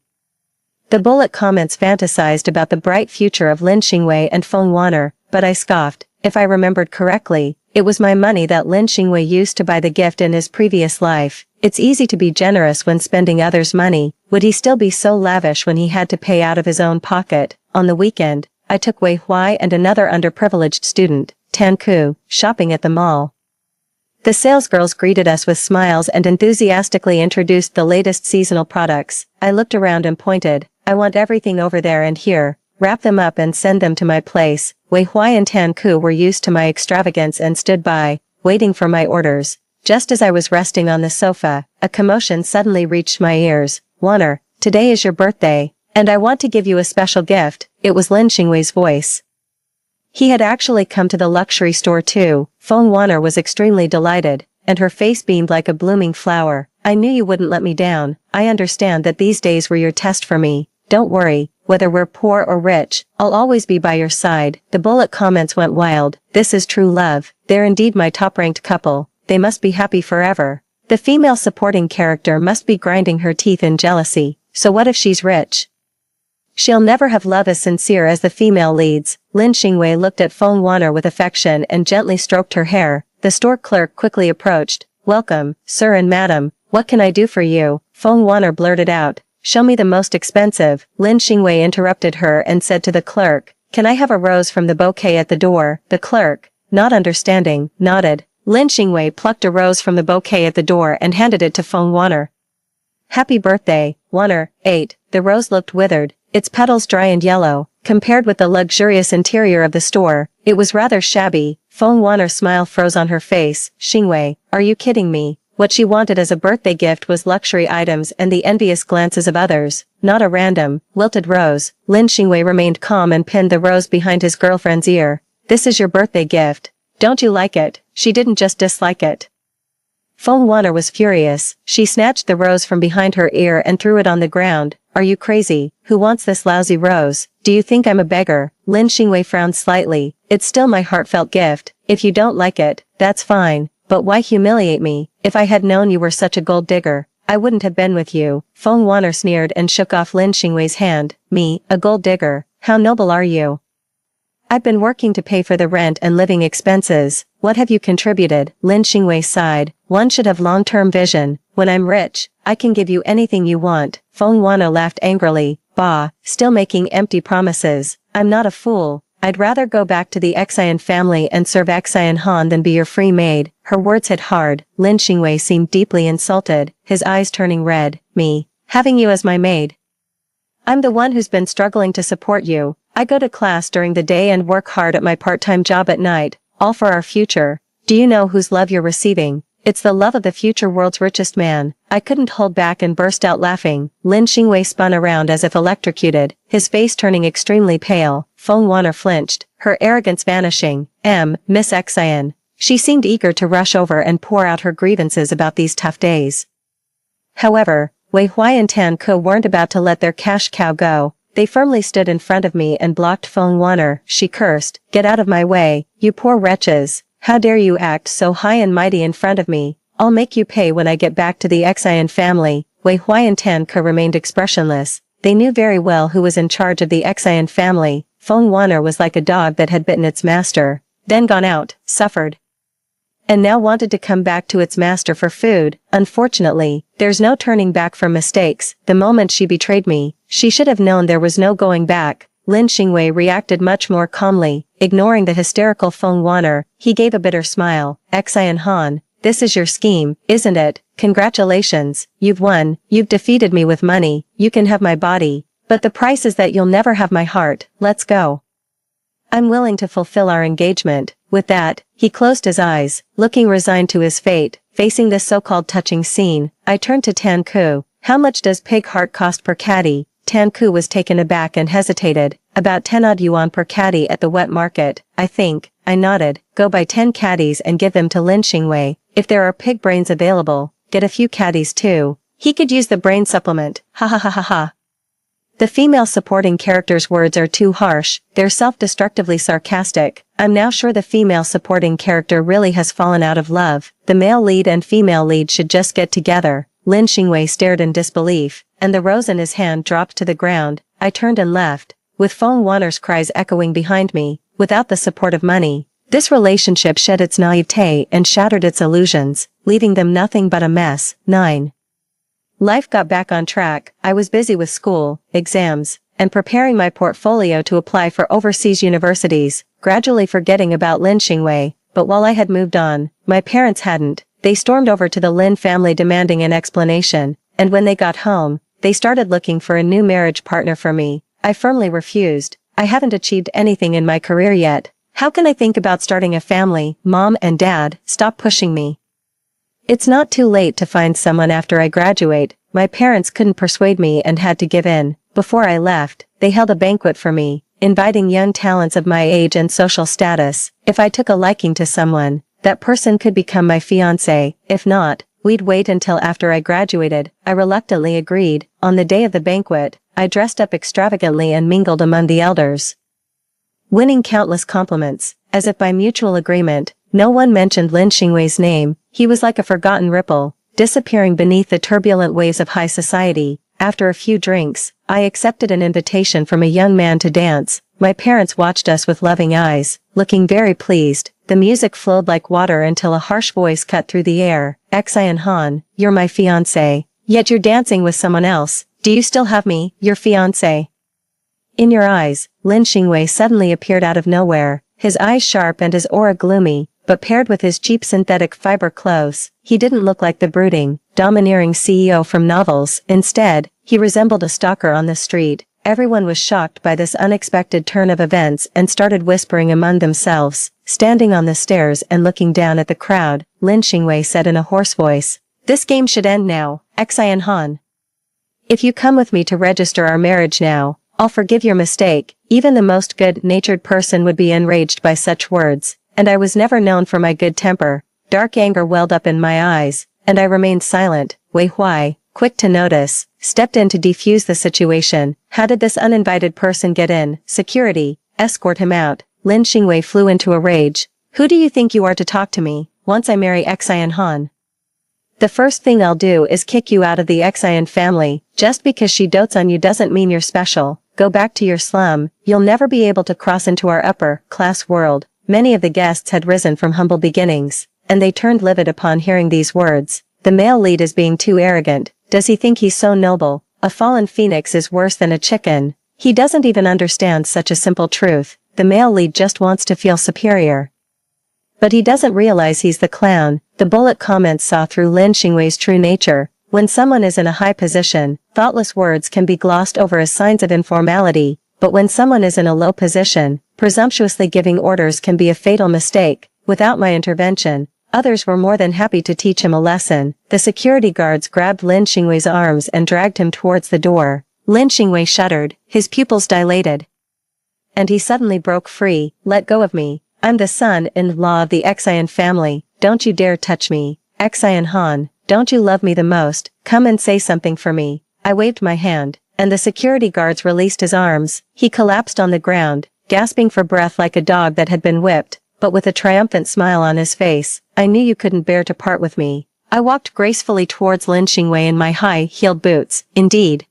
The bullet comments fantasized about the bright future of Lin Xingwei and Feng Wanner, but I scoffed. If I remembered correctly, it was my money that Lin Xingwei used to buy the gift in his previous life. It's easy to be generous when spending others' money. Would he still be so lavish when he had to pay out of his own pocket? On the weekend, I took Wei Huai and another underprivileged student, Tan Ku, shopping at the mall. The salesgirls greeted us with smiles and enthusiastically introduced the latest seasonal products. I looked around and pointed. I want everything over there and here. Wrap them up and send them to my place. Wei Huai and Tan Ku were used to my extravagance and stood by, waiting for my orders. Just as I was resting on the sofa, a commotion suddenly reached my ears. Wanner, today is your birthday, and I want to give you a special gift. It was Lin Xingwei's voice. He had actually come to the luxury store too. Feng Wanner was extremely delighted, and her face beamed like a blooming flower. I knew you wouldn't let me down. I understand that these days were your test for me. Don't worry, whether we're poor or rich, I'll always be by your side. The bullet comments went wild. This is true love. They're indeed my top-ranked couple. They must be happy forever. The female supporting character must be grinding her teeth in jealousy. So what if she's rich? She'll never have love as sincere as the female leads. Lin Xingwei looked at Feng Wanner with affection and gently stroked her hair. The store clerk quickly approached. Welcome, sir and madam. What can I do for you? Feng Wanner blurted out. Show me the most expensive. Lin Xingwei interrupted her and said to the clerk, can I have a rose from the bouquet at the door? The clerk, not understanding, nodded. Lin Xingwei plucked a rose from the bouquet at the door and handed it to Feng Wanner. Happy birthday, Wanner. 8. The rose looked withered, its petals dry and yellow. Compared with the luxurious interior of the store, it was rather shabby. Feng Wanner's smile froze on her face. Xingwei, are you kidding me? What she wanted as a birthday gift was luxury items and the envious glances of others, not a random, wilted rose. Lin Xingwei remained calm and pinned the rose behind his girlfriend's ear. This is your birthday gift. Don't you like it? She didn't just dislike it. Feng Wanner was furious. She snatched the rose from behind her ear and threw it on the ground. Are you crazy? Who wants this lousy rose? Do you think I'm a beggar? Lin Xingwei frowned slightly. It's still my heartfelt gift. If you don't like it, that's fine. But why humiliate me? If I had known you were such a gold digger, I wouldn't have been with you. Feng Wanner sneered and shook off Lin Xingwei's hand. Me, a gold digger? How noble are you? I've been working to pay for the rent and living expenses. What have you contributed? Lin Xingwei sighed. One should have long-term vision. When I'm rich, I can give you anything you want. Feng Wanner laughed angrily. Bah, still making empty promises. I'm not a fool. I'd rather go back to the Xian family and serve Xian Han than be your free maid. Her words hit hard. Lin Xingwei seemed deeply insulted, his eyes turning red. Me? Having you as my maid? I'm the one who's been struggling to support you. I go to class during the day and work hard at my part-time job at night, all for our future. Do you know whose love you're receiving? It's the love of the future world's richest man. I couldn't hold back and burst out laughing. Lin Xingwei spun around as if electrocuted, his face turning extremely pale. Feng Wanner flinched, her arrogance vanishing. Miss Xian. She seemed eager to rush over and pour out her grievances about these tough days. However, Wei Huai and Tan Ke weren't about to let their cash cow go. They firmly stood in front of me and blocked Feng Wanner. She cursed, "Get out of my way, you poor wretches. How dare you act so high and mighty in front of me? I'll make you pay when I get back to the Xian family." Wei Huai and Tan Ke remained expressionless. They knew very well who was in charge of the Xian family. Feng Wanner was like a dog that had bitten its master, then gone out, suffered, and now wanted to come back to its master for food. Unfortunately, there's no turning back from mistakes. The moment she betrayed me, she should have known there was no going back. Lin Xingwei reacted much more calmly, ignoring the hysterical Feng Wanner. He gave a bitter smile. "Xian Han, this is your scheme, isn't it? Congratulations, you've won. You've defeated me with money. You can have my body, but the price is that you'll never have my heart. Let's go. I'm willing to fulfill our engagement." With that, he closed his eyes, looking resigned to his fate. Facing this so-called touching scene, I turned to Tan Ke. "How much does pig heart cost per caddy?" Tan Ke was taken aback and hesitated. "About 10 odd yuan per caddy at the wet market, I think." I nodded. "Go buy 10 caddies and give them to Lin Xingwei. If there are pig brains available, get a few caddies too. He could use the brain supplement. Ha ha ha ha ha." The female supporting character's words are too harsh, they're self-destructively sarcastic. I'm now sure the female supporting character really has fallen out of love. The male lead and female lead should just get together. Lin Xingwei stared in disbelief, and the rose in his hand dropped to the ground. I turned and left, with Feng Wanner's cries echoing behind me. Without the support of money, this relationship shed its naivete and shattered its illusions, leaving them nothing but a mess. 9. Life got back on track. I was busy with school, exams, and preparing my portfolio to apply for overseas universities, gradually forgetting about Lin Xingwei. But while I had moved on, my parents hadn't. They stormed over to the Lin family demanding an explanation, and when they got home, they started looking for a new marriage partner for me. I firmly refused. I haven't achieved anything in my career yet. How can I think about starting a family? Mom and Dad, stop pushing me. It's not too late to find someone after I graduate. My parents couldn't persuade me and had to give in. Before I left, they held a banquet for me, inviting young talents of my age and social status. If I took a liking to someone, that person could become my fiancé. If not, we'd wait until after I graduated. I reluctantly agreed. On the day of the banquet, I dressed up extravagantly and mingled among the elders, winning countless compliments. As if by mutual agreement, no one mentioned Lin Xingwei's name. He was like a forgotten ripple, disappearing beneath the turbulent waves of high society. After a few drinks, I accepted an invitation from a young man to dance. My parents watched us with loving eyes, looking very pleased. The music flowed like water until a harsh voice cut through the air. "Xian Han, you're my fiancé. Yet you're dancing with someone else. Do you still have me, your fiancé?" In your eyes, Lin Xingwei suddenly appeared out of nowhere, his eyes sharp and his aura gloomy. But paired with his cheap synthetic fiber clothes, he didn't look like the brooding, domineering CEO from novels. Instead, he resembled a stalker on the street. Everyone was shocked by this unexpected turn of events and started whispering among themselves. Standing on the stairs and looking down at the crowd, Lin Xingwei said in a hoarse voice, "This game should end now, Xian Han. If you come with me to register our marriage now, I'll forgive your mistake." Even the most good-natured person would be enraged by such words. And I was never known for my good temper. Dark anger welled up in my eyes, and I remained silent. Wei Huai, quick to notice, stepped in to defuse the situation. "How did this uninvited person get in?" "Security, escort him out." Lin Xingwei flew into a rage. "Who do you think you are to talk to me? Once I marry Xian Han, the first thing I'll do is kick you out of the Xian family. Just because she dotes on you doesn't mean you're special. Go back to your slum. You'll never be able to cross into our upper-class world." Many of the guests had risen from humble beginnings, and they turned livid upon hearing these words. The male lead is being too arrogant. Does he think he's so noble? A fallen phoenix is worse than a chicken. He doesn't even understand such a simple truth. The male lead just wants to feel superior. But he doesn't realize he's the clown. The bullet comments saw through Lin Xingwei's true nature. When someone is in a high position, thoughtless words can be glossed over as signs of informality. But when someone is in a low position, presumptuously giving orders can be a fatal mistake. Without my intervention, others were more than happy to teach him a lesson. The security guards grabbed Lin Xingwei's arms and dragged him towards the door. Lin Xingwei shuddered, his pupils dilated, and he suddenly broke free. "Let go of me. I'm the son-in-law of the Xian family. Don't you dare touch me. Xian Han, don't you love me the most? Come and say something for me. I waved my hand, and the security guards released his arms. He collapsed on the ground, gasping for breath like a dog that had been whipped, but with a triumphant smile on his face. I knew you couldn't bear to part with me. I walked gracefully towards Lin Xingwei in my high-heeled boots. Indeed.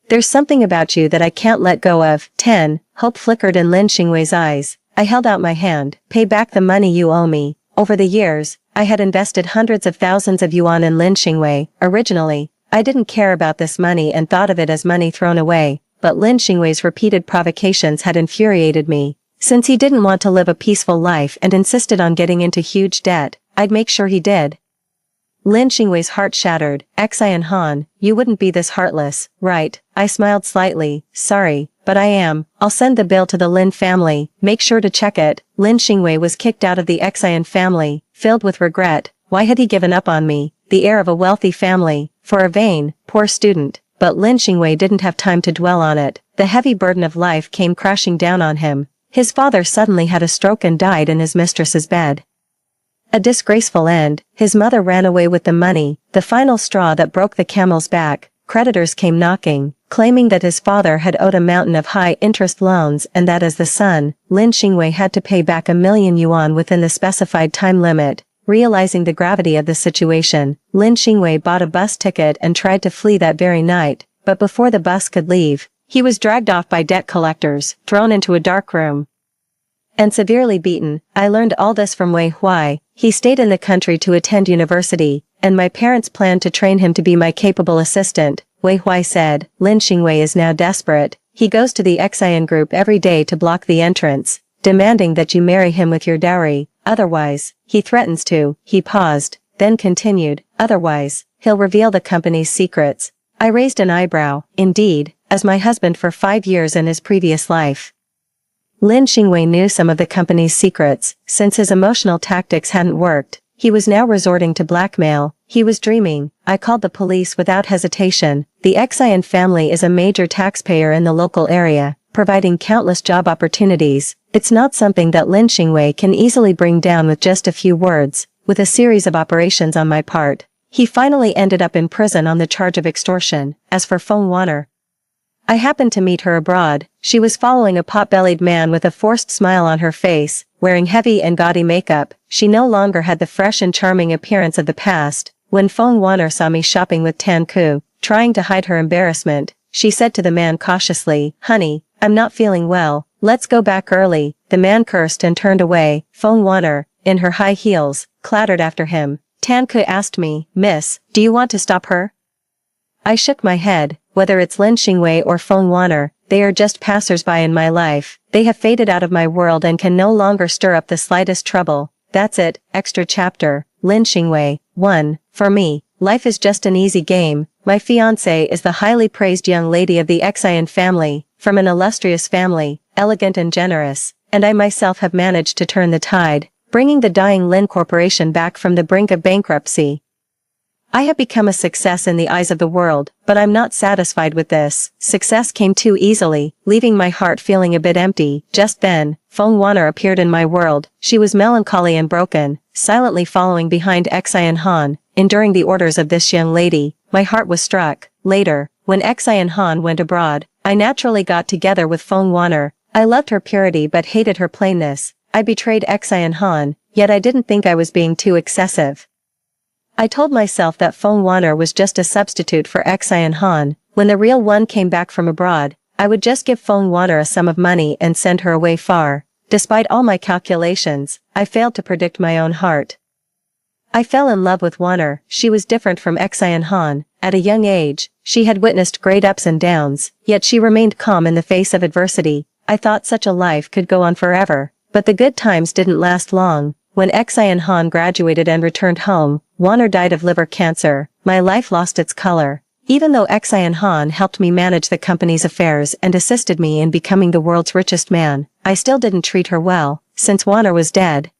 There's something about you that I can't let go of. 10. Hope flickered in Lin Xingwei's eyes. I held out my hand. Pay back the money you owe me. Over the years, I had invested hundreds of thousands of yuan in Lin Xingwei. Originally, I didn't care about this money and thought of it as money thrown away, but Lin Xingwei's repeated provocations had infuriated me. Since he didn't want to live a peaceful life and insisted on getting into huge debt, I'd make sure he did. Lin Xingwei's heart shattered. Xian Han, you wouldn't be this heartless, right? I smiled slightly. Sorry, but I am. I'll send the bill to the Lin family. Make sure to check it. Lin Xingwei was kicked out of the Xian family, filled with regret. Why had he given up on me, the heir of a wealthy family, for a vain, poor student? But Lin Xingwei didn't have time to dwell on it. The heavy burden of life came crashing down on him. His father suddenly had a stroke and died in his mistress's bed. A disgraceful end. His mother ran away with the money, the final straw that broke the camel's back. Creditors came knocking, claiming that his father had owed a mountain of high-interest loans and that as the son, Lin Xingwei had to pay back 1,000,000 yuan within the specified time limit. Realizing the gravity of the situation, Lin Xingwei bought a bus ticket and tried to flee that very night, but before the bus could leave, he was dragged off by debt collectors, thrown into a dark room, and severely beaten. I learned all this from Wei Huai. He stayed in the country to attend university, and my parents planned to train him to be my capable assistant. Wei Huai said, Lin Xingwei is now desperate. He goes to the Xian group every day to block the entrance, demanding that you marry him with your dowry. Otherwise, he threatens to. He paused, then continued, otherwise, he'll reveal the company's secrets. I raised an eyebrow. Indeed, as my husband for 5 years in his previous life, Lin Xingwei knew some of the company's secrets. Since his emotional tactics hadn't worked, he was now resorting to blackmail. He was dreaming. I called the police without hesitation. The Xian family is a major taxpayer in the local area, providing countless job opportunities. It's not something that Lin Xingwei can easily bring down with just a few words. With a series of operations on my part, he finally ended up in prison on the charge of extortion. As for Feng Wanner, I happened to meet her abroad. She was following a pot-bellied man with a forced smile on her face, wearing heavy and gaudy makeup. She no longer had the fresh and charming appearance of the past. When Feng Wanner saw me shopping with Tan Ku, trying to hide her embarrassment, she said to the man cautiously, Honey, I'm not feeling well. Let's go back early. The man cursed and turned away. Feng Wanner, in her high heels, clattered after him. Tan Ku asked me, Miss, do you want to stop her? I shook my head. Whether it's Lin Xingwei or Feng Wanner, they are just passers-by in my life. They have faded out of my world and can no longer stir up the slightest trouble. That's it. Extra chapter. Lin Xingwei. 1. For me, life is just an easy game. My fiancé is the highly praised young lady of the Xian family, from an illustrious family, elegant and generous, and I myself have managed to turn the tide, bringing the dying Lin Corporation back from the brink of bankruptcy. I have become a success in the eyes of the world, but I'm not satisfied with this. Success came too easily, leaving my heart feeling a bit empty. Just then, Feng Wanner appeared in my world. She was melancholy and broken, silently following behind Xian Han, enduring the orders of this young lady. My heart was struck. Later, when Xian Han went abroad, I naturally got together with Feng Wanner. I loved her purity but hated her plainness. I betrayed Xian Han, yet I didn't think I was being too excessive. I told myself that Feng Wanner was just a substitute for Xian Han. When the real one came back from abroad, I would just give Feng Wanner a sum of money and send her away far. Despite all my calculations, I failed to predict my own heart. I fell in love with Wanner. She was different from Xian Han. At a young age, she had witnessed great ups and downs, yet she remained calm in the face of adversity. I thought such a life could go on forever, but the good times didn't last long. When Xian Han graduated and returned home, Wanner died of liver cancer. My life lost its color. Even though Xian Han helped me manage the company's affairs and assisted me in becoming the world's richest man, I still didn't treat her well, since Wanner was dead.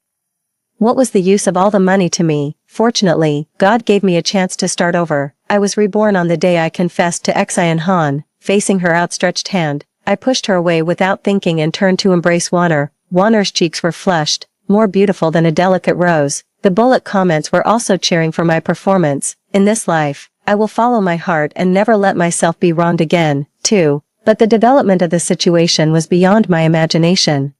What was the use of all the money to me? Fortunately, God gave me a chance to start over. I was reborn on the day I confessed to Xian Han. Facing her outstretched hand, I pushed her away without thinking and turned to embrace Wanner. Wanner's cheeks were flushed, more beautiful than a delicate rose. The bullet comments were also cheering for my performance. In this life, I will follow my heart and never let myself be wronged again, too. But the development of the situation was beyond my imagination.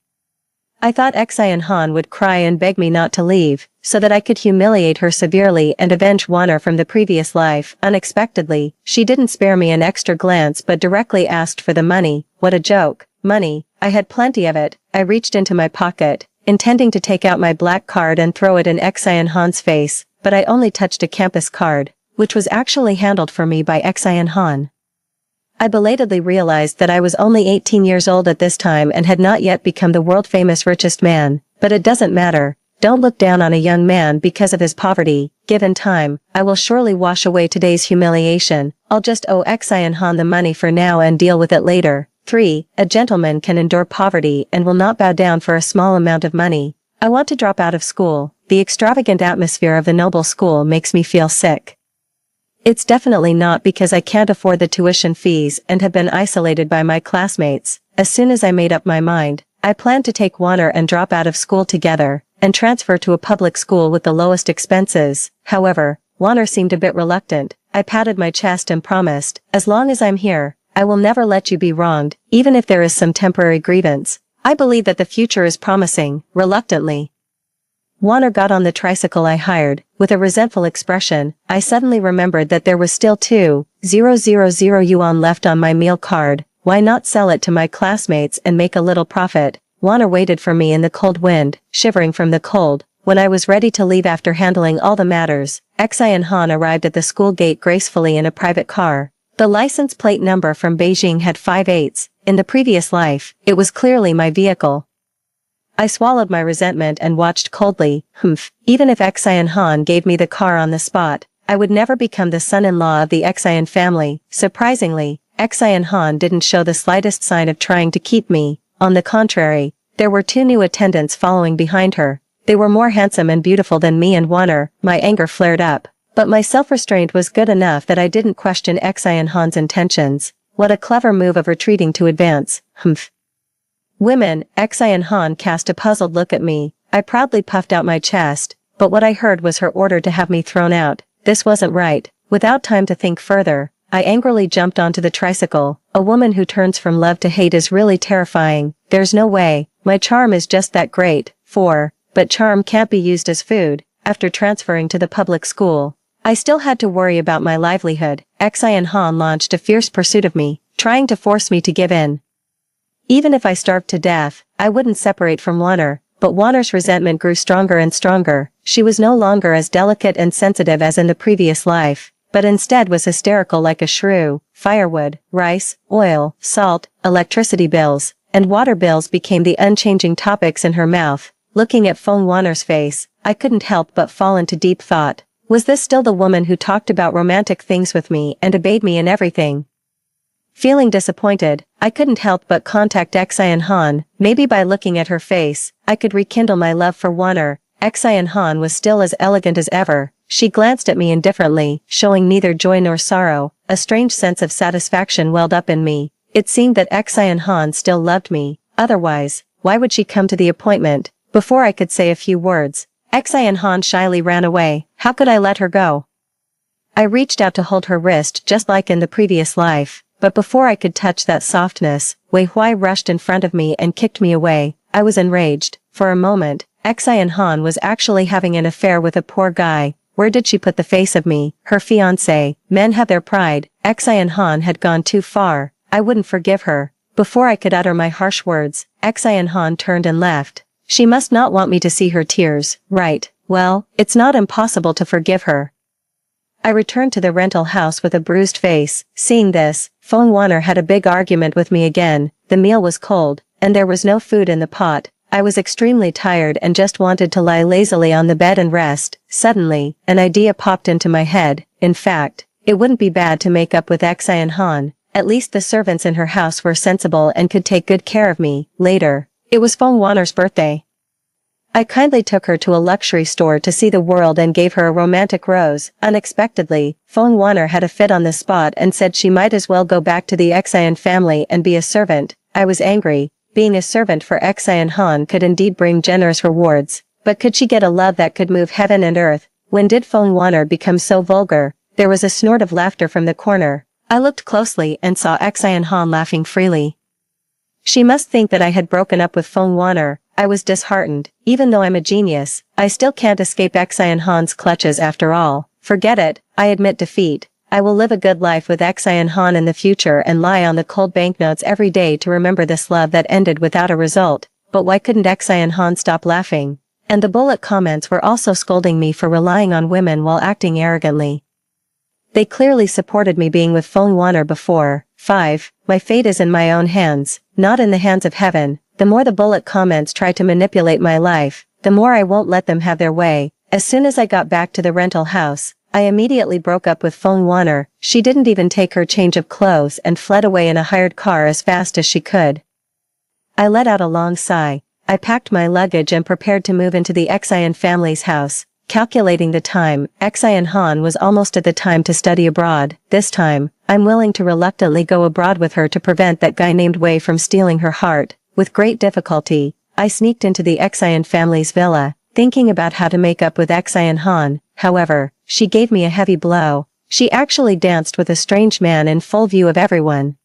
I thought Xian Han would cry and beg me not to leave, so that I could humiliate her severely and avenge Wanner from the previous life. Unexpectedly, she didn't spare me an extra glance but directly asked for the money. What a joke. Money. I had plenty of it. I reached into my pocket, intending to take out my black card and throw it in Xian Han's face, but I only touched a campus card, which was actually handled for me by Xian Han. I belatedly realized that I was only 18 years old at this time and had not yet become the world-famous richest man, but it doesn't matter. Don't look down on a young man because of his poverty. Given time, I will surely wash away today's humiliation. I'll just owe Xian Han the money for now and deal with it later. 3. A gentleman can endure poverty and will not bow down for a small amount of money. I want to drop out of school. The extravagant atmosphere of the noble school makes me feel sick. It's definitely not because I can't afford the tuition fees and have been isolated by my classmates. As soon as I made up my mind, I planned to take Wanner and drop out of school together, and transfer to a public school with the lowest expenses. However, Wanner seemed a bit reluctant. I patted my chest and promised, as long as I'm here, I will never let you be wronged, even if there is some temporary grievance. I believe that the future is promising. Reluctantly, Wanner got on the tricycle I hired. With a resentful expression, I suddenly remembered that there was still 2,000 yuan left on my meal card. Why not sell it to my classmates and make a little profit? Wanner waited for me in the cold wind, shivering from the cold. When I was ready to leave after handling all the matters, Xian Han arrived at the school gate gracefully in a private car. The license plate number from Beijing had 5/8. In the previous life, it was clearly my vehicle. I swallowed my resentment and watched coldly. Even if Xian Han gave me the car on the spot, I would never become the son-in-law of the Xian family. Surprisingly, Xian Han didn't show the slightest sign of trying to keep me. On the contrary, there were 2 new attendants following behind her. They were more handsome and beautiful than me and Wanner. My anger flared up, but my self-restraint was good enough that I didn't question Xian Han's intentions. What a clever move of retreating to advance. Women. Xian Han cast a puzzled look at me. I proudly puffed out my chest, but what I heard was her order to have me thrown out. This wasn't right. Without time to think further, I angrily jumped onto the tricycle. A woman who turns from love to hate is really terrifying. There's no way. My charm is just that great. 4. But charm can't be used as food. After transferring to the public school, I still had to worry about my livelihood. Xian Han launched a fierce pursuit of me, trying to force me to give in. Even if I starved to death, I wouldn't separate from Wanner. But Wanner's resentment grew stronger and stronger. She was no longer as delicate and sensitive as in the previous life, but instead was hysterical like a shrew. Firewood, rice, oil, salt, electricity bills, and water bills became the unchanging topics in her mouth. Looking at Feng Wanner's face, I couldn't help but fall into deep thought. Was this still the woman who talked about romantic things with me and obeyed me in everything? Feeling disappointed, I couldn't help but contact Xian Han. Maybe by looking at her face, I could rekindle my love for Wanner. Xian Han was still as elegant as ever. She glanced at me indifferently, showing neither joy nor sorrow. A strange sense of satisfaction welled up in me. It seemed that Xian Han still loved me. Otherwise, why would she come to the appointment? Before I could say a few words, Xian Han shyly ran away. How could I let her go? I reached out to hold her wrist just like in the previous life. But before I could touch that softness, Wei Huai rushed in front of me and kicked me away. I was enraged. For a moment, Xian Han was actually having an affair with a poor guy. Where did she put the face of me? Her fiancé. Men have their pride. Xian Han had gone too far. I wouldn't forgive her. Before I could utter my harsh words, Xian Han turned and left. She must not want me to see her tears. Right. Well, it's not impossible to forgive her. I returned to the rental house with a bruised face. Seeing this, Feng Wanner had a big argument with me again. The meal was cold, and there was no food in the pot. I was extremely tired and just wanted to lie lazily on the bed and rest. Suddenly, an idea popped into my head. In fact, it wouldn't be bad to make up with Xian Han. At least the servants in her house were sensible and could take good care of me. Later, it was Feng Wanner's birthday. I kindly took her to a luxury store to see the world and gave her a romantic rose. Unexpectedly, Feng Wanner had a fit on the spot and said she might as well go back to the Xian family and be a servant. I was angry. Being a servant for Xian Han could indeed bring generous rewards, But could she get a love that could move heaven and earth? When did Feng Wanner become so vulgar? There was a snort of laughter from the corner. I looked closely and saw Xian Han laughing freely. She must think that I had broken up with Feng Wanner. I was disheartened. Even though I'm a genius, I still can't escape Xian Han's clutches after all. Forget it, I admit defeat. I will live a good life with Xian Han in the future and lie on the cold banknotes every day to remember this love that ended without a result. But why couldn't Xian Han stop laughing? And the bullet comments were also scolding me for relying on women while acting arrogantly. They clearly supported me being with Feng Wanner before. 5. My fate is in my own hands, not in the hands of heaven. The more the bullet comments try to manipulate my life, the more I won't let them have their way. As soon as I got back to the rental house, I immediately broke up with Feng Wanner. She didn't even take her change of clothes and fled away in a hired car as fast as she could. I let out a long sigh. I packed my luggage and prepared to move into the Xian family's house. Calculating the time, Xian Han was almost at the time to study abroad. This time, I'm willing to reluctantly go abroad with her to prevent that guy named Wei from stealing her heart. With great difficulty, I sneaked into the Xian family's villa, thinking about how to make up with Xian Han. However, she gave me a heavy blow. She actually danced with a strange man in full view of everyone.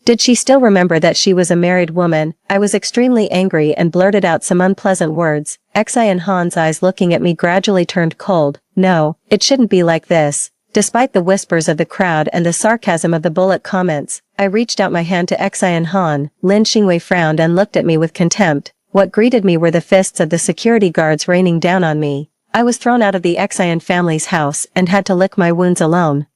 Did she still remember that she was a married woman? I was extremely angry and blurted out some unpleasant words. Xian Han's eyes looking at me gradually turned cold. No, it shouldn't be like this. Despite the whispers of the crowd and the sarcasm of the bullet comments, I reached out my hand to Xian Han. Lin Xingwei frowned and looked at me with contempt. What greeted me were the fists of the security guards raining down on me. I was thrown out of the Xian family's house and had to lick my wounds alone.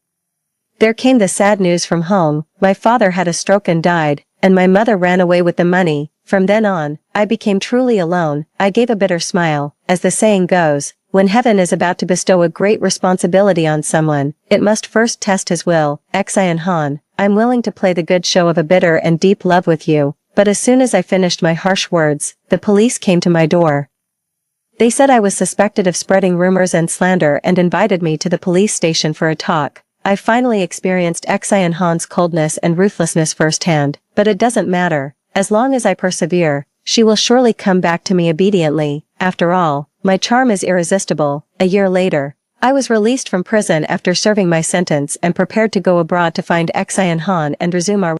There came the sad news from home. My father had a stroke and died, and my mother ran away with the money. From then on, I became truly alone. I gave a bitter smile. As the saying goes, when heaven is about to bestow a great responsibility on someone, it must first test his will. Xian Han, I'm willing to play the good show of a bitter and deep love with you. But as soon as I finished my harsh words, the police came to my door. They said I was suspected of spreading rumors and slander and invited me to the police station for a talk. I finally experienced Xian Han's coldness and ruthlessness firsthand, but it doesn't matter. As long as I persevere, she will surely come back to me obediently. After all, my charm is irresistible. A year later, I was released from prison after serving my sentence and prepared to go abroad to find Xian Han and resume our